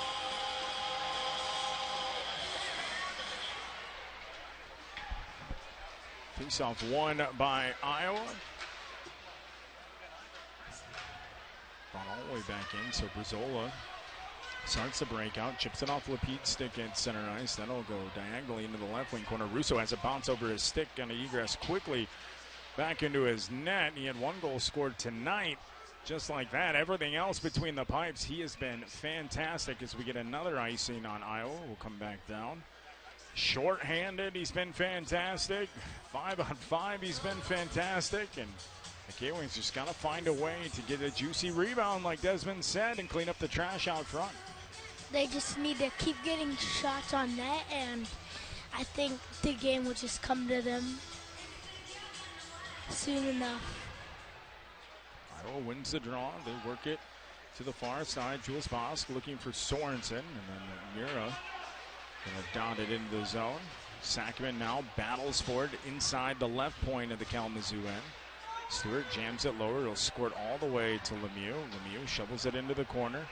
Speaker 2: Face-off won by Iowa. Brought all the way back in, so Brazola starts the breakout, chips it off Lapete's stick at center ice. That'll go diagonally into the left wing corner. Russo has a bounce over his stick, going to egress quickly back into his net. He had 1 goal scored tonight. Just like that, everything else between the pipes, he has been fantastic as we get another icing on Iowa. We'll come back down. Short-handed, he's been fantastic. 5-on-5, he's been fantastic. And the K-Wings just got to find a way to get a juicy rebound, like Desmond said, and clean up the trash out front.
Speaker 3: They just need to keep getting shots on net, and I think the game will just come to them soon enough.
Speaker 2: Iowa wins the draw. They work it to the far side. Jules Bosk looking for Sorensen, and then Mira going to dot it into the zone. Sackman now battles for it inside the left point of the Kalamazoo end. Stewart jams it lower. He'll squirt all the way to Lemieux. Lemieux shovels it into the corner.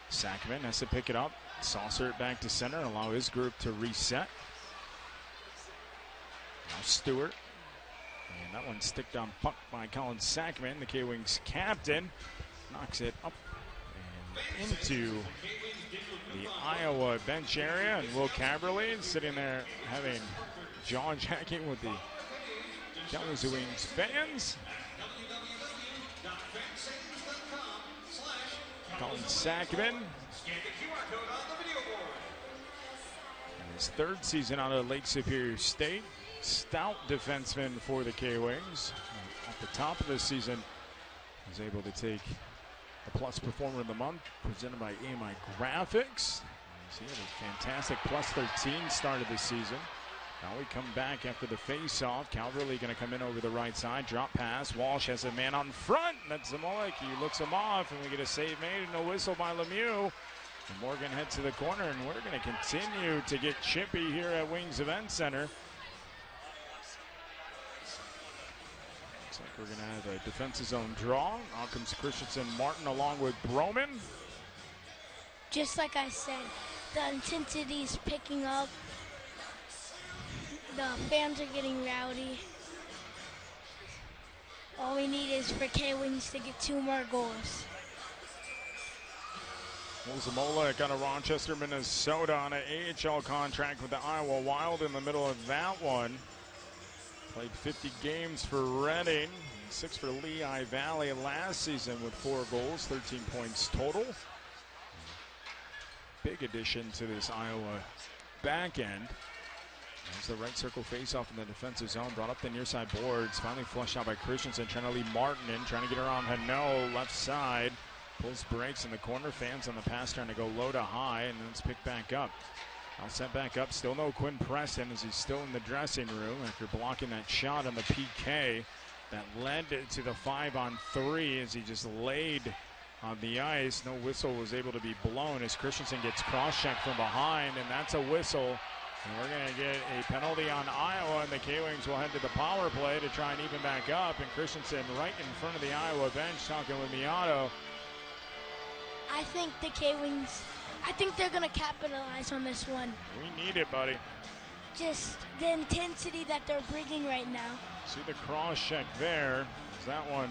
Speaker 2: Sackman has to pick it up, saucer it back to center, allow his group to reset. Now Stewart. And that one sticked on puck by Colin Sackman, the K-Wings captain. Knocks it up and into the Iowa bench area. And Will Caberly sitting there having jaw-jacking with the Kalamazoo Wings fans. Colin Sackman. And his 3rd season out of Lake Superior State. Stout defenseman for the K-Wings. At the top of the season, was able to take the Plus Performer of the Month, presented by AMI Graphics. He had a fantastic +13 start of the season. Now we come back after the face-off. Calverley going to come in over the right side. Drop pass. Walsh has a man on front. That's Zamolik. He looks him off, and we get a save made and a whistle by Lemieux. And Morgan heads to the corner, and we're going to continue to get chippy here at Wings Event Center. Looks like we're going to have a defensive zone draw. Out comes Christensen Martin along with Broman.
Speaker 3: Just like I said, the intensity's picking up. The fans are getting rowdy. All we need is for K-Wings to get 2 more goals.
Speaker 2: Zamola got a Rochester, Minnesota on an AHL contract with the Iowa Wild in the middle of that one. Played 50 games for Reading, 6 for Lehigh Valley last season with 4 goals, 13 points total. Big addition to this Iowa back end. There's the right circle face-off in the defensive zone. Brought up the near side boards. Finally flushed out by Christensen. Trying to leave Martin in. Trying to get around Hano. Left side. Pulls breaks in the corner. Fans on the pass trying to go low to high. And then it's picked back up. All set back up. Still no Quinn Preston as he's still in the dressing room after blocking that shot on the PK that led to the 5-on-3 as he just laid on the ice. No whistle was able to be blown as Christensen gets cross-checked from behind. And that's a whistle. And we're going to get a penalty on Iowa, and the K-Wings will head to the power play to try and even back up. And Christensen right in front of the Iowa bench talking with Miato.
Speaker 3: I think the K-Wings, I think they're going to capitalize on this one.
Speaker 2: We need it, buddy.
Speaker 3: Just the intensity that they're bringing right now.
Speaker 2: See the cross check there. Is that one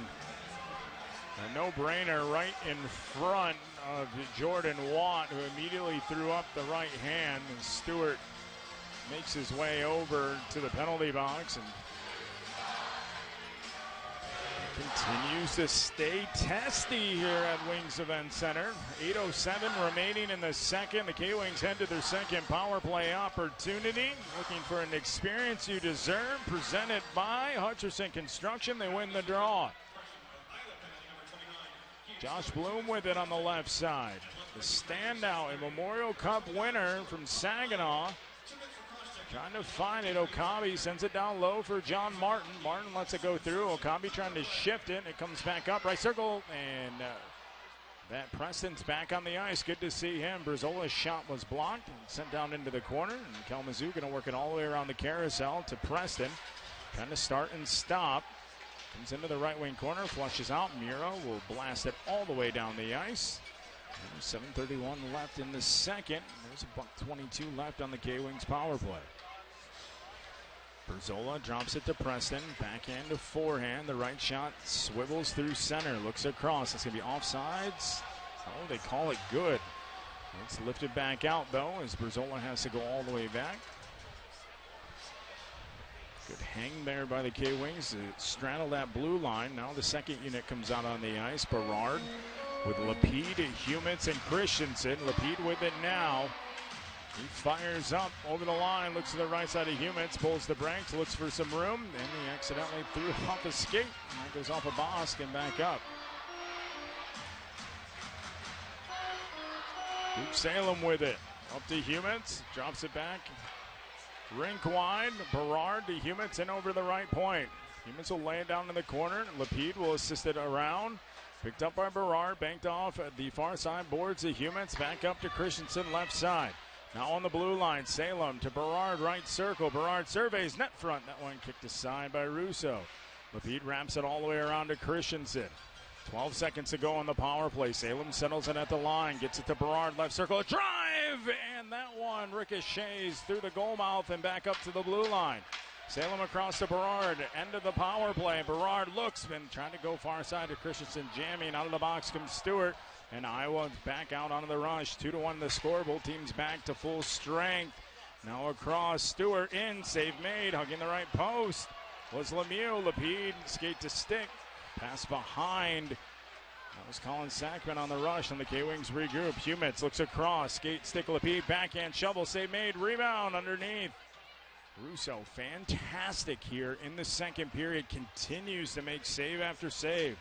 Speaker 2: a no-brainer right in front of Jordan Watt, who immediately threw up the right hand, and Stewart makes his way over to the penalty box and continues to stay testy here at Wings Event Center. 8:07 remaining in the second. The K-Wings head to their second power play opportunity. Looking for an experience you deserve. Presented by Hutcherson Construction. They win the draw. Josh Bloom with it on the left side. The standout and Memorial Cup winner from Saginaw. Trying to find it. Okabe sends it down low for John Martin. Martin lets it go through. Okabe trying to shift it. It comes back up. Right circle. And that Preston's back on the ice. Good to see him. Brzola's shot was blocked and sent down into the corner. And Kalamazoo going to work it all the way around the carousel to Preston. Trying to start and stop. Comes into the right wing corner. Flushes out. Miro will blast it all the way down the ice. 7:31 left in the second. There's a $1:22 left on the K-Wings power play. Brzola drops it to Preston. Backhand to forehand. The right shot swivels through center. Looks across. It's going to be offsides. Oh, they call it good. It's lifted back out, though, as Brzola has to go all the way back. Good hang there by the K-Wings to straddle that blue line. Now the second unit comes out on the ice. Berard with Lapide, Humitz, and Christensen. Lapide with it now. He fires up over the line, looks to the right side of Humitz, pulls the brakes, looks for some room, and he accidentally threw off a skate. And that goes off a Bosk and back up. Duke Salem with it. Up to Humitz, drops it back. Rink wide, Berard to Humitz and over the right point. Humitz will lay it down in the corner. Lapide will assist it around. Picked up by Berard, banked off at the far side boards to Humitz, back up to Christensen left side. Now on the blue line, Salem to Berard, right circle. Berard surveys net front. That one kicked aside by Russo. Lapide wraps it all the way around to Christensen. 12 seconds to go on the power play. Salem settles it at the line, gets it to Berard, left circle, a drive! And that one ricochets through the goal mouth and back up to the blue line. Salem across to Berard, end of the power play. Berard looks and trying to go far side to Christensen, jamming. Out of the box comes Stewart. And Iowa back out onto the rush. 2-1 the score. Both teams back to full strength. Now across. Stewart in. Save made. Hugging the right post was Lemieux. Lapide skate to stick. Pass behind. That was Colin Sackman on the rush. And the K-Wings regroup. Humitz looks across. Skate stick Lapide. Backhand shovel. Save made. Rebound underneath. Russo fantastic here in the second period. Continues to make save after save.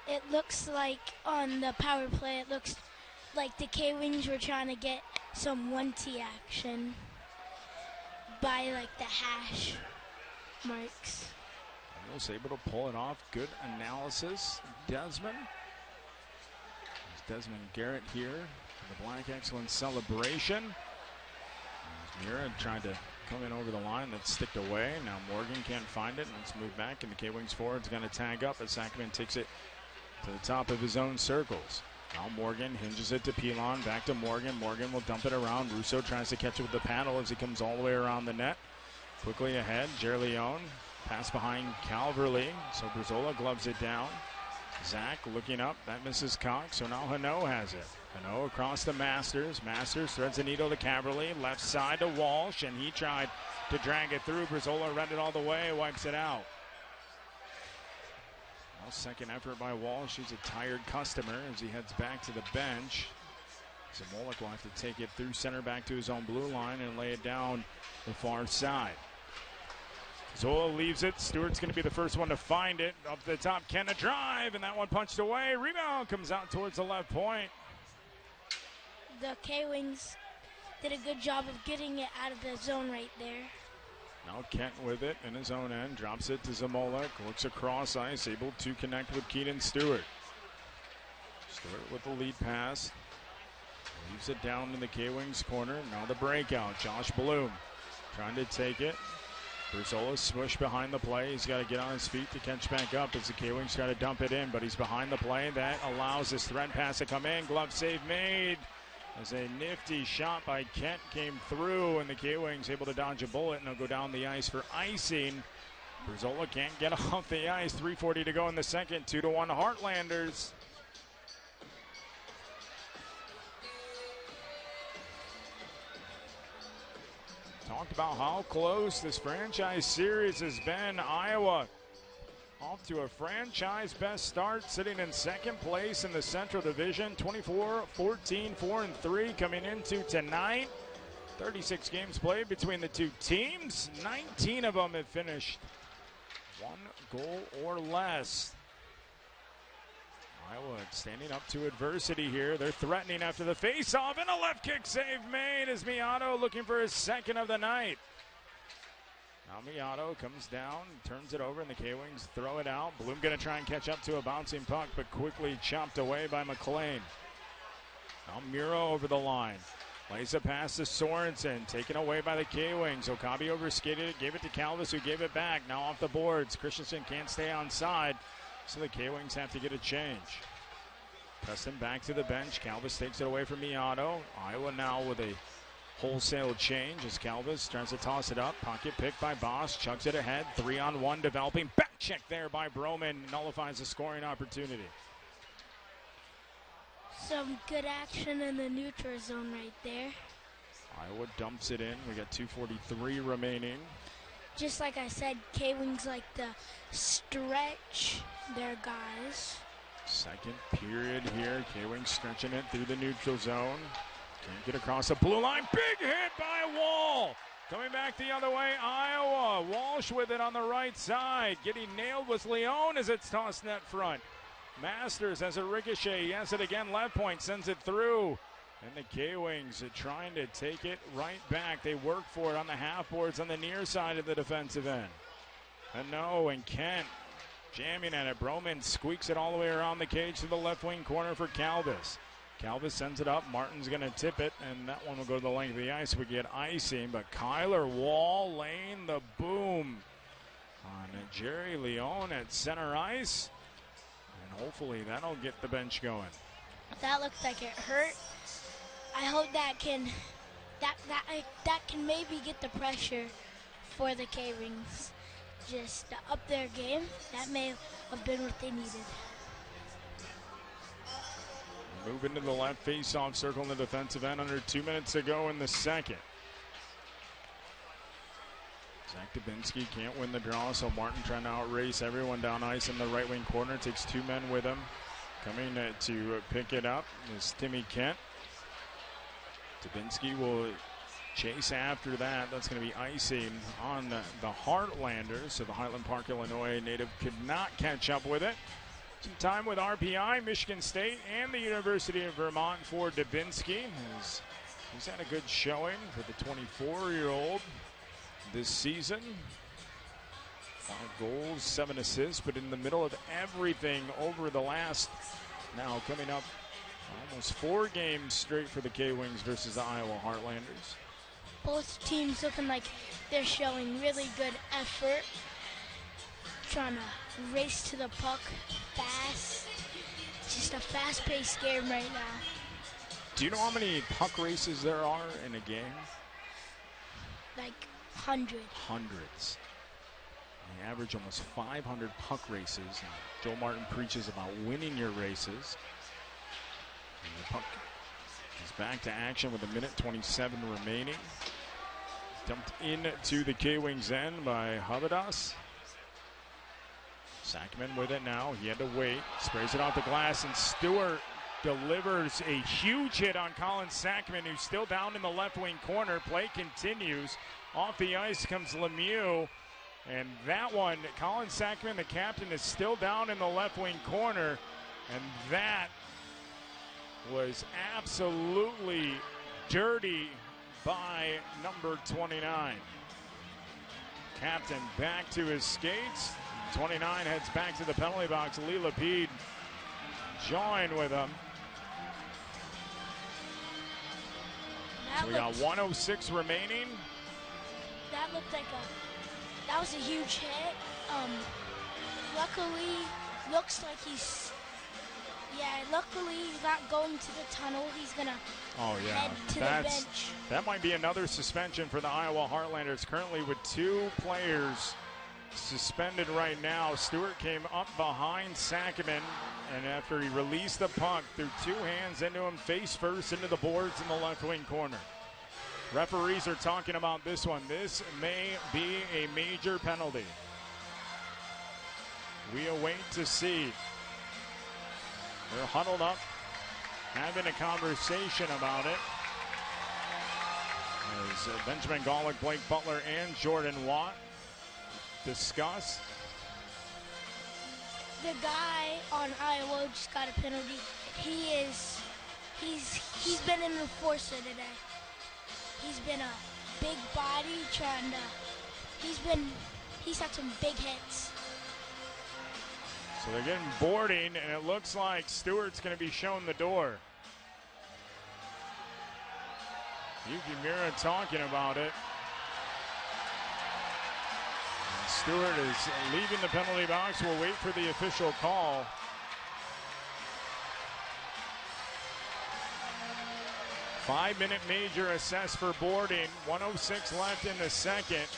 Speaker 3: It looks like on the power play, it looks like the K-Wings were trying to get some 1T action by like the hash marks.
Speaker 2: I was able to pull it off. Good analysis. Desmond. There's Desmond Garrett here for the Black Excellence celebration. Mira tried to coming over the line. That's sticked away. Now Morgan can't find it. Let's move back, and the K-Wings forward's going to tag up as Sackerman takes it to the top of his own circles. Now Morgan hinges it to Pilon. Back to Morgan. Morgan will dump it around. Russo tries to catch it with the paddle as he comes all the way around the net. Quickly ahead, Jer Leone. Pass behind Calverley. So Brazola gloves it down. Zach looking up. That misses Cox. So now Hano has it. Hano across to Masters. Masters threads the needle to Calverley. Left side to Walsh, and he tried to drag it through. Brazola read it all the way. Wipes it out. Well, second effort by Walsh. He's a tired customer as he heads back to the bench. Zamolik will have to take it through center back to his own blue line and lay it down the far side. Zola leaves it. Stewart's going to be the first one to find it. Up the top, Ken a drive, and that one punched away. Rebound comes out towards the left point.
Speaker 3: The K-Wings did a good job of getting it out of the zone right there.
Speaker 2: Now Kent with it in his own end. Drops it to Zamolik. Looks across ice, able to connect with Keaton Stewart. Stewart with the lead pass. Leaves it down in the K-Wings corner. Now the breakout. Josh Bloom trying to take it. Brazola smushed behind the play. He's got to get on his feet to catch back up as the K-Wings try to dump it in, but he's behind the play. That allows this thread pass to come in. Glove save made as a nifty shot by Kent came through, and the K-Wings able to dodge a bullet, and they'll go down the ice for icing. Brazola can't get off the ice. 3:40 to go in the second. 2-1 Heartlanders. Talked about how close this franchise series has been. Iowa off to a franchise best start, sitting in second place in the Central Division. 24-14, 4-3 coming into tonight. 36 games played between the two teams. 19 of them have finished 1 goal or less. Iowa standing up to adversity here. They're threatening after the face-off, and a left kick save made as Miato looking for his second of the night. Now Miato comes down, turns it over, and the K-Wings throw it out. Bloom going to try and catch up to a bouncing puck, but quickly chopped away by McLean. Now Muro over the line. Lays a pass to Sorensen, taken away by the K-Wings. Okabe overskated it, gave it to Calvis, who gave it back. Now off the boards. Christensen can't stay on side, so the K-Wings have to get a change. Preston back to the bench. Calvis takes it away from Miato. Iowa now with a wholesale change as Calvis tries to toss it up. Pocket pick by Boss. Chugs it ahead. 3-on-1 developing. Back check there by Broman. Nullifies the scoring opportunity.
Speaker 3: Some good action in the neutral zone right there.
Speaker 2: Iowa dumps it in. We got 2:43 remaining.
Speaker 3: Just like I said, K-Wings like to stretch their guys.
Speaker 2: Second period here. K-Wings stretching it through the neutral zone. Can't get across the blue line. Big hit by Wall. Coming back the other way, Iowa. Walsh with it on the right side. Getting nailed was Leone as it's tossed net front. Masters has a ricochet. He has it again. Left point sends it through. And the K-Wings are trying to take it right back. They work for it on the half boards on the near side of the defensive end. Hano and Kent jamming at it. Broman squeaks it all the way around the cage to the left wing corner for Calvis. Calvis sends it up. Martin's going to tip it, and that one will go to the length of the ice. We get icing, but Kyler Wall laying the boom on Jerry Leone at center ice. And hopefully that'll get the bench going.
Speaker 3: That looks like it hurt. I hope that can maybe get the pressure for the K-Wings. Just to up their game. That may have been what they needed.
Speaker 2: Moving to the left face-off circle in the defensive end. Under 2 minutes to go in the second. Zach Dubinsky can't win the draw, so Martin trying to outrace everyone down ice in the right wing corner. Takes 2 men with him. Coming to pick it up is Timmy Kent. Dubinsky will chase after that. That's going to be icing on the Heartlanders. So the Highland Park, Illinois native could not catch up with it. Some time with RPI, Michigan State, and the University of Vermont for Dubinsky. He's had a good showing for the 24-year-old this season. 5 goals, 7 assists, but in the middle of everything over the last, now coming up almost 4 games straight for the K-Wings versus the Iowa Heartlanders.
Speaker 3: Both teams looking like they're showing really good effort, trying to race to the puck fast. It's just a fast-paced game right now.
Speaker 2: Do you know how many puck races there are in a game?
Speaker 3: Like 100.
Speaker 2: Hundreds. They average almost 500 puck races. And Joe Martin preaches about winning your races. And the puck is back to action with 1:27 remaining. Dumped into the K-Wings end by Habidas. Sackman with it now. He had to wait. Sprays it off the glass, and Stewart delivers a huge hit on Colin Sackman, who's still down in the left wing corner. Play continues. Off the ice comes Lemieux. And that one, Colin Sackman, the captain, is still down in the left wing corner. And that was absolutely dirty by number 29. Captain back to his skates. 29 heads back to the penalty box. Lee Lapide joined with him. So we got 1:06 remaining.
Speaker 3: That looked like that was a huge hit. Luckily, looks like luckily he's not going to the tunnel. He's going to head to the bench.
Speaker 2: That might be another suspension for the Iowa Heartlanders, currently with 2 players suspended right now. Stewart came up behind Sackman, and after he released the puck, threw 2 hands into him, face first into the boards in the left wing corner. Referees are talking about this one. This may be a major penalty. We await to see. They're huddled up, having a conversation about it. As Benjamin Golick, Blake Butler, and Jordan Watt discuss.
Speaker 3: The guy on Iowa just got a penalty. He's been an enforcer today. He's been a big body he's had some big hits.
Speaker 2: So they're getting boarding, and it looks like Stewart's going to be shown the door. Yuki Mira talking about it. And Stewart is leaving the penalty box. We'll wait for the official call. Five-minute major assessed for boarding. 1:06 left in the second.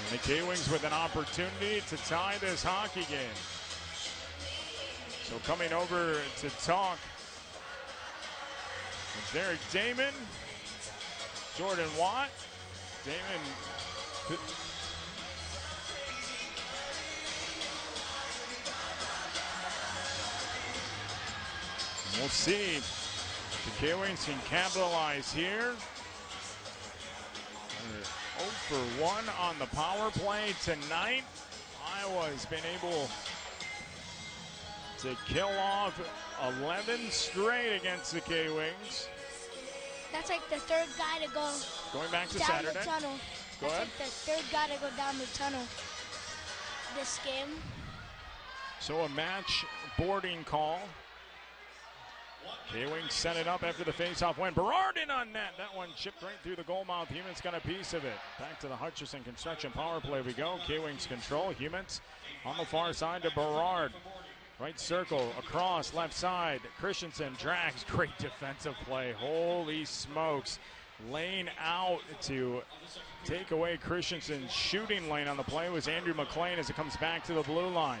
Speaker 2: And the K-Wings with an opportunity to tie this hockey game. So coming over to talk, it's Derek Damon, Jordan Watt. Damon. We'll see if the K-Wings can capitalize here. 0 for 1 on the power play tonight. Iowa has been able to kill off 11 straight against the K-Wings.
Speaker 3: That's like the third guy to go
Speaker 2: going back to
Speaker 3: down
Speaker 2: Saturday.
Speaker 3: The tunnel.
Speaker 2: Go
Speaker 3: That's
Speaker 2: ahead.
Speaker 3: like the third guy to go down the tunnel this game.
Speaker 2: So a match boarding call. K-Wings set it up after the face-off win. Berard in on net. That one chipped right through the goal mouth. Humans got a piece of it. Back to the Hutcherson Construction power play we go. K-Wings control. Humans on the far side to Berard. Right circle, across, left side. Christensen drags. Great defensive play. Holy smokes. Lane out to take away Christensen's shooting lane on the play was Andrew McLean as it comes back to the blue line.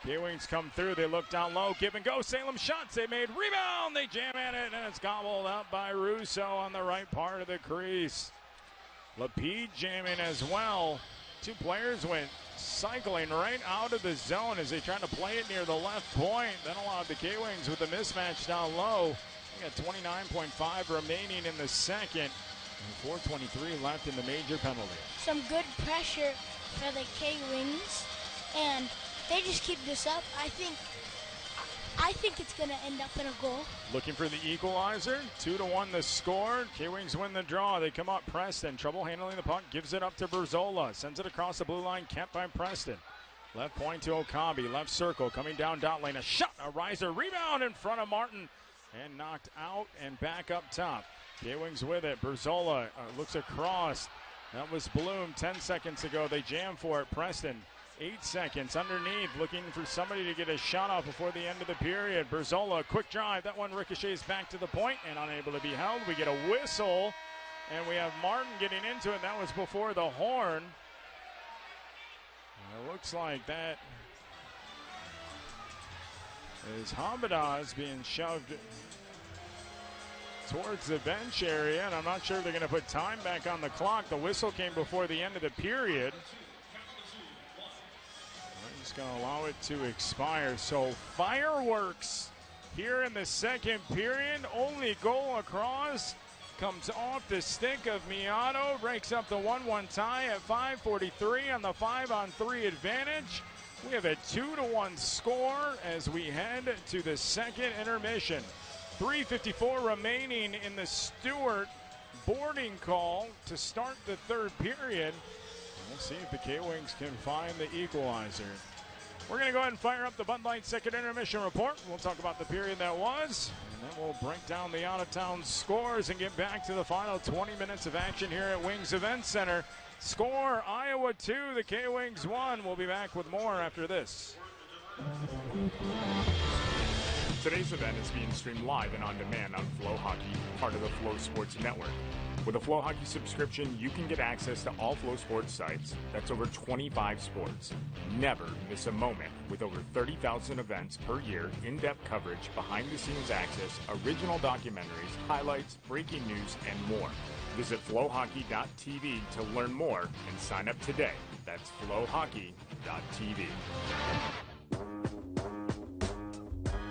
Speaker 2: K-Wings come through. They look down low. Give and go. Salem shots. They made. Rebound. They jam at it, and it's gobbled up by Russo on the right part of the crease. Lapide jamming as well. 2 players went cycling right out of the zone as they tried to play it near the left point. Then allowed the K-Wings with the mismatch down low. We got 29.5 remaining in the second. And 4:23 left in the major penalty.
Speaker 3: Some good pressure for the K-Wings, and they just keep this up. I think it's going to end up in a goal.
Speaker 2: Looking for the equalizer. 2-1 the score. K-Wings win the draw. They come up. Preston, trouble handling the puck. Gives it up to Berzola. Sends it across the blue line. Kept by Preston. Left point to Okabe. Left circle. Coming down dot lane. A shot. A riser. Rebound in front of Martin. And knocked out and back up top. K-Wings with it. Berzola looks across. That was Bloom 10 seconds ago. They jam for it. Preston, 8 seconds underneath, looking for somebody to get a shot off before the end of the period. Berzola, quick drive. That one ricochets back to the point and unable to be held. We get a whistle, and we have Martin getting into it. That was before the horn. It looks like that is Hamadaz being shoved towards the bench area, and I'm not sure they're going to put time back on the clock. The whistle came before the end of the period. I'm just going to allow it to expire. So fireworks here in the second period. Only goal across comes off the stick of Miato, breaks up the 1-1 tie at 5:43 on the 5-on-3 advantage. We have a 2-1 score as we head to the second intermission. 3:54 remaining in the Stewart boarding call to start the third period. We'll see if the K-Wings can find the equalizer. We're going to go ahead and fire up the Bud Light second intermission report. We'll talk about the period that was, and then we'll break down the out-of-town scores and get back to the final 20 minutes of action here at Wings Event Center. Score, Iowa 2, the K-Wings 1. We'll be back with more after this.
Speaker 5: Today's event is being streamed live and on demand on FloHockey, part of the Flo Sports Network. With a FloHockey subscription, you can get access to all Flo Sports sites. That's over 25 sports. Never miss a moment with over 30,000 events per year, in-depth coverage, behind-the-scenes access, original documentaries, highlights, breaking news, and more. Visit FloHockey.tv to learn more and sign up today. That's FloHockey.tv.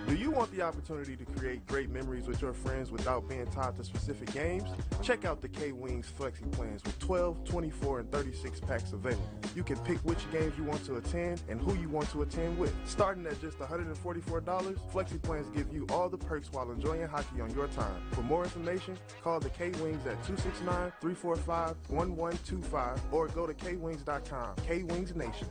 Speaker 6: Do you want the opportunity to create great memories with your friends without being tied to specific games? Check out the K-Wings Flexi Plans with 12, 24, and 36 packs available. You can pick which games you want to attend and who you want to attend with. Starting at just $144, Flexi Plans give you all the perks while enjoying hockey on your time. For more information, call the K-Wings at 269-345-1125 or go to kwings.com. K-Wings Nation.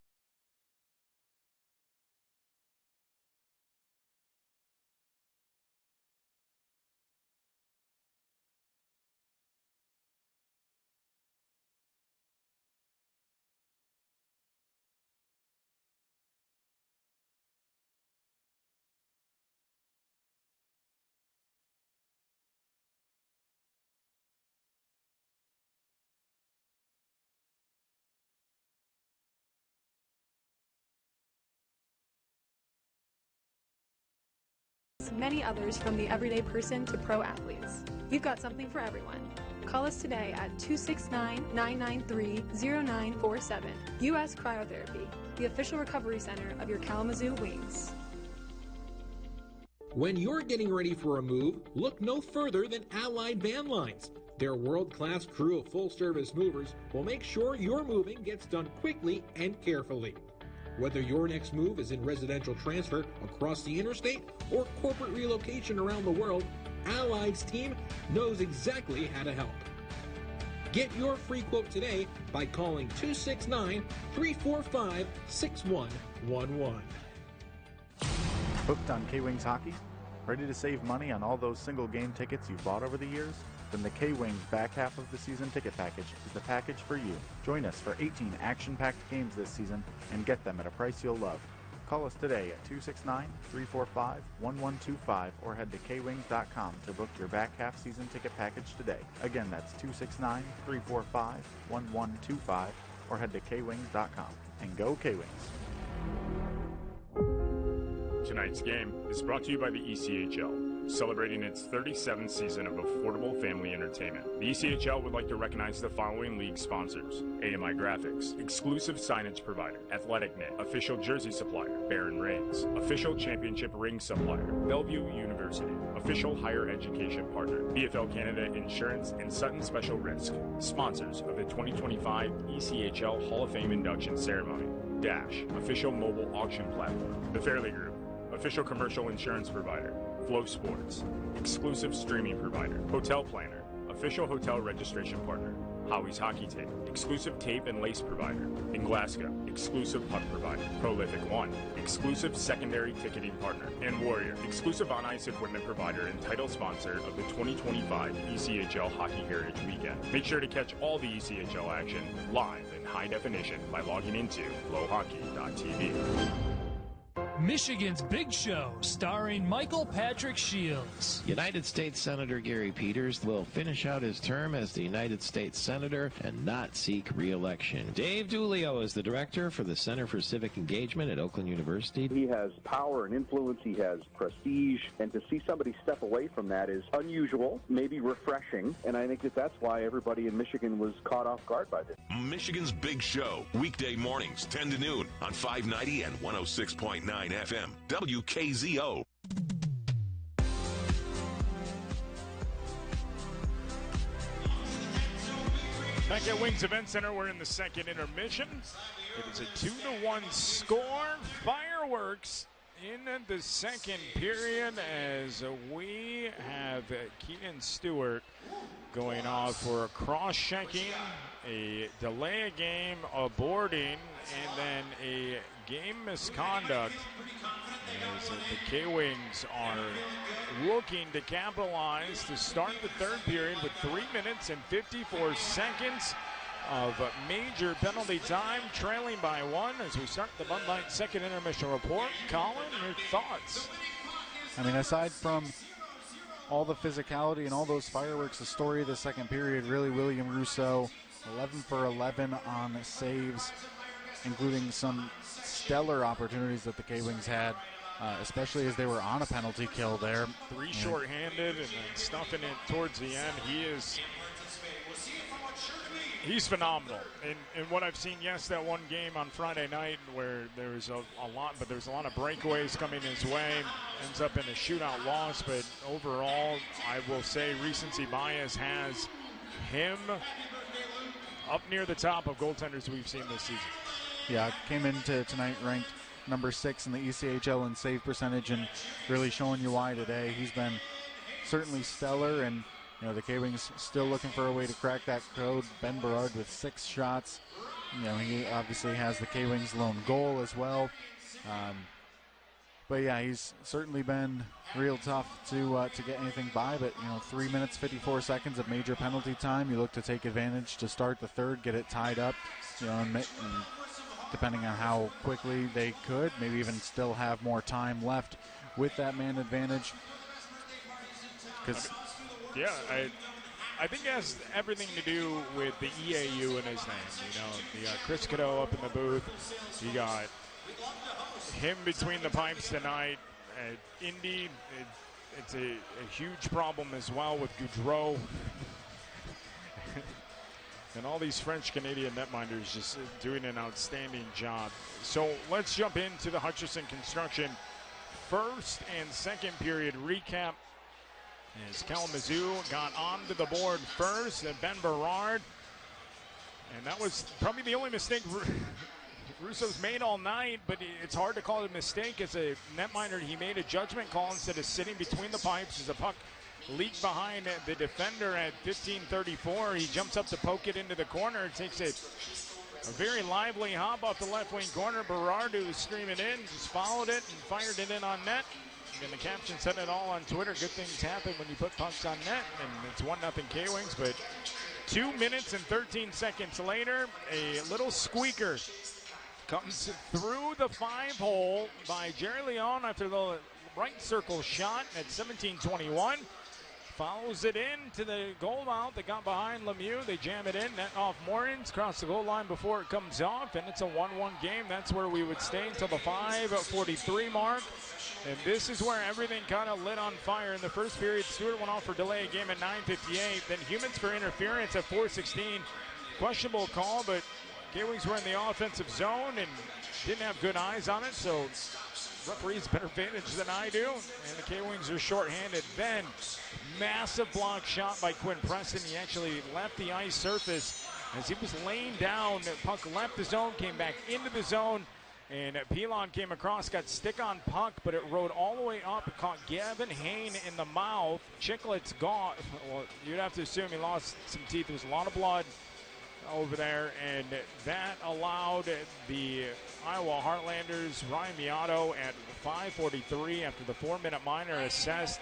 Speaker 15: Many others from the everyday person to pro athletes. We've got something for everyone. Call us today at 269-993-0947. US Cryotherapy, the official recovery center of your Kalamazoo Wings.
Speaker 22: When you're getting ready for a move, look no further than Allied Van Lines. Their world-class crew of full-service movers will make sure your moving gets done quickly and carefully. Whether your next move is in residential transfer across the interstate or corporate relocation around the world, Allied's team knows exactly how to help. Get your free quote today by calling 269-345-6111.
Speaker 18: Hooked on K-Wings hockey? Ready to save money on all those single game tickets you've bought over the years? Then the K-Wings back half of the season ticket package is the package for you. Join us for 18 action-packed games this season and get them at a price you'll love. Call us today at 269-345-1125 or head to kwings.com to book your back half season ticket package today. Again, that's 269-345-1125 or head to kwings.com. And go K-Wings.
Speaker 5: Tonight's game is brought to you by the ECHL, celebrating its 37th season of affordable family entertainment. The ECHL would like to recognize the following league sponsors: AMI Graphics, exclusive signage provider; Athletic Knit, official jersey supplier; Baron Reigns, official championship ring supplier; Bellevue University, official higher education partner; BFL Canada Insurance, and Sutton Special Risk, sponsors of the 2025 ECHL Hall of Fame induction ceremony. Dash, official mobile auction platform; The Fairley Group, official commercial insurance provider; Flo Sports, exclusive streaming provider; Hotel Planner, official hotel registration partner; Howie's Hockey Tape, exclusive tape and lace provider. In Glasgow, exclusive puck provider. Prolific One, exclusive secondary ticketing partner. And Warrior, exclusive on-ice equipment provider and title sponsor of the 2025 ECHL Hockey Heritage Weekend. Make sure to catch all the ECHL action live in high definition by logging into FloHockey.tv.
Speaker 7: Michigan's Big Show, starring Michael Patrick Shields.
Speaker 9: United States Senator Gary Peters will finish out his term as the United States Senator and not seek re-election. Dave D'Ulio is the director for the Center for Civic Engagement at Oakland University.
Speaker 23: He has power and influence, he has prestige, and to see somebody step away from that is unusual, maybe refreshing, and I think that's why everybody in Michigan was caught off guard by this.
Speaker 11: Michigan's Big Show, weekday mornings, 10 to noon on 590 and 106.9 FM, WKZO.
Speaker 2: Back at Wings Event Center, we're in the second intermission. It is a 2-1 score. Fireworks in the second period as we have Keaton Stewart going off for a cross-checking, a delay a game, aborting, and then a game misconduct as the K-Wings are looking to capitalize to start the third period with 3 minutes and 54 seconds of major penalty time, trailing by 1 as we start the Bud Light second intermission report. Colin, your thoughts?
Speaker 18: I mean, aside from all the physicality and all those fireworks, the story of the second period, really William Rousseau, 11 for 11 on saves, including some stellar opportunities that the K-Wings had, especially as they were on a penalty kill there.
Speaker 2: 3 shorthanded and then stuffing it towards the end. He's phenomenal. And what I've seen, yes, that one game on Friday night where there was a lot of breakaways coming his way, ends up in a shootout loss, but overall, I will say recency bias has him up near the top of goaltenders we've seen this season.
Speaker 18: Yeah, came into tonight ranked number 6 in the ECHL in save percentage, and really showing you why today. He's been certainly stellar, and you know the K-Wings still looking for a way to crack that code. Ben Berard with 6 shots. You know, he obviously has the K-Wings lone goal as well. But yeah, he's certainly been real tough to get anything by. But you know, 3 minutes 54 seconds of major penalty time. You look to take advantage to start the third, get it tied up. You know, and depending on how quickly they could, maybe even still have more time left with that man advantage. Because
Speaker 2: I think it has everything to do with the EAU in his name. You know, you got Chris Cadeau up in the booth. You got him between the pipes tonight. Indy, it's a huge problem as well with Goudreau. And all these French-Canadian netminders just doing an outstanding job. So let's jump into the Hutchison Construction first and second period recap. As Kalamazoo got onto the board first, and Ben Berard. And that was probably the only mistake Russo's made all night, but it's hard to call it a mistake. As a netminder, he made a judgment call instead of sitting between the pipes as the puck leaked behind the defender at 15:34. He jumps up to poke it into the corner. Takes a very lively hop off the left wing corner. Berard, who was streaming in, just followed it and fired it in on net. And the caption said it all on Twitter. Good things happen when you put pucks on net. And it's 1-0 K-Wings. But 2 minutes and 13 seconds later, a little squeaker comes through the 5-hole by Jerry Leon after the right circle shot at 17:21. Follows it in to the goal mouth. They got behind Lemieux. They jam it in. Net off Morins. Cross the goal line before it comes off. And it's a 1-1 game. That's where we would stay until the 5:43 mark. And this is where everything kind of lit on fire. In the first period, Stewart went off for delay of game at 9:58. Then Humans for interference at 4:16. Questionable call, but K-Wings were in the offensive zone and didn't have good eyes on it. So referees better advantage than I do. And the K-Wings are shorthanded. Then massive block shot by Quinn Preston. He actually left the ice surface as he was laying down. The puck left the zone, came back into the zone. And Pilon came across, got stick on puck, but it rode all the way up. It caught Gavin Hain in the mouth. Chiclet's gone. Well, you'd have to assume he lost some teeth. There was a lot of blood over there, and that allowed the Iowa Heartlanders, Ryan Miotto, at 5:43 after the 4-minute minor assessed,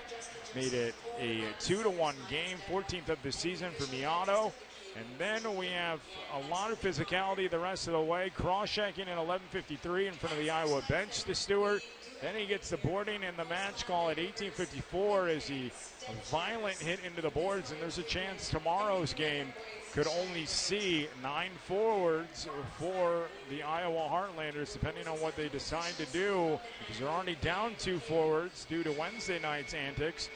Speaker 2: made it a 2-1 game, 14th of the season for Miotto. And then we have a lot of physicality the rest of the way. Cross-checking at 11:53 in front of the Iowa bench to Stewart. Then he gets the boarding and the match call at 18:54 as he a violent hit into the boards. And there's a chance tomorrow's game could only see 9 forwards for the Iowa Heartlanders, depending on what they decide to do, because they're already down 2 forwards due to Wednesday night's antics.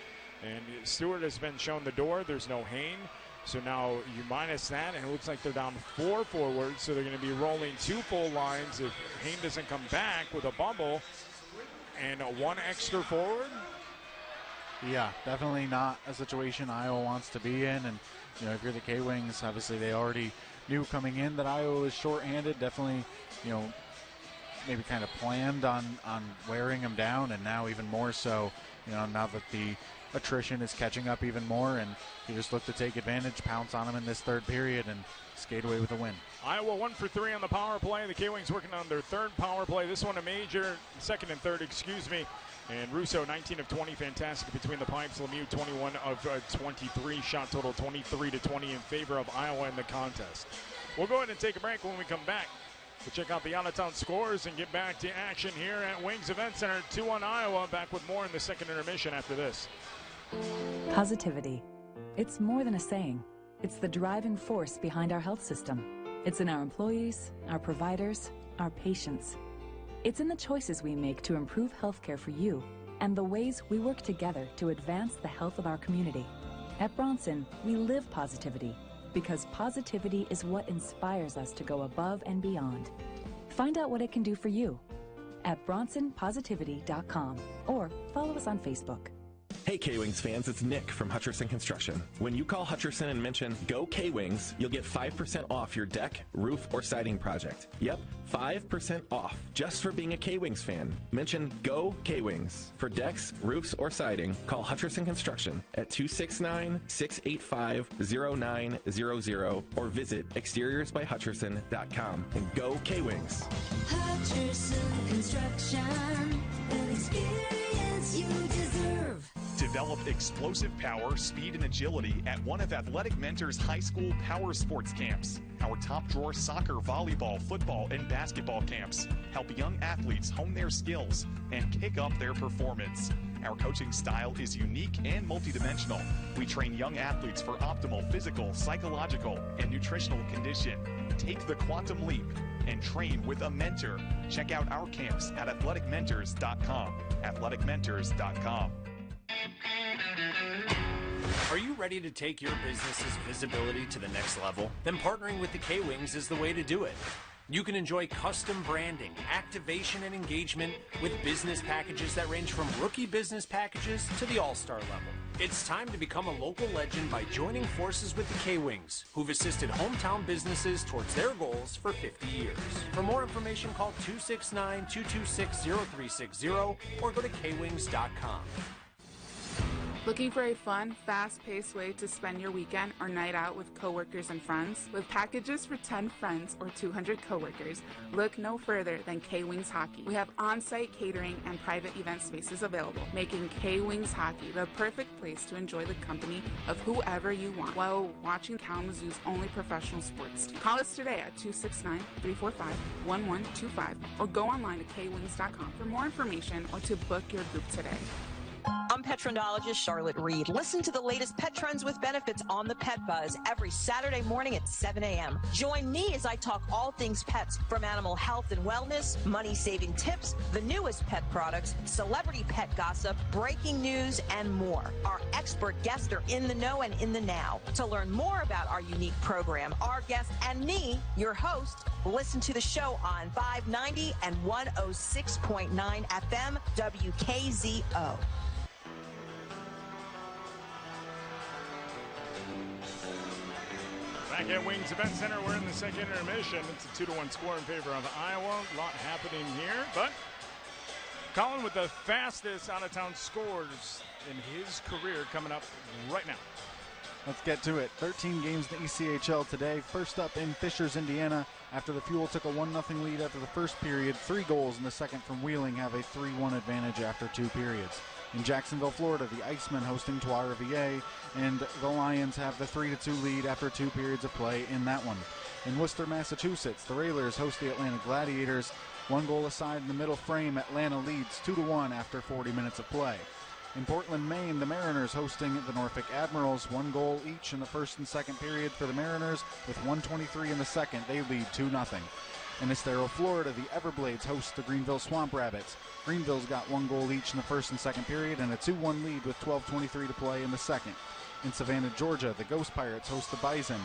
Speaker 2: And Stewart has been shown the door. There's no Hain. So now you minus that, and it looks like they're down 4 forwards, so they're going to be rolling 2 full lines if Hain doesn't come back with a bubble, and 1 extra forward.
Speaker 18: Yeah, definitely not a situation Iowa wants to be in. And, you know, if you're the K-Wings, obviously they already knew coming in that Iowa was shorthanded. Definitely, you know, maybe kind of planned on wearing them down, and now even more so, you know, now that the attrition is catching up even more, and he just looked to take advantage, pounce on him in this 3rd period, and skate away with a win.
Speaker 2: Iowa 1 for 3 on the power play. The K-Wings working on their 3rd power play. This one a major, 2nd and 3rd, excuse me. And Russo 19 of 20, fantastic between the pipes. Lemieux 21 of 23, shot total 23-20 in favor of Iowa in the contest. We'll go ahead and take a break. When we come back, we'll check out the out-of-town scores and get back to action here at Wings Event Center. 2-1 Iowa. Back with more in the 2nd intermission after this.
Speaker 8: Positivity. It's more than a saying. It's the driving force behind our health system. It's in our employees, our providers, our patients. It's in the choices we make to improve healthcare for you and the ways we work together to advance the health of our community. At Bronson, we live positivity because positivity is what inspires us to go above and beyond. Find out what it can do for you at bronsonpositivity.com or follow us on Facebook.
Speaker 10: Hey K-Wings fans, it's Nick from Hutcherson Construction. When you call Hutcherson and mention Go K-Wings, you'll get 5% off your deck, roof, or siding project. Yep, 5% off just for being a K-Wings fan. Mention Go K-Wings. For decks, roofs, or siding, call Hutcherson Construction at 269-685-0900 or visit exteriorsbyhutcherson.com and Go K-Wings.
Speaker 12: Hutcherson Construction, an experience you deserve.
Speaker 14: Develop explosive power, speed, and agility at one of Athletic Mentor's high school power sports camps. Our top drawer soccer, volleyball, football, and basketball camps help young athletes hone their skills and kick up their performance. Our coaching style is unique and multidimensional. We train young athletes for optimal physical, psychological, and nutritional condition. Take the quantum leap and train with a mentor. Check out our camps at athleticmentors.com. athleticmentors.com.
Speaker 24: Are you ready to take your business's visibility to the next level? Then partnering with the K-Wings is the way to do it. You can enjoy custom branding, activation, and engagement with business packages that range from rookie business packages to the all-star level. It's time to become a local legend by joining forces with the K-Wings, who've assisted hometown businesses towards their goals for 50 years. For more information, call 269-226-0360 or go to kwings.com.
Speaker 19: Looking for a fun, fast-paced way to spend your weekend or night out with coworkers and friends? With packages for 10 friends or 200 coworkers, look no further than K-Wings Hockey. We have on-site catering and private event spaces available, making K-Wings Hockey the perfect place to enjoy the company of whoever you want while watching Kalamazoo's only professional sports team. Call us today at 269-345-1125 or go online to kwings.com for more information or to book your group today.
Speaker 25: I'm pet trendologist Charlotte Reed. Listen to the latest pet trends with benefits on the Pet Buzz every Saturday morning at 7 a.m. Join me as I talk all things pets, from animal health and wellness, money-saving tips, the newest pet products, celebrity pet gossip, breaking news, and more. Our expert guests are in the know and in the now. To learn more about our unique program, our guests, and me, your host, listen to the show on 590 and 106.9 FM WKZO.
Speaker 2: Back at Wings Event Center, we're in the 2nd intermission. It's a 2-1 score in favor of Iowa. A lot happening here, but Colin with the fastest out-of-town scores in his career coming up right now.
Speaker 18: Let's get to it. 13 games in the ECHL today. First up in Fishers, Indiana. After the Fuel took a 1-0 lead after the first period, 3 goals in the second from Wheeling have a 3-1 advantage after 2 periods. In Jacksonville, Florida, the Icemen hosting Tuara VA, and the Lions have the 3-2 lead after 2 periods of play in that one. In Worcester, Massachusetts, the Railers host the Atlanta Gladiators. 1 goal aside in the middle frame, Atlanta leads 2-1 after 40 minutes of play. In Portland, Maine, the Mariners hosting the Norfolk Admirals. 1 goal each in the first and second period for the Mariners. With 1:23 in the second, they lead 2-0. In Estero, Florida, the Everblades host the Greenville Swamp Rabbits. Greenville's got 1 goal each in the first and second period and a 2-1 lead with 12:23 to play in the second. In Savannah, Georgia, the Ghost Pirates host the Bison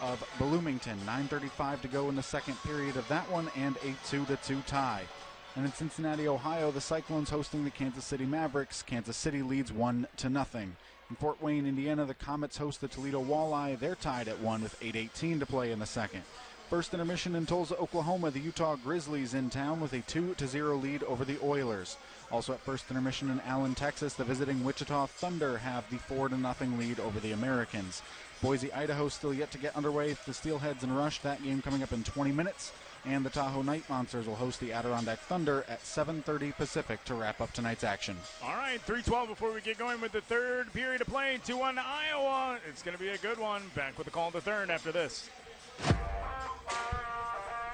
Speaker 18: of Bloomington. 9:35 to go in the second period of that one and a 2-2 tie. And in Cincinnati, Ohio, the Cyclones hosting the Kansas City Mavericks. Kansas City leads 1-0. In Fort Wayne, Indiana, the Comets host the Toledo Walleye. They're tied at 1 with 8:18 to play in the second. First intermission in Tulsa, Oklahoma, the Utah Grizzlies in town with a 2-0 lead over the Oilers. Also at first intermission in Allen, Texas, the visiting Wichita Thunder have the 4-0 lead over the Americans. Boise, Idaho still yet to get underway. The Steelheads and Rush, that game coming up in 20 minutes. And the Tahoe Night Monsters will host the Adirondack Thunder at 7:30 Pacific to wrap up tonight's action.
Speaker 2: All right, 3:12 before we get going with the third period of play. 2-1 Iowa. It's going to be a good one. Back with the call of the third after this.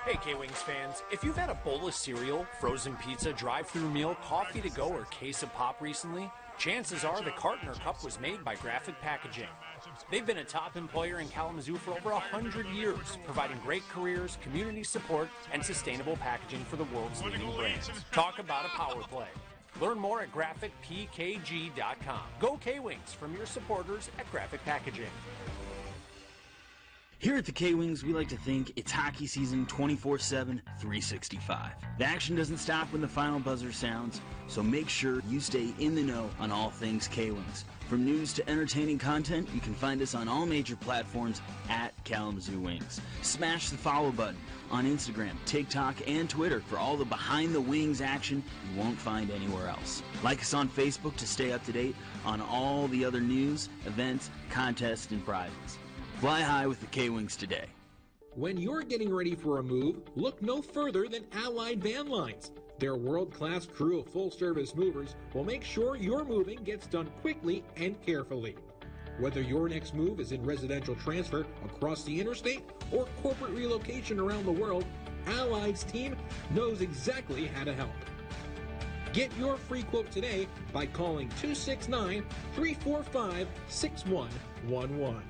Speaker 24: Hey K-Wings fans, if you've had a bowl of cereal, frozen pizza, drive-thru meal, coffee to go, or case of pop recently, chances are the carton or cup was made by Graphic Packaging. They've been a top employer in Kalamazoo for over 100 years, providing great careers, community support, and sustainable packaging for the world's leading brands. Talk about a power play. Learn more at graphicpkg.com. Go K-Wings from your supporters at Graphic Packaging.
Speaker 1: Here at the K-Wings, we like to think it's hockey season 24/7, 365. The action doesn't stop when the final buzzer sounds, so make sure you stay in the know on all things K-Wings. From news to entertaining content, you can find us on all major platforms at Kalamazoo Wings. Smash the follow button on Instagram, TikTok, and Twitter for all the behind-the-wings action you won't find anywhere else. Like us on Facebook to stay up to date on all the other news, events, contests, and prizes. Fly high with the K-Wings today.
Speaker 22: When you're getting ready for a move, look no further than Allied Van Lines. Their world-class crew of full-service movers will make sure your moving gets done quickly and carefully. Whether your next move is in residential transfer across the interstate or corporate relocation around the world, Allied's team knows exactly how to help. Get your free quote today by calling 269-345-6111.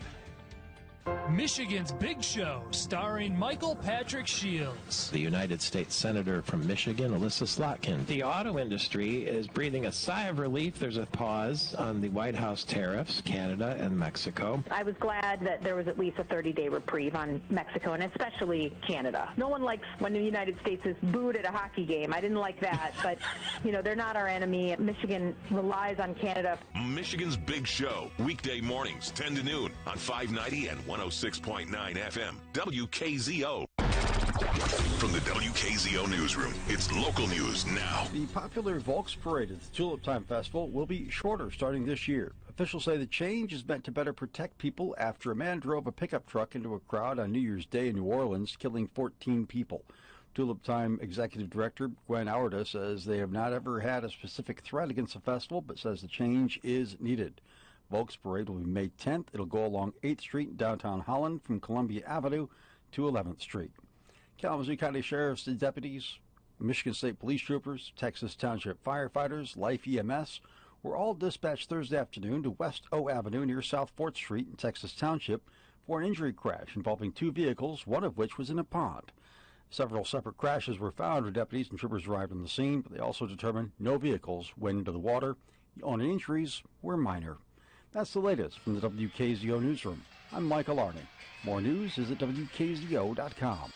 Speaker 7: Michigan's Big Show, starring Michael Patrick Shields.
Speaker 9: The United States Senator from Michigan, Alyssa Slotkin. The auto industry is breathing a sigh of relief. There's a pause on the White House tariffs, Canada and Mexico.
Speaker 4: I was glad that there was at least a 30-day reprieve on Mexico, and especially Canada. No one likes when the United States is booed at a hockey game. I didn't like that, but, you know, they're not our enemy. Michigan relies on Canada.
Speaker 11: Michigan's Big Show, weekday mornings, 10 to noon on 590 and 106.9 FM, WKZO. From the WKZO newsroom, it's local news now.
Speaker 21: The popular Volks Parade at the Tulip Time Festival will be shorter starting this year. Officials say the change is meant to better protect people after a man drove a pickup truck into a crowd on New Year's Day in New Orleans, killing 14 people. Tulip Time Executive Director Gwen Aurda says they have not ever had a specific threat against the festival, but says the change is needed. Volks Parade will be May 10th. It'll go along 8th Street in downtown Holland from Columbia Avenue to 11th Street. Kalamazoo County Sheriff's deputies, Michigan State Police Troopers, Texas Township firefighters, Life EMS were all dispatched Thursday afternoon to West O Avenue near South 4th Street in Texas Township for an injury crash involving 2 vehicles, one of which was in a pond. Several separate crashes were found when deputies and troopers arrived on the scene, but they also determined no vehicles went into the water. The only injuries were minor. That's the latest from the WKZO newsroom. I'm Michael Arney. More news is at WKZO.com.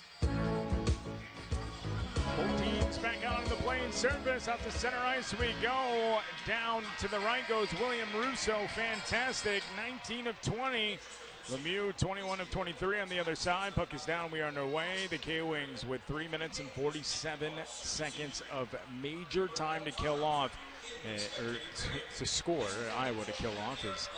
Speaker 2: Both teams back out on the playing surface. Out to center ice we go. Down to the right goes William Russo. Fantastic. 19 of 20. Lemieux 21 of 23 on the other side. Puck is down. We are on our way. The K-Wings with 3 minutes and 47 seconds of major time to kill off or to score, Iowa to kill off, as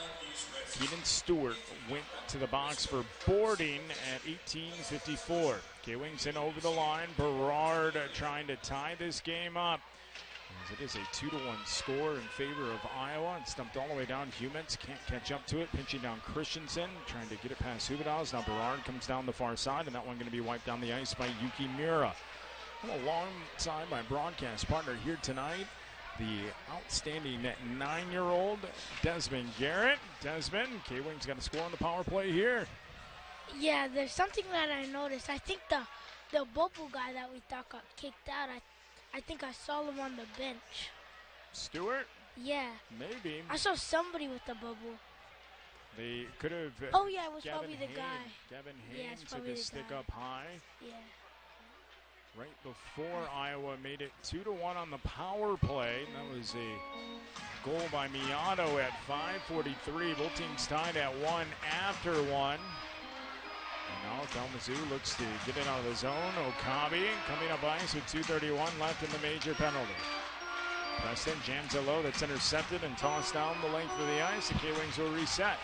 Speaker 2: Keenan Stewart went to the box for boarding at 18:54. K-Wings in over the line. Berard trying to tie this game up, as it is a 2-1 score in favor of Iowa. It's stumped all the way down. Humans can't catch up to it. Pinching down Christensen, trying to get it past Huberdeau. Now Berard comes down the far side, and that one going to be wiped down the ice by Yuki Mura. Alongside my broadcast partner here tonight, the outstanding 9-year-old Desmond Garrett. Desmond, K-Wings got a score on the power play here.
Speaker 3: Yeah, there's something that I noticed. I think the Bobo guy that we thought got kicked out, I think I saw him on the bench.
Speaker 2: Stewart?
Speaker 3: Yeah.
Speaker 2: Maybe.
Speaker 3: I saw somebody with the Bobo.
Speaker 2: They could have.
Speaker 3: Oh, yeah, it was probably the guy.
Speaker 2: Gavin
Speaker 3: Yeah,
Speaker 2: Haynes
Speaker 3: it's
Speaker 2: took
Speaker 3: probably
Speaker 2: a
Speaker 3: the
Speaker 2: stick
Speaker 3: guy.
Speaker 2: up high.
Speaker 3: Yeah.
Speaker 2: Right before Iowa made it 2-1 on the power play. That was a goal by Miato at 5:43. Both teams tied at 1 after 1. And now Kalamazoo looks to get it out of the zone. Okabe coming up ice with 2:31 left in the major penalty. Preston jams it low. That's intercepted and tossed down the length of the ice. The K-Wings will reset.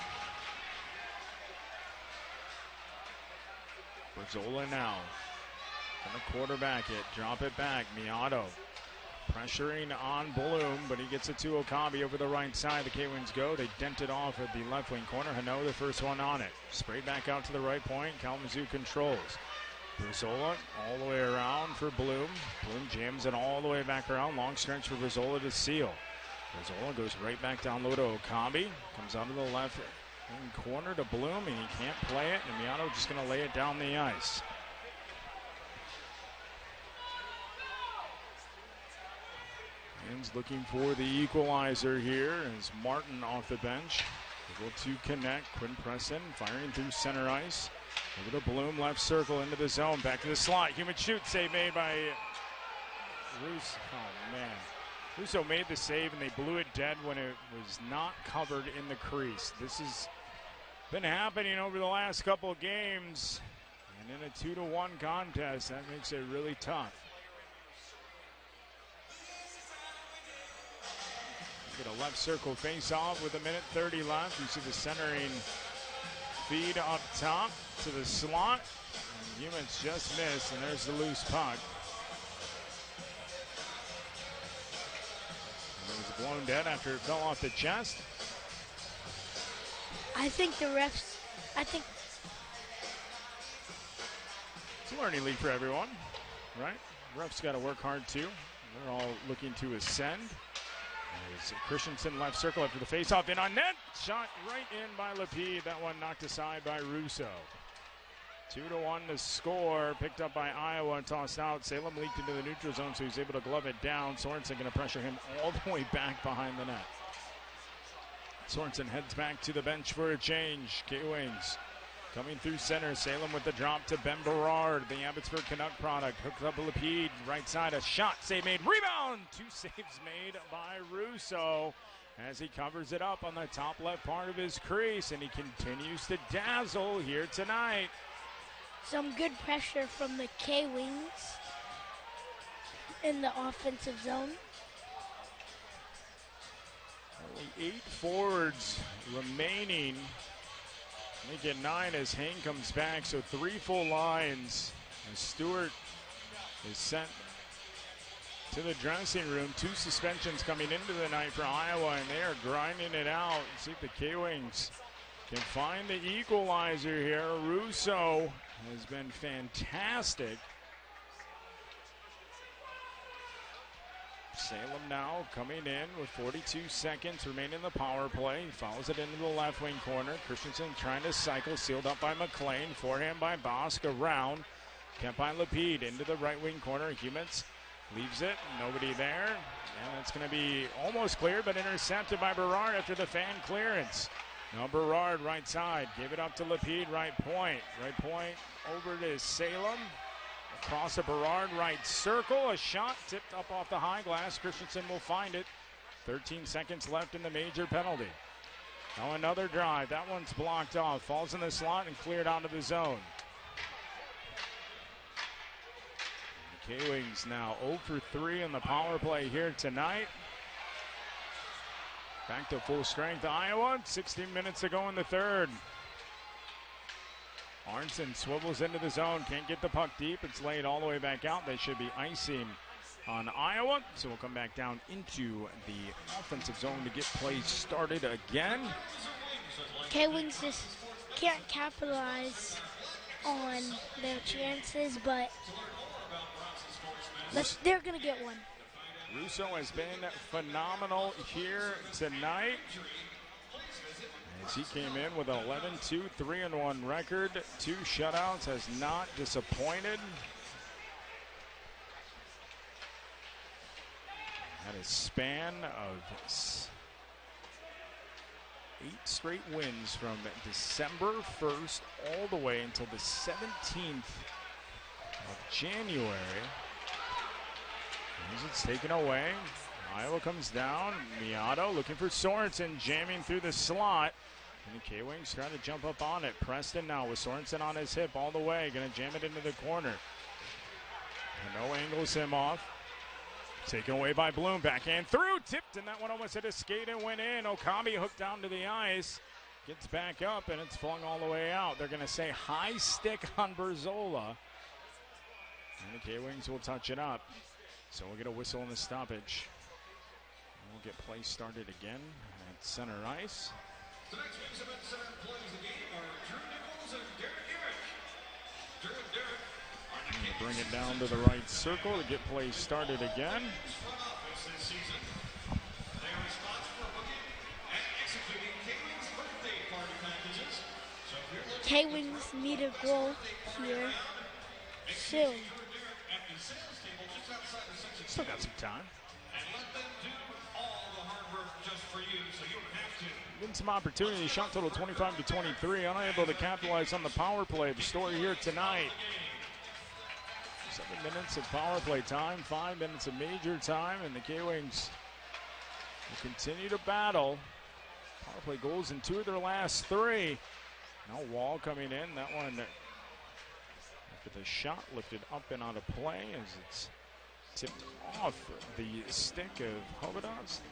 Speaker 2: Berzola now. Gonna quarterback it, drop it back. Miato pressuring on Bloom, but he gets it to Okabe over the right side. The K-Wings go. They dent it off at the left wing corner. Hano, the first one on it. Sprayed back out to the right point. Kalamazoo controls. Berzola all the way around for Bloom. Bloom jams it all the way back around. Long stretch for Berzola to seal. Berzola goes right back down low to Okabe. Comes out of the left wing corner to Bloom, and he can't play it. And Miato just going to lay it down the ice. Looking for the equalizer here as Martin off the bench. Able to connect. Quinn Preston firing through center ice. Over to Bloom, left circle into the zone. Back to the slot. Human shoot save made by Russo. Oh, man. Russo made the save, and they blew it dead when it was not covered in the crease. This has been happening over the last couple of games. And in a 2-1 contest, that makes it really tough. Get a left circle face-off with 1:30 left. You see the centering feed up top to the slot. And Humans just missed, and there's the loose puck. And it was blown dead after it fell off the chest.
Speaker 3: I think the refs,
Speaker 2: It's a learning league for everyone, right? Refs got to work hard, too. They're all looking to ascend. There's Christensen left circle after the faceoff in on net. Shot right in by Lapide. That one knocked aside by Russo. 2-1 to score. Picked up by Iowa and tossed out. Salem leaked into the neutral zone, so he's able to glove it down. Sorensen going to pressure him all the way back behind the net. Sorensen heads back to the bench for a change. K-Wings coming through center. Salem with the drop to Ben Berard, the Abbotsford Canuck product. Hooked up Lapide, right side, a shot, save made, rebound! 2 saves made by Russo as he covers it up on the top left part of his crease, and he continues to dazzle here tonight.
Speaker 3: some good pressure from the K-Wings in the offensive zone.
Speaker 2: Only 8 forwards remaining. Make it 9 as Hain comes back, so 3 full lines. And Stewart is sent to the dressing room. 2 suspensions coming into the night for Iowa, and they are grinding it out. See if the K-Wings can find the equalizer here. Russo has been fantastic. Salem now coming in with 42 seconds remaining in the power play. Follows it into the left wing corner. Christensen trying to cycle, sealed up by McLean. Forehand by Bosk around. Kept by Lapide into the right wing corner. Humans leaves it. Nobody there. And it's going to be almost cleared, but intercepted by Berard after the fan clearance. Now Berard right side. Give it up to Lapide, right point. Right point over to Salem. Across the Berard right circle. A shot tipped up off the high glass. Christensen will find it. 13 seconds left in the major penalty. Now another drive. That one's blocked off. Falls in the slot and cleared out of the zone. The K-Wings now 0 for 3 in the power play here tonight. Back to full strength, Iowa. 16 minutes to go in the third. Arnson swivels into the zone. Can't get the puck deep. It's laid all the way back out. They should be icing on Iowa. So we'll come back down into the offensive zone to get plays started again.
Speaker 3: K-Wings just can't capitalize on their chances, but they're going to get one.
Speaker 2: Russo has been phenomenal here tonight, as he came in with an 11-2, 3-1 record. 2 shutouts, has not disappointed. Had a span of 8 straight wins from December 1st all the way until the 17th of January. As it's taken away, Iowa comes down. Miato looking for Sorensen, jamming through the slot. And the K-Wings trying to jump up on it. Preston now with Sorensen on his hip all the way. Going to jam it into the corner. No angles him off. Taken away by Bloom. Backhand through. Tipped, and that one almost hit a skate and went in. Okami hooked down to the ice. Gets back up, and it's flung all the way out. They're going to say high stick on Berzola. And the K-Wings will touch it up. So we'll get a whistle in the stoppage. And we'll get play started again at center ice.
Speaker 6: The next men center plays the game are Drew Nichols and Derek Eric. Drew and Derek are the K-Wings.
Speaker 2: Bring it down to the right circle to get play started again.
Speaker 6: Front office this season. They are responsible for booking and executing K-Wings birthday party packages. So if you're looking
Speaker 3: K-Wings need a goal here soon.
Speaker 2: Still got some time.
Speaker 6: And let them do all the hard work just for you, so you don't have to.
Speaker 2: Getting some opportunity. Shot total 25-23. Unable to capitalize on the power play. The story here tonight. 7 minutes of power play time, 5 minutes of major time, and the K-Wings will continue to battle. Power play goals in 2 of their last 3. Now Wall coming in. That one after the shot lifted up and out of play as it's tipped off the stick of Hovadas.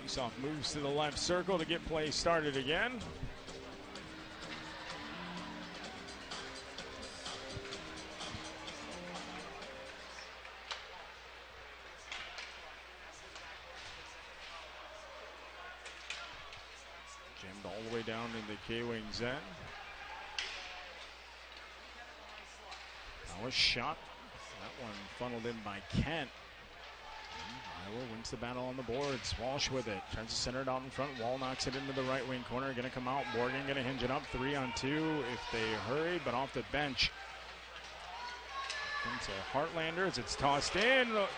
Speaker 2: Faceoff moves to the left circle to get play started again. Jammed all the way down in the K-Wings end. Now a shot. That one funneled in by Kent. Iowa wins the battle on the boards. Walsh with it. Tries to center it out in front. Wall knocks it into the right wing corner. Going to come out. Morgan going to hinge it up. 3-on-2 if they hurry, but off the bench. Into Heartlanders. It's tossed in. That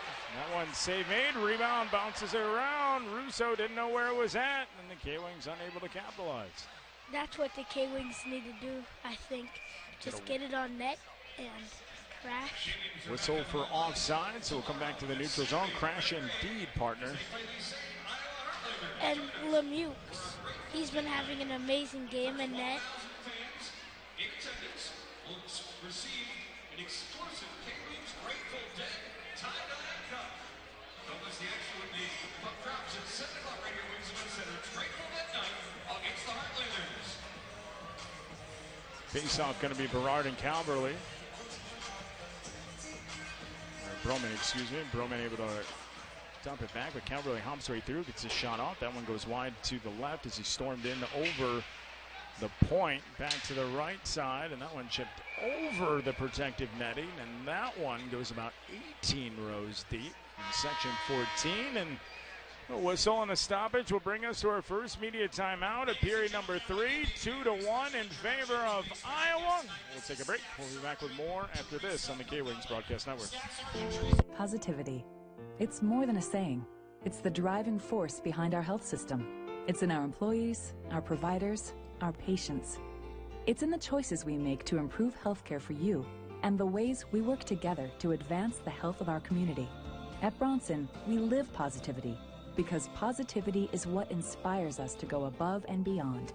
Speaker 2: one save made. Rebound bounces it around. Russo didn't know where it was at, and the K-Wings unable to capitalize.
Speaker 3: That's what the K-Wings need to do, I think. Just get it on net and crash.
Speaker 2: Whistle for offside, so we'll come back to the neutral zone. Crash indeed, partner.
Speaker 3: And Lemieux, he's been having an amazing game in net.
Speaker 6: In attendance will receive an exclusive K-Wings Grateful Dead tie-dye cup. Don't miss the action with the puck drops at 7 o'clock right here, Wings Event Center. Grateful Dead night against the Heartlanders.
Speaker 2: Face-off going to be Berard and Calverley. Broman, excuse me. Broman able to dump it back, but Calverley humps right through, gets his shot off. That one goes wide to the left as he stormed in over the point, back to the right side, and that one chipped over the protective netting, and that one goes about 18 rows deep in section 14, and a whistle and a stoppage will bring us to our first media timeout at period number 3, 2-1 in favor of Iowa. We'll take a break. We'll be back with more after this on the K-Wings Broadcast Network.
Speaker 8: Positivity. It's more than a saying. It's the driving force behind our health system. It's in our employees, our providers, our patients. It's in the choices we make to improve healthcare for you and the ways we work together to advance the health of our community. At Bronson, we live positivity because positivity is what inspires us to go above and beyond.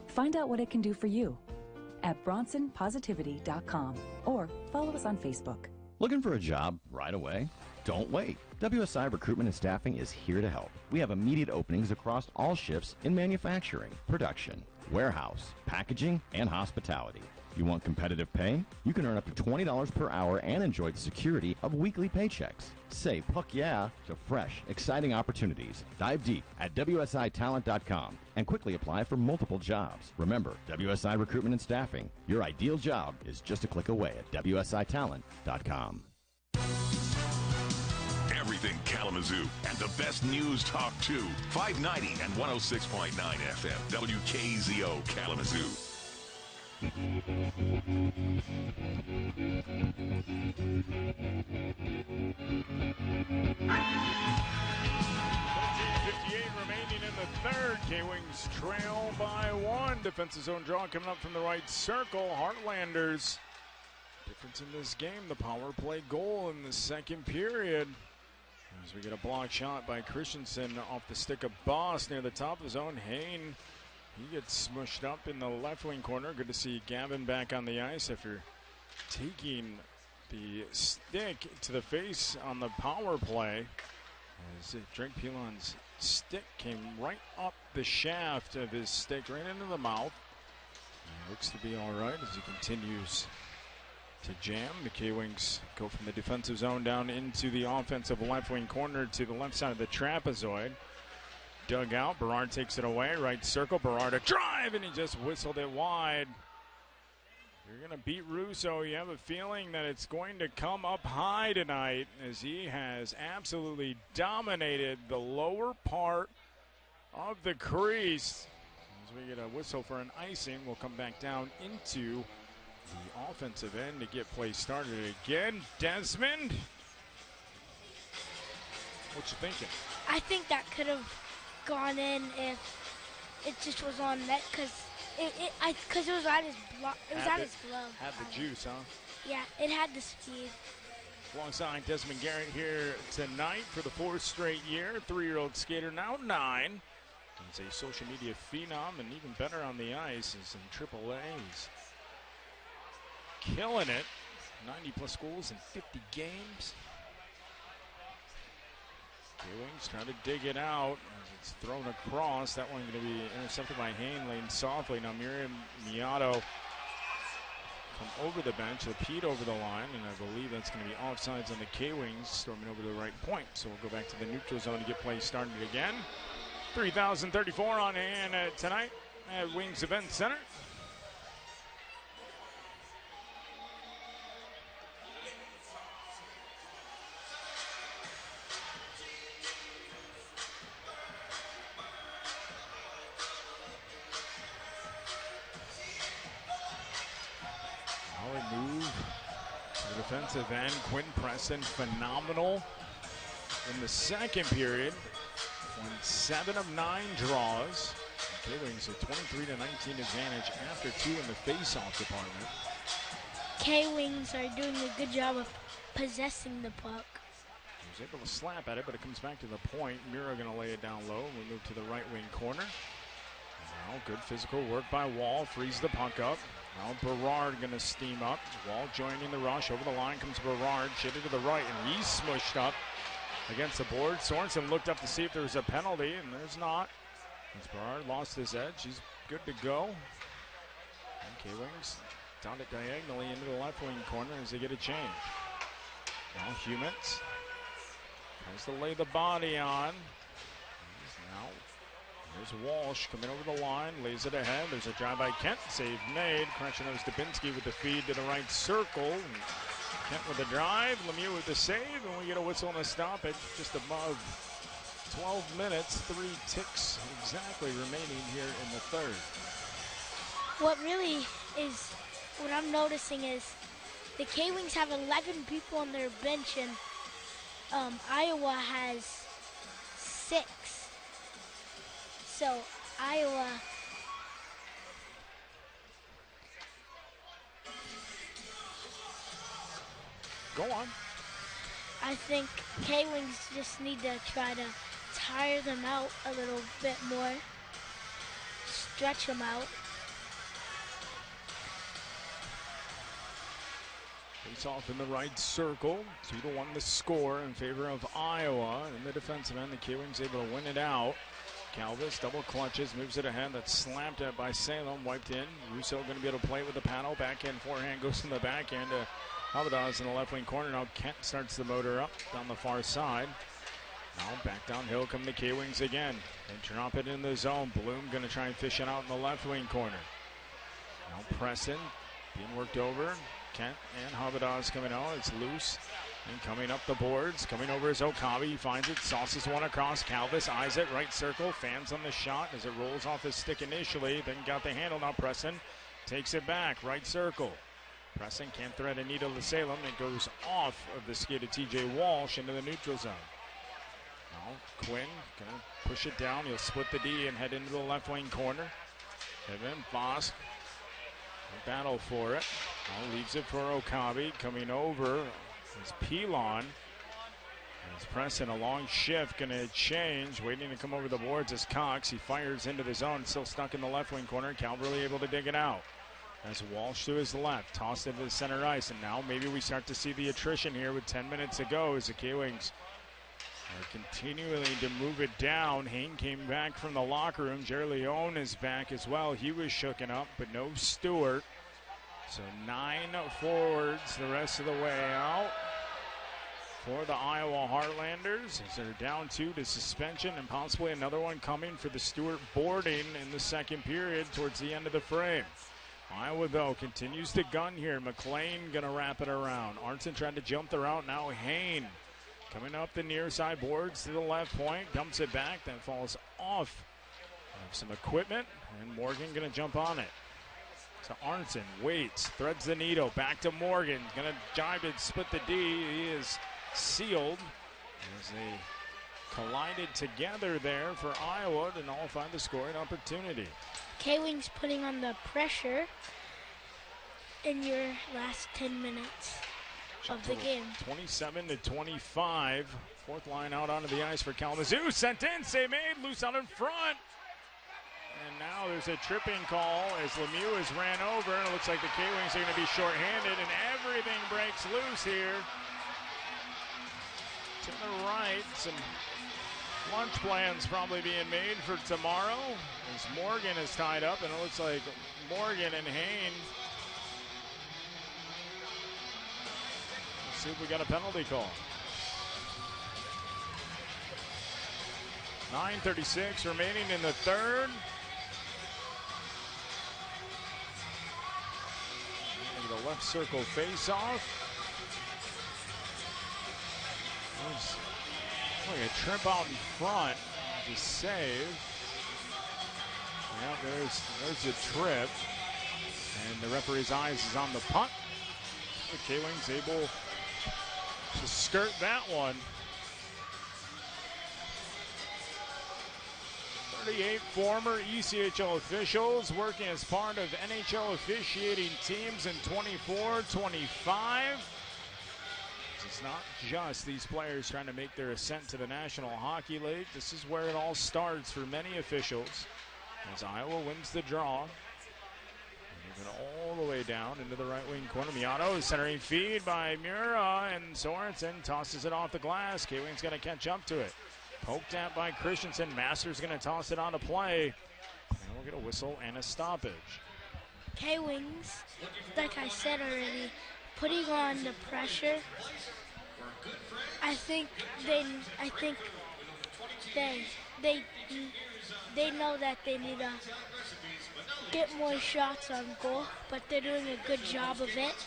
Speaker 8: Find out what it can do for you at bronsonpositivity.com or follow us on Facebook.
Speaker 13: Looking for a job right away? Don't wait. WSI Recruitment and Staffing is here to help. We have immediate openings across all shifts in manufacturing, production, warehouse, packaging, and hospitality. You want competitive pay? You can earn up to $20 per hour and enjoy the security of weekly paychecks. Say puck yeah to fresh, exciting opportunities. Dive deep at WSITalent.com and quickly apply for multiple jobs. Remember, WSI Recruitment and Staffing. Your ideal job is just a click away at WSITalent.com.
Speaker 11: Everything Kalamazoo and the best news talk too. 590 and 106.9 FM. WKZO Kalamazoo.
Speaker 2: Remaining in the third. K-Wings trail by 1. Defensive zone draw coming up from the right circle. Heartlanders. Difference in this game, the power play goal in the second period. As we get a block shot by Christensen off the stick of Boss near the top of the zone. Hain, he gets smushed up in the left wing corner. Good to see Gavin back on the ice after taking the stick to the face on the power play. As Drake Pilon's stick came right up the shaft of his stick, right into the mouth. And looks to be all right as he continues to jam. The K-Wings go from the defensive zone down into the offensive left wing corner to the left side of the trapezoid. Dug out. Berard takes it away. Right circle. Berard a drive, and he just whistled it wide. You're going to beat Russo. You have a feeling that it's going to come up high tonight as he has absolutely dominated the lower part of the crease. As we get a whistle for an icing, we'll come back down into the offensive end to get play started again. Desmond, what you thinking?
Speaker 3: I think that could have gone in if it just was on net because it was at his block. It was at his glove.
Speaker 2: Had the juice, huh?
Speaker 3: Yeah, it had the speed.
Speaker 2: Alongside Desmond Garrett here tonight for the 4th straight year. 3-year-old skater, now 9. He's a social media phenom and even better on the ice. He's in AAA. He's killing it. 90-plus goals in 50 games. K-Wings trying to dig it out. It's thrown across. That one going to be intercepted by Hain, lane softly. Now Miriam Miato come over the bench, Lapede over the line, and I believe that's going to be offsides on the K-Wings, storming over to the right point. So we'll go back to the neutral zone to get play started again. 3,034 on hand tonight at Wings Event Center. Defensive end, Quinn Preston, phenomenal in the second period. Won 7 of 9 draws. K-Wings a 23-19 advantage after 2 in the face-off department.
Speaker 3: K-Wings are doing a good job of possessing the puck.
Speaker 2: He was able to slap at it, but it comes back to the point. Mira going to lay it down low. We move to the right wing corner. Now good physical work by Wall, frees the puck up. Now Berard going to steam up. Wall joining the rush. Over the line comes Berard. Shifted to the right, and he's smushed up against the board. Sorensen looked up to see if there was a penalty, and there's not. As Berard lost his edge, he's good to go. And K-Wings down it diagonally into the left wing corner as they get a change. Now Humans tries to lay the body on. Now there's Walsh coming over the line, lays it ahead. There's a drive by Kent, save made. Crunching those Dubinsky with the feed to the right circle. And Kent with the drive, Lemieux with the save, and we get a whistle and a stoppage just above 12 minutes. 3 ticks exactly remaining here in the third.
Speaker 3: What really is, what I'm noticing is the K-Wings have 11 people on their bench, and Iowa has 6. So Iowa
Speaker 2: go on.
Speaker 3: I think K-Wings just need to try to tire them out a little bit more, stretch them out.
Speaker 2: Face off in the right circle. 2-1 the score in favor of Iowa. And the defensive end, the K-Wings able to win it out. Calvis double clutches, moves it ahead. That's slapped at by Salem, wiped in. Russo going to be able to play with the paddle. Backhand forehand goes in the backhand to Havidas in the left wing corner. Now Kent starts the motor up down the far side. Now back downhill come the K-Wings again. They drop it in the zone. Bloom going to try and fish it out in the left wing corner. Now Preston being worked over. Kent and Havidas coming out. It's loose. And coming up the boards, coming over is Okabe. He finds it, sauces one across. Calvis eyes it, right circle, fans on the shot as it rolls off his stick initially. Then got the handle. Now Preston takes it back, right circle. Preston can't thread a needle to Salem. It goes off of the skid of TJ Walsh into the neutral zone. Now Quinn gonna push it down. He'll split the D and head into the left wing corner. And then Voss battle for it. Now leaves it for Okabe. Coming over is Pilon. As Preston, a long shift, going to change. Waiting to come over the boards is Cox. He fires into the zone. Still stuck in the left wing corner. Calverley able to dig it out. As Walsh to his left. Tossed into the center ice. And now maybe we start to see the attrition here with 10 minutes to go as the K-Wings are continuing to move it down. Hain came back from the locker room. Jerry Leone is back as well. He was shooken up, but no Stewart. So 9 forwards the rest of the way out for the Iowa Heartlanders as they're down 2 to suspension and possibly another one coming for the Stewart boarding in the second period towards the end of the frame. Iowa, though, continues to gun here. McLean going to wrap it around. Arnson tried to jump the route. Now Hain coming up the near side boards to the left point. Dumps it back. That falls off of some equipment. And Morgan going to jump on it. So Arnson waits, threads the needle, back to Morgan. Going to jibe it, split the D. He is sealed as they collided together there for Iowa to nullify the scoring opportunity.
Speaker 3: K-Wings putting on the pressure in your last 10 minutes of the game.
Speaker 2: 27-25. Fourth line out onto the ice for Kalamazoo. Sent in, save made, loose out in front. And now there's a tripping call as Lemieux is ran over. And it looks like the K-Wings are going to be shorthanded, and everything breaks loose here. To the right, some lunch plans probably being made for tomorrow as Morgan is tied up, and it looks like Morgan and Hain. Let's see if we got a penalty call. 9:36 remaining in the third. The left circle face-off. Like a trip out in front to save. Yeah, there's the trip. And the referee's eyes is on the punt. The K-Wings able to skirt that one. 38 former ECHL officials working as part of NHL officiating teams in 24-25. It's not just these players trying to make their ascent to the National Hockey League. This is where it all starts for many officials as Iowa wins the draw. Moving all the way down into the right wing corner. Miato is centering feed by Mura, and Sorensen tosses it off the glass. K-Wings going to catch up to it. Poked at by Christensen. Masters going to toss it on to play. And we'll get a whistle and a stoppage.
Speaker 3: K-Wings, like I said already, putting on the pressure. I think they know that they need to get more shots on goal, but they're doing a good job of it.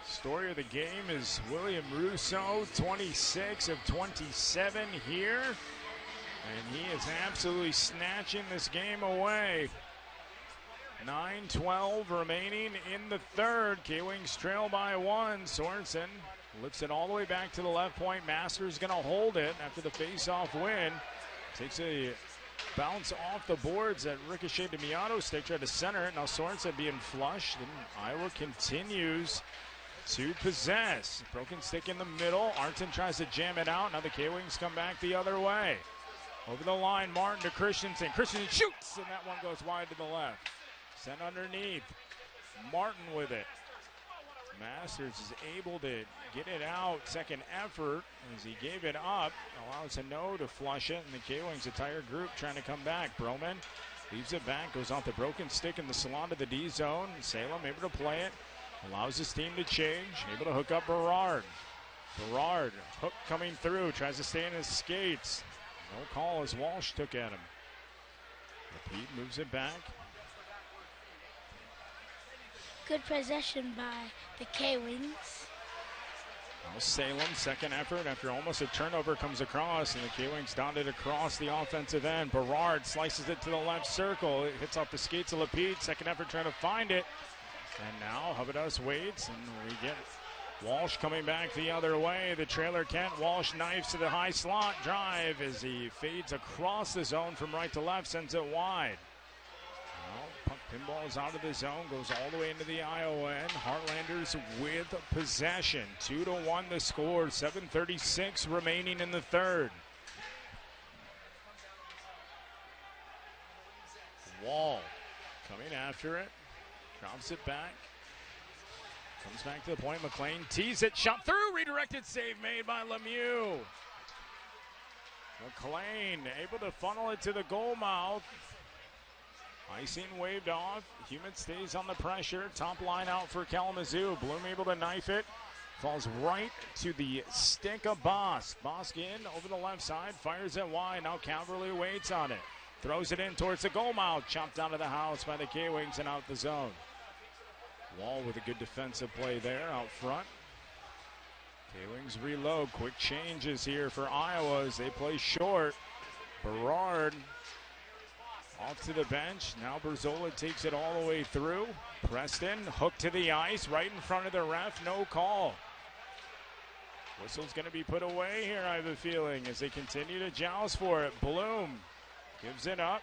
Speaker 2: Story of the game is William Russo, 26 of 27 here. And he is absolutely snatching this game away. 9:12 remaining in the third. K-Wings trail by 1. Sorensen lifts it all the way back to the left point. Masters going to hold it after the face-off win. Takes a bounce off the boards that ricocheted to Miato's stick. Tried to center it. Now Sorensen being flushed. And Iowa continues to possess. Broken stick in the middle. Arnton tries to jam it out. Now the K-Wings come back the other way. Over the line, Martin to Christensen. Christensen shoots, and that one goes wide to the left. Sent underneath. Martin with it. Masters is able to get it out. Second effort as he gave it up. Allows a no to flush it, and the K-Wings entire group trying to come back. Broman leaves it back, goes off the broken stick in the salon to the D zone. Salem able to play it. Allows his team to change. Able to hook up Berard. Berard, hook coming through. Tries to stay in his skates. No call as Walsh took at him. Pete moves it back.
Speaker 3: Good possession by the K-Wings.
Speaker 2: Now Salem, second effort after almost a turnover comes across, and the K-Wings dotted across the offensive end. Berard slices it to the left circle. It hits off the skates of Lapede. Second effort trying to find it. And now Hubbardus waits, and we get Walsh coming back the other way. The trailer Kent. Walsh knifes to the high slot drive as he fades across the zone from right to left, sends it wide. Puck pinball is out of the zone, goes all the way into the Iowa end. Heartlanders with possession. 2-1 the score. 7:36 remaining in the third. Wall coming after it. Drops it back. Comes back to the point. McLean tees it. Shot through. Redirected save made by Lemieux. McLean able to funnel it to the goal mouth. Icing waved off. Hewitt stays on the pressure. Top line out for Kalamazoo. Bloom able to knife it. Falls right to the stick of Bosk. Bosk in over the left side. Fires it wide. Now Calverley waits on it. Throws it in towards the goal mouth. Chopped out of the house by the K-Wings and out the zone. Wall with a good defensive play there out front. K-Wings reload. Quick changes here for Iowa as they play short. Berard off to the bench. Now Berzola takes it all the way through. Preston hooked to the ice right in front of the ref. No call. Whistle's going to be put away here, I have a feeling, as they continue to joust for it. Bloom gives it up.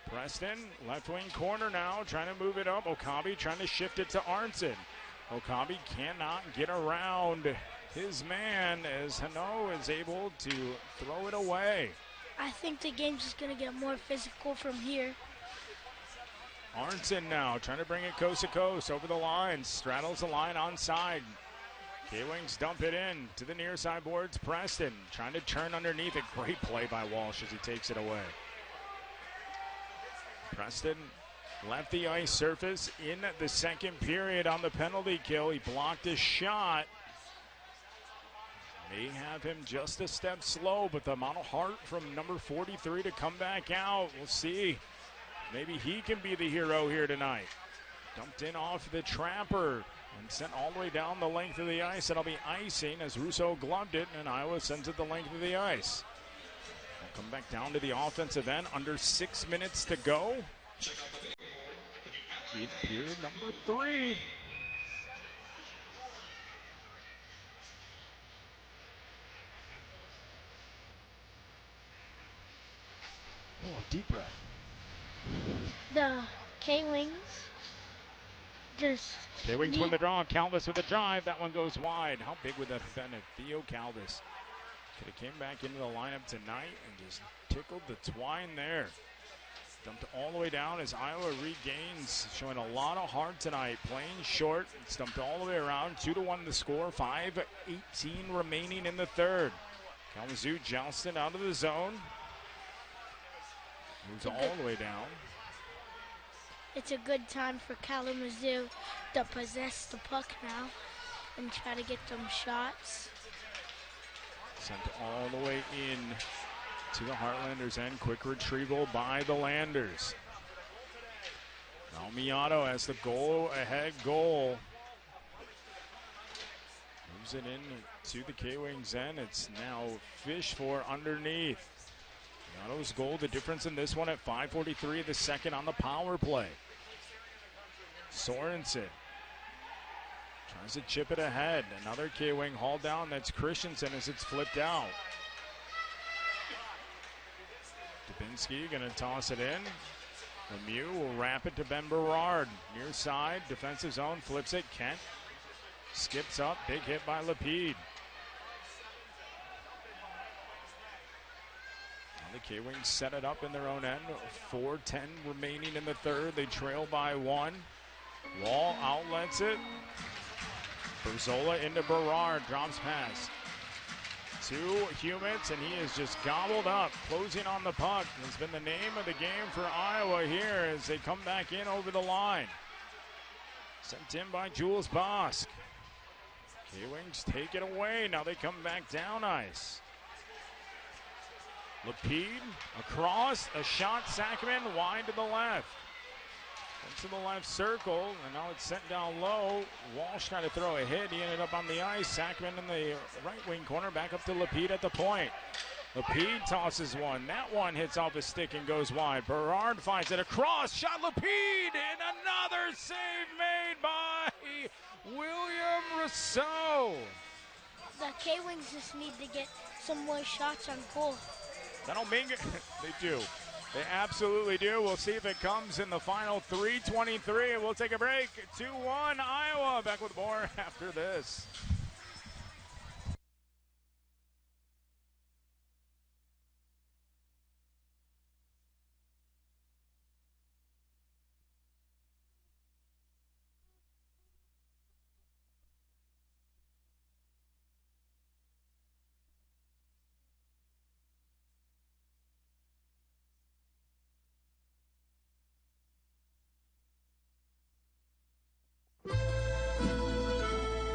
Speaker 2: Preston, left wing corner now, trying to move it up. Okabe trying to shift it to Arnson. Okabe cannot get around his man as Hano is able to throw it away.
Speaker 3: I think the game's just going to get more physical from here.
Speaker 2: Arnson now trying to bring it coast to coast over the line. Straddles the line onside. K-Wings dump it in to the near side boards. Preston trying to turn underneath. A great play by Walsh as he takes it away. Preston left the ice surface in the second period on the penalty kill. He blocked a shot. May have him just a step slow, but the amount of heart from number 43 to come back out. We'll see. Maybe he can be the hero here tonight. Dumped in off the trapper and sent all the way down the length of the ice. It'll be icing as Russo gloved it, and Iowa sends it the length of the ice. We'll come back down to the offensive end. Under 6 minutes to go. Period number 3. Oh, deep breath.
Speaker 3: The K-Wings just...
Speaker 2: K-Wings win the draw. Calvis with a drive. That one goes wide. How big would that have been if Theo Calvis could have came back into the lineup tonight and just tickled the twine there. Dumped all the way down as Iowa regains, showing a lot of heart tonight. Playing short. It's dumped all the way around. 2-1 the score. 5:18 remaining in the third. Kalamazoo jousted out of the zone. Moves all the way down.
Speaker 3: It's a good time for Kalamazoo to possess the puck now and try to get them shots.
Speaker 2: Sent all the way in to the Heartlanders end. Quick retrieval by the Landers. Now Miato has the ahead goal. Moves it in to the K-Wings end. It's now Fish for underneath. Miato's goal, the difference in this one at 5:43 the second on the power play. Sorensen tries to chip it ahead. Another K-Wing haul down. That's Christensen as it's flipped out. Dubinsky going to toss it in. Lemieux will wrap it to Ben Berard. Near side, defensive zone, flips it. Kent skips up. Big hit by Lapede. The K-Wings set it up in their own end. 4:10 remaining in the third. They trail by 1. Wall outlets it. Berzola into Berard, drops pass. 2 Humans, and he is just gobbled up. Closing on the puck has been the name of the game for Iowa here as they come back in over the line. Sent in by Jules Bosk. K-Wings take it away. Now they come back down ice. Lapide across, a shot, Sackerman wide to the left. Into the left circle, and now it's sent down low. Walsh trying to throw a hit. He ended up on the ice. Sackerman in the right wing corner, back up to Lapide at the point. Lapide tosses one. That one hits off his stick and goes wide. Berard finds it across. Shot Lapide, and another save made by William Rousseau.
Speaker 3: The K-Wings just need to get some more shots on goal.
Speaker 2: That'll mean it. They do. They absolutely do. We'll see if it comes in the final 3:23. We'll take a break. 2-1 Iowa. Back with more after this.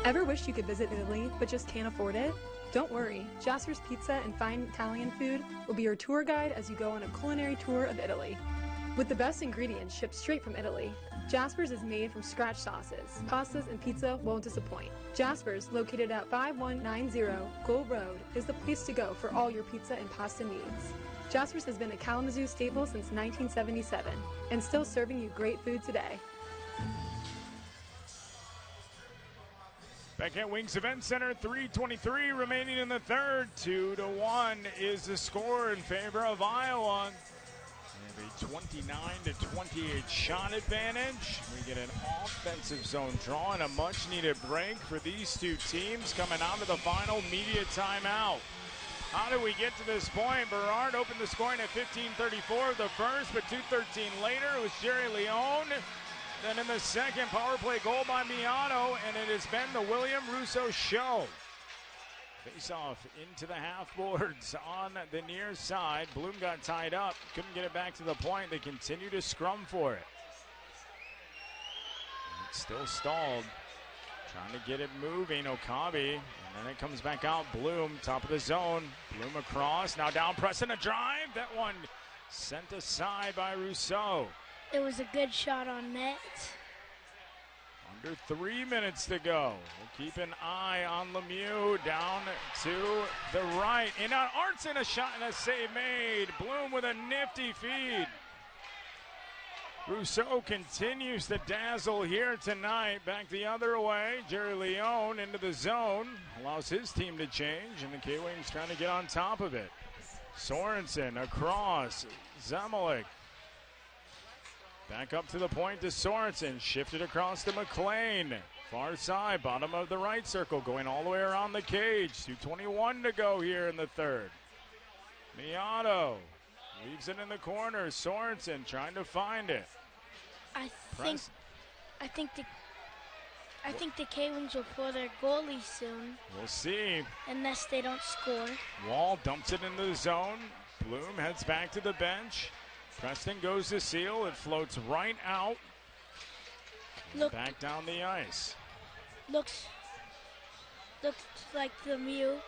Speaker 5: Ever wish you could visit Italy, but just can't afford it? Don't worry, Jasper's Pizza and Fine Italian Food will be your tour guide as you go on a culinary tour of Italy. With the best ingredients shipped straight from Italy, Jasper's is made from scratch sauces. Pastas and pizza won't disappoint. Jasper's, located at 5190 Gold Road, is the place to go for all your pizza and pasta needs. Jasper's has been a Kalamazoo staple since 1977 and still serving you great food today.
Speaker 2: Back at Wings Event Center, 3:23 remaining in the third. 2-1 is the score in favor of Iowa. They have a 29-28 shot advantage. We get an offensive zone draw and a much-needed break for these two teams coming out of the final media timeout. How did we get to this point? Berard opened the scoring at 15:34 of the first, but 2:13 later it was Jerry Leone. Then in the second, power play goal by Miano, and it has been the William Rousseau show. Face off into the half boards on the near side. Bloom got tied up, couldn't get it back to the point. They continue to scrum for it. It's still stalled. Trying to get it moving, Okabe, and then it comes back out. Bloom, top of the zone. Bloom across, now down, pressing a drive. That one sent aside by Rousseau.
Speaker 3: It was a good shot on net.
Speaker 2: Under 3 minutes to go. We'll keep an eye on Lemieux down to the right. And on Artson, a shot and a save made. Bloom with a nifty feed. Rousseau continues to dazzle here tonight. Back the other way. Jerry Leone into the zone. Allows his team to change, and the K-Wings trying to get on top of it. Sorensen across. Zemelik. Back up to the point to Sorensen. Shifted across to McLean. Far side, bottom of the right circle, going all the way around the cage. 2:21 to go here in the third. Miano leaves it in the corner. Sorensen trying to find it.
Speaker 3: I think the K-Wings will pull their goalie soon.
Speaker 2: We'll see.
Speaker 3: Unless they don't score.
Speaker 2: Wall dumps it into the zone. Bloom heads back to the bench. Preston goes to seal. It floats right out. Back down the ice.
Speaker 3: Looks like Lemieux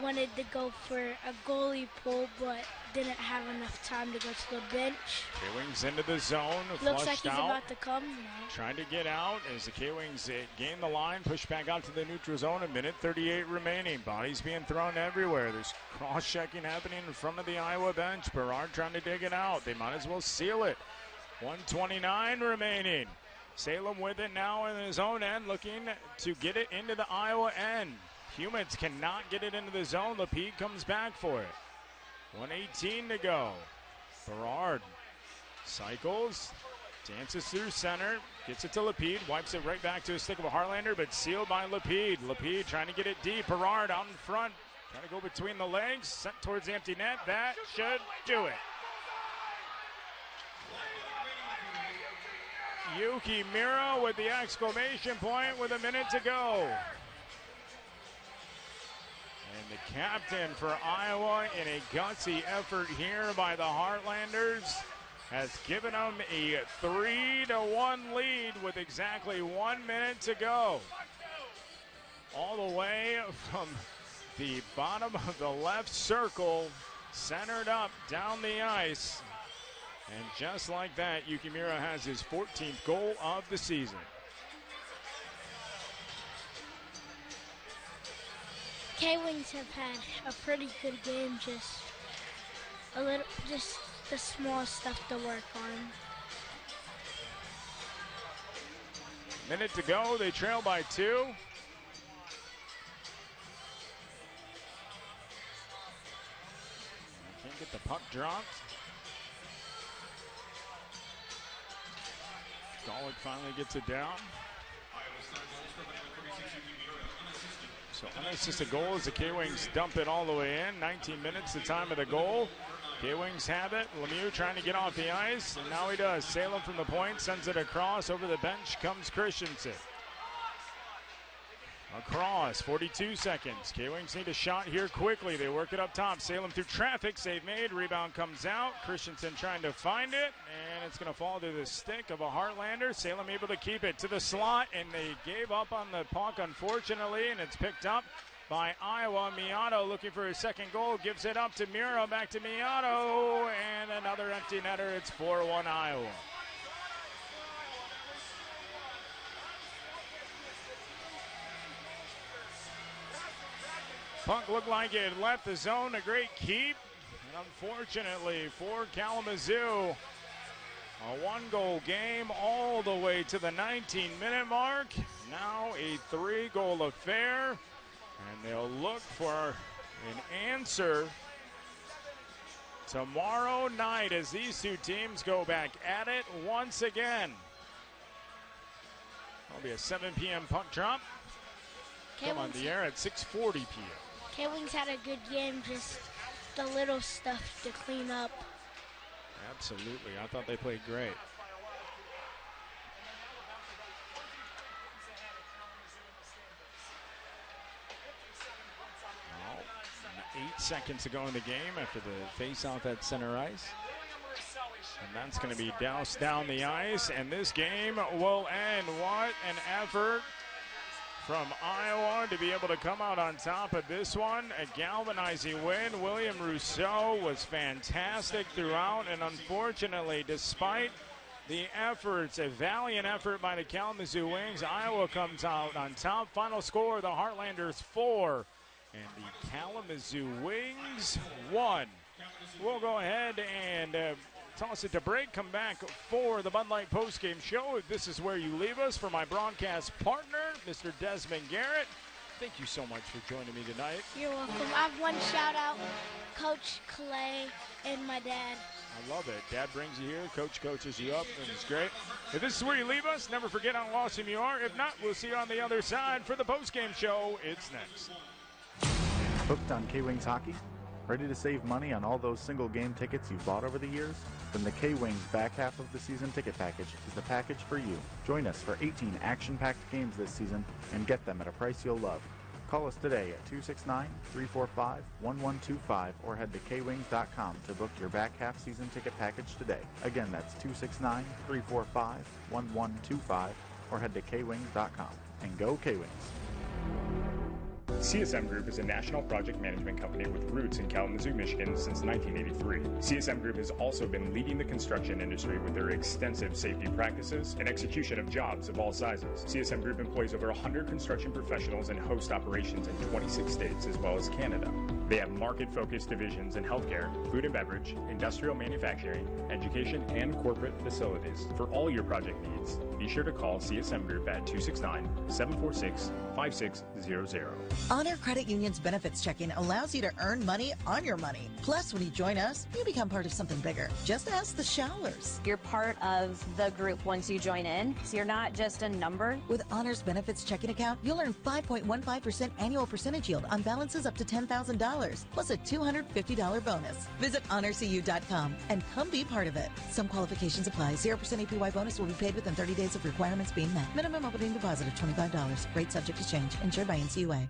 Speaker 3: wanted to go for a goalie pull, but didn't have enough time to go to the bench.
Speaker 2: K-Wings into the zone.
Speaker 3: Looks like he's
Speaker 2: out.
Speaker 3: about to come now.
Speaker 2: Trying to get out as the K-Wings gain the line, push back out to the neutral zone. 1:38 remaining. Bodies being thrown everywhere. There's cross-checking happening in front of the Iowa bench. Berard trying to dig it out. They might as well seal it. 1:29 remaining. Salem with it now in his own end, looking to get it into the Iowa end. Humans cannot get it into the zone. Lapide comes back for it. 1:18 to go. Berard cycles, dances through center, gets it to Lapide, wipes it right back to a stick of a Heartlander, but sealed by Lapide. Lapide trying to get it deep. Berard out in front, trying to go between the legs, sent towards the empty net. That should do it. Yuki Mira with the exclamation point with a minute to go. And the captain for Iowa, in a gutsy effort here by the Heartlanders, has given them a 3-1 lead with exactly 1 minute to go. All the way from the bottom of the left circle, centered up down the ice. And just like that, Yuki Mira has his 14th goal of the season.
Speaker 3: K-Wings have had a pretty good game, just the small stuff to work on.
Speaker 2: Minute to go, they trail by 2. Can't get the puck dropped. Golick finally gets it down. So unassisted goal as the K-Wings dump it all the way in. 19 minutes, the time of the goal. K-Wings have it. Lemieux trying to get off the ice, and now he does. Salem from the point, sends it across. Over the bench comes Christensen. Across, 42 seconds. K-Wings need a shot here quickly. They work it up top. Salem through traffic, save made. Rebound comes out. Christensen trying to find it, and it's going to fall to the stick of a Heartlander. Salem able to keep it to the slot, and they gave up on the puck, unfortunately, and it's picked up by Iowa. Miato looking for his second goal, gives it up to Miro, back to Miato, and another empty netter. It's 4-1 Iowa. Puck looked like it left the zone, a great keep. And unfortunately for Kalamazoo, a 1-goal game all the way to the 19-minute mark. Now a 3-goal affair. And they'll look for an answer tomorrow night as these two teams go back at it once again. That'll be a 7 p.m. puck drop. Come on the air at 6:40 p.m.
Speaker 3: K-Wings had a good game, just the little stuff to clean up.
Speaker 2: Absolutely. I thought they played great. Well, 8 seconds to go in the game after the face-off at center ice. And that's going to be doused down the ice, and this game will end. What an effort from Iowa to be able to come out on top of this one. A galvanizing win. William Rousseau was fantastic throughout, and unfortunately, despite the efforts, a valiant effort by the Kalamazoo Wings, Iowa comes out on top. Final score, the Heartlanders 4 and the Kalamazoo Wings 1. We'll go ahead and toss it to break, come back for the Bud Light postgame show. This is where you leave us. For my broadcast partner, Mr. Desmond Garrett, thank you so much for joining me tonight.
Speaker 3: You're welcome. I have one shout out, Coach Clay and my dad.
Speaker 2: I love it. Dad brings you here, Coach coaches you up, and it's great. If this is where you leave us, never forget how awesome you are. If not, we'll see you on the other side for the postgame show. It's next.
Speaker 18: Hooked on K-Wings hockey? Ready to save money on all those single game tickets you've bought over the years? Then the K-Wings back half of the season ticket package is the package for you. Join us for 18 action-packed games this season and get them at a price you'll love. Call us today at 269-345-1125 or head to kwings.com to book your back half season ticket package today. Again, that's 269-345-1125 or head to kwings.com. And go K-Wings.
Speaker 15: CSM Group is a national project management company with roots in Kalamazoo, Michigan since 1983. CSM Group has also been leading the construction industry with their extensive safety practices and execution of jobs of all sizes. CSM Group employs over 100 construction professionals and hosts operations in 26 states as well as Canada. They have market-focused divisions in healthcare, food and beverage, industrial manufacturing, education, and corporate facilities. For all your project needs, be sure to call CSM Group at 269-746-5600.
Speaker 16: Honor Credit Union's benefits checking allows you to earn money on your money. Plus, when you join us, you become part of something bigger. Just ask the Showers.
Speaker 17: You're part of the group once you join in, so you're not just a number.
Speaker 16: With Honor's benefits checking account, you'll earn 5.15% annual percentage yield on balances up to $10,000. $200 plus a $250 bonus. Visit honorcu.com and come be part of it. Some qualifications apply. 0% APY bonus will be paid within 30 days of requirements being met. Minimum opening deposit of $25. Rate subject to change. Insured by NCUA.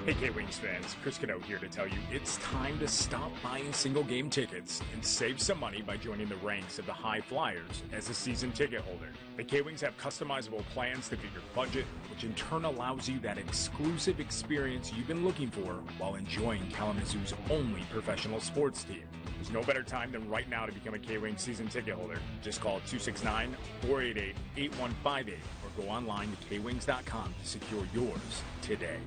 Speaker 2: Hey K-Wings fans, Chris Cano here to tell you it's time to stop buying single game tickets and save some money by joining the ranks of the High Flyers as a season ticket holder. The K-Wings have customizable plans to fit your budget, which in turn allows you that exclusive experience you've been looking for while enjoying Kalamazoo's only professional sports team. There's no better time than right now to become a K-Wings season ticket holder. Just call 269-488-8158 or go online to kwings.com to secure yours today.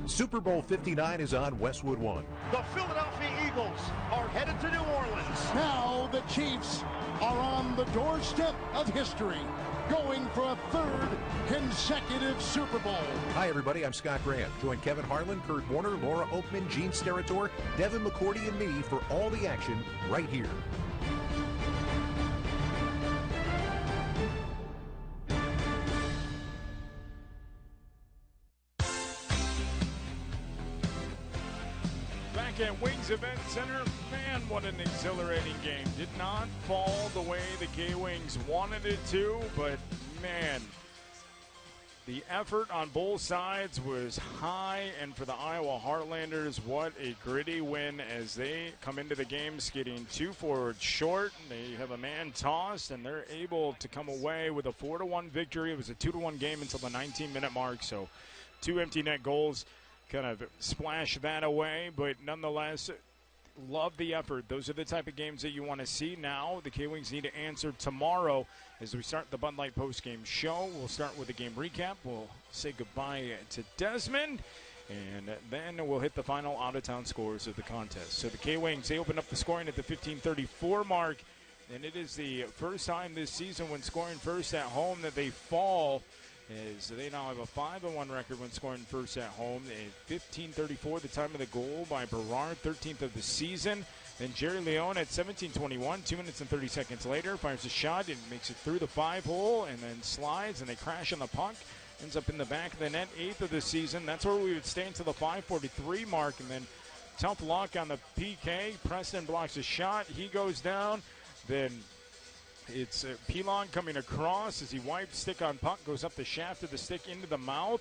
Speaker 10: Super Bowl 59 is on Westwood One.
Speaker 12: The Philadelphia Eagles are headed to New Orleans.
Speaker 14: Now the Chiefs are on the doorstep of history, going for a third consecutive Super Bowl.
Speaker 10: Hi, everybody. I'm Scott Grant. Join Kevin Harlan, Kurt Warner, Laura Oakman, Gene Steratore, Devin McCourty, and me for all the action right here.
Speaker 2: At Wings Event Center, man, what an exhilarating game. Did not fall the way the K-Wings wanted it to, but man, the effort on both sides was high, and for the Iowa Heartlanders, what a gritty win as they come into the game skating 2 forwards short. They have a man tossed, and they're able to come away with a 4-1 victory. It was a 2-1 game until the 19-minute mark, so 2 empty net goals kind of splash that away, but nonetheless, love the effort. Those are the type of games that you want to see. Now the K-Wings need to answer tomorrow as we start the Bud Light postgame show. We'll start with a game recap. We'll say goodbye to Desmond, and then we'll hit the final out-of-town scores of the contest. So the K-Wings, they open up the scoring at the 15:34 mark, and it is the first time this season when scoring first at home that they fall, as they now have a 5-1 record when scoring first at home. 15:34, the time of the goal by Berard, 13th of the season. Then Jerry Leone at 17:21, 2 minutes and 30 seconds later, fires a shot and makes it through the 5-hole and then slides, and they crash on the puck. Ends up in the back of the net, 8th of the season. That's where we would stay until the 5:43 mark, and then tough luck on the PK. Preston blocks a shot. He goes down. Then it's Pilon coming across as he wipes stick on puck, goes up the shaft of the stick into the mouth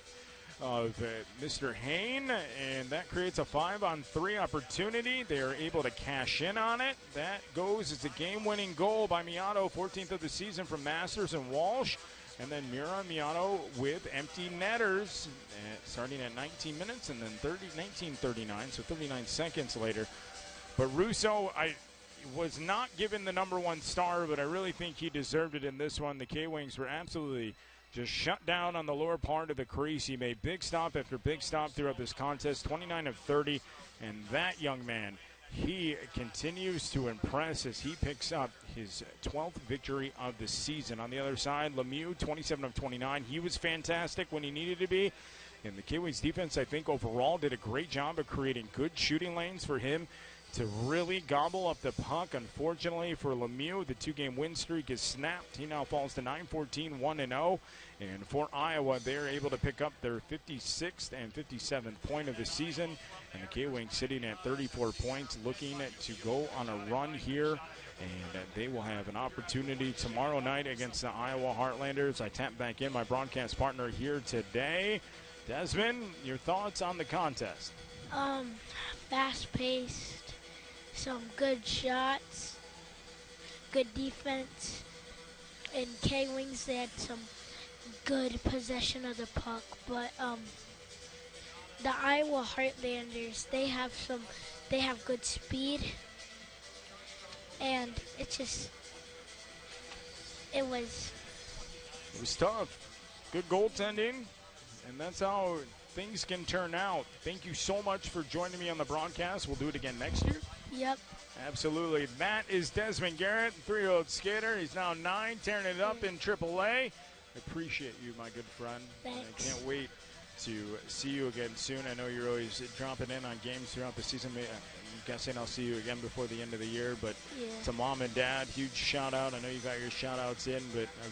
Speaker 2: of Mr. Hain, and that creates a 5-on-3 opportunity. They are able to cash in on it. That goes as a game-winning goal by Miato, 14th of the season from Masters and Walsh. And then Mira Miato with empty netters, starting at 19 minutes and then 19:39, so 39 seconds later. But Russo, was not given the #1 star, but I really think he deserved it in this one. The K-Wings were absolutely just shut down on the lower part of the crease. He made big stop after big stop throughout this contest, 29 of 30, and that young man, he continues to impress as he picks up his 12th victory of the season. On the other side, Lemieux, 27 of 29. He was fantastic when he needed to be. And the K-Wings defense, I think, overall did a great job of creating good shooting lanes for him to really gobble up the puck. Unfortunately for Lemieux, the 2-game win streak is snapped. He now falls to 9-14, 1-0. And for Iowa, they're able to pick up their 56th and 57th point of the season. And the K-Wings sitting at 34 points, looking to go on a run here. And they will have an opportunity tomorrow night against the Iowa Heartlanders. I tap back in my broadcast partner here today. Desmond, your thoughts on the contest?
Speaker 3: Fast-paced. Some good shots, good defense. In K-Wings, they had some good possession of the puck, but the Iowa Heartlanders, they have good speed, and it was
Speaker 2: tough. Good goaltending, and that's how things can turn out. Thank you so much for joining me on the broadcast. We'll do it again next year.
Speaker 3: Yep.
Speaker 2: Absolutely. That is Desmond Garrett, 3-year-old skater. He's now 9, tearing it up in AAA. I appreciate you, my good friend.
Speaker 3: Thanks.
Speaker 2: And I can't wait to see you again soon. I know you're always dropping in on games throughout the season. I'm guessing I'll see you again before the end of the year. But to Mom and Dad, huge shout-out. I know you got your shout-outs in, but I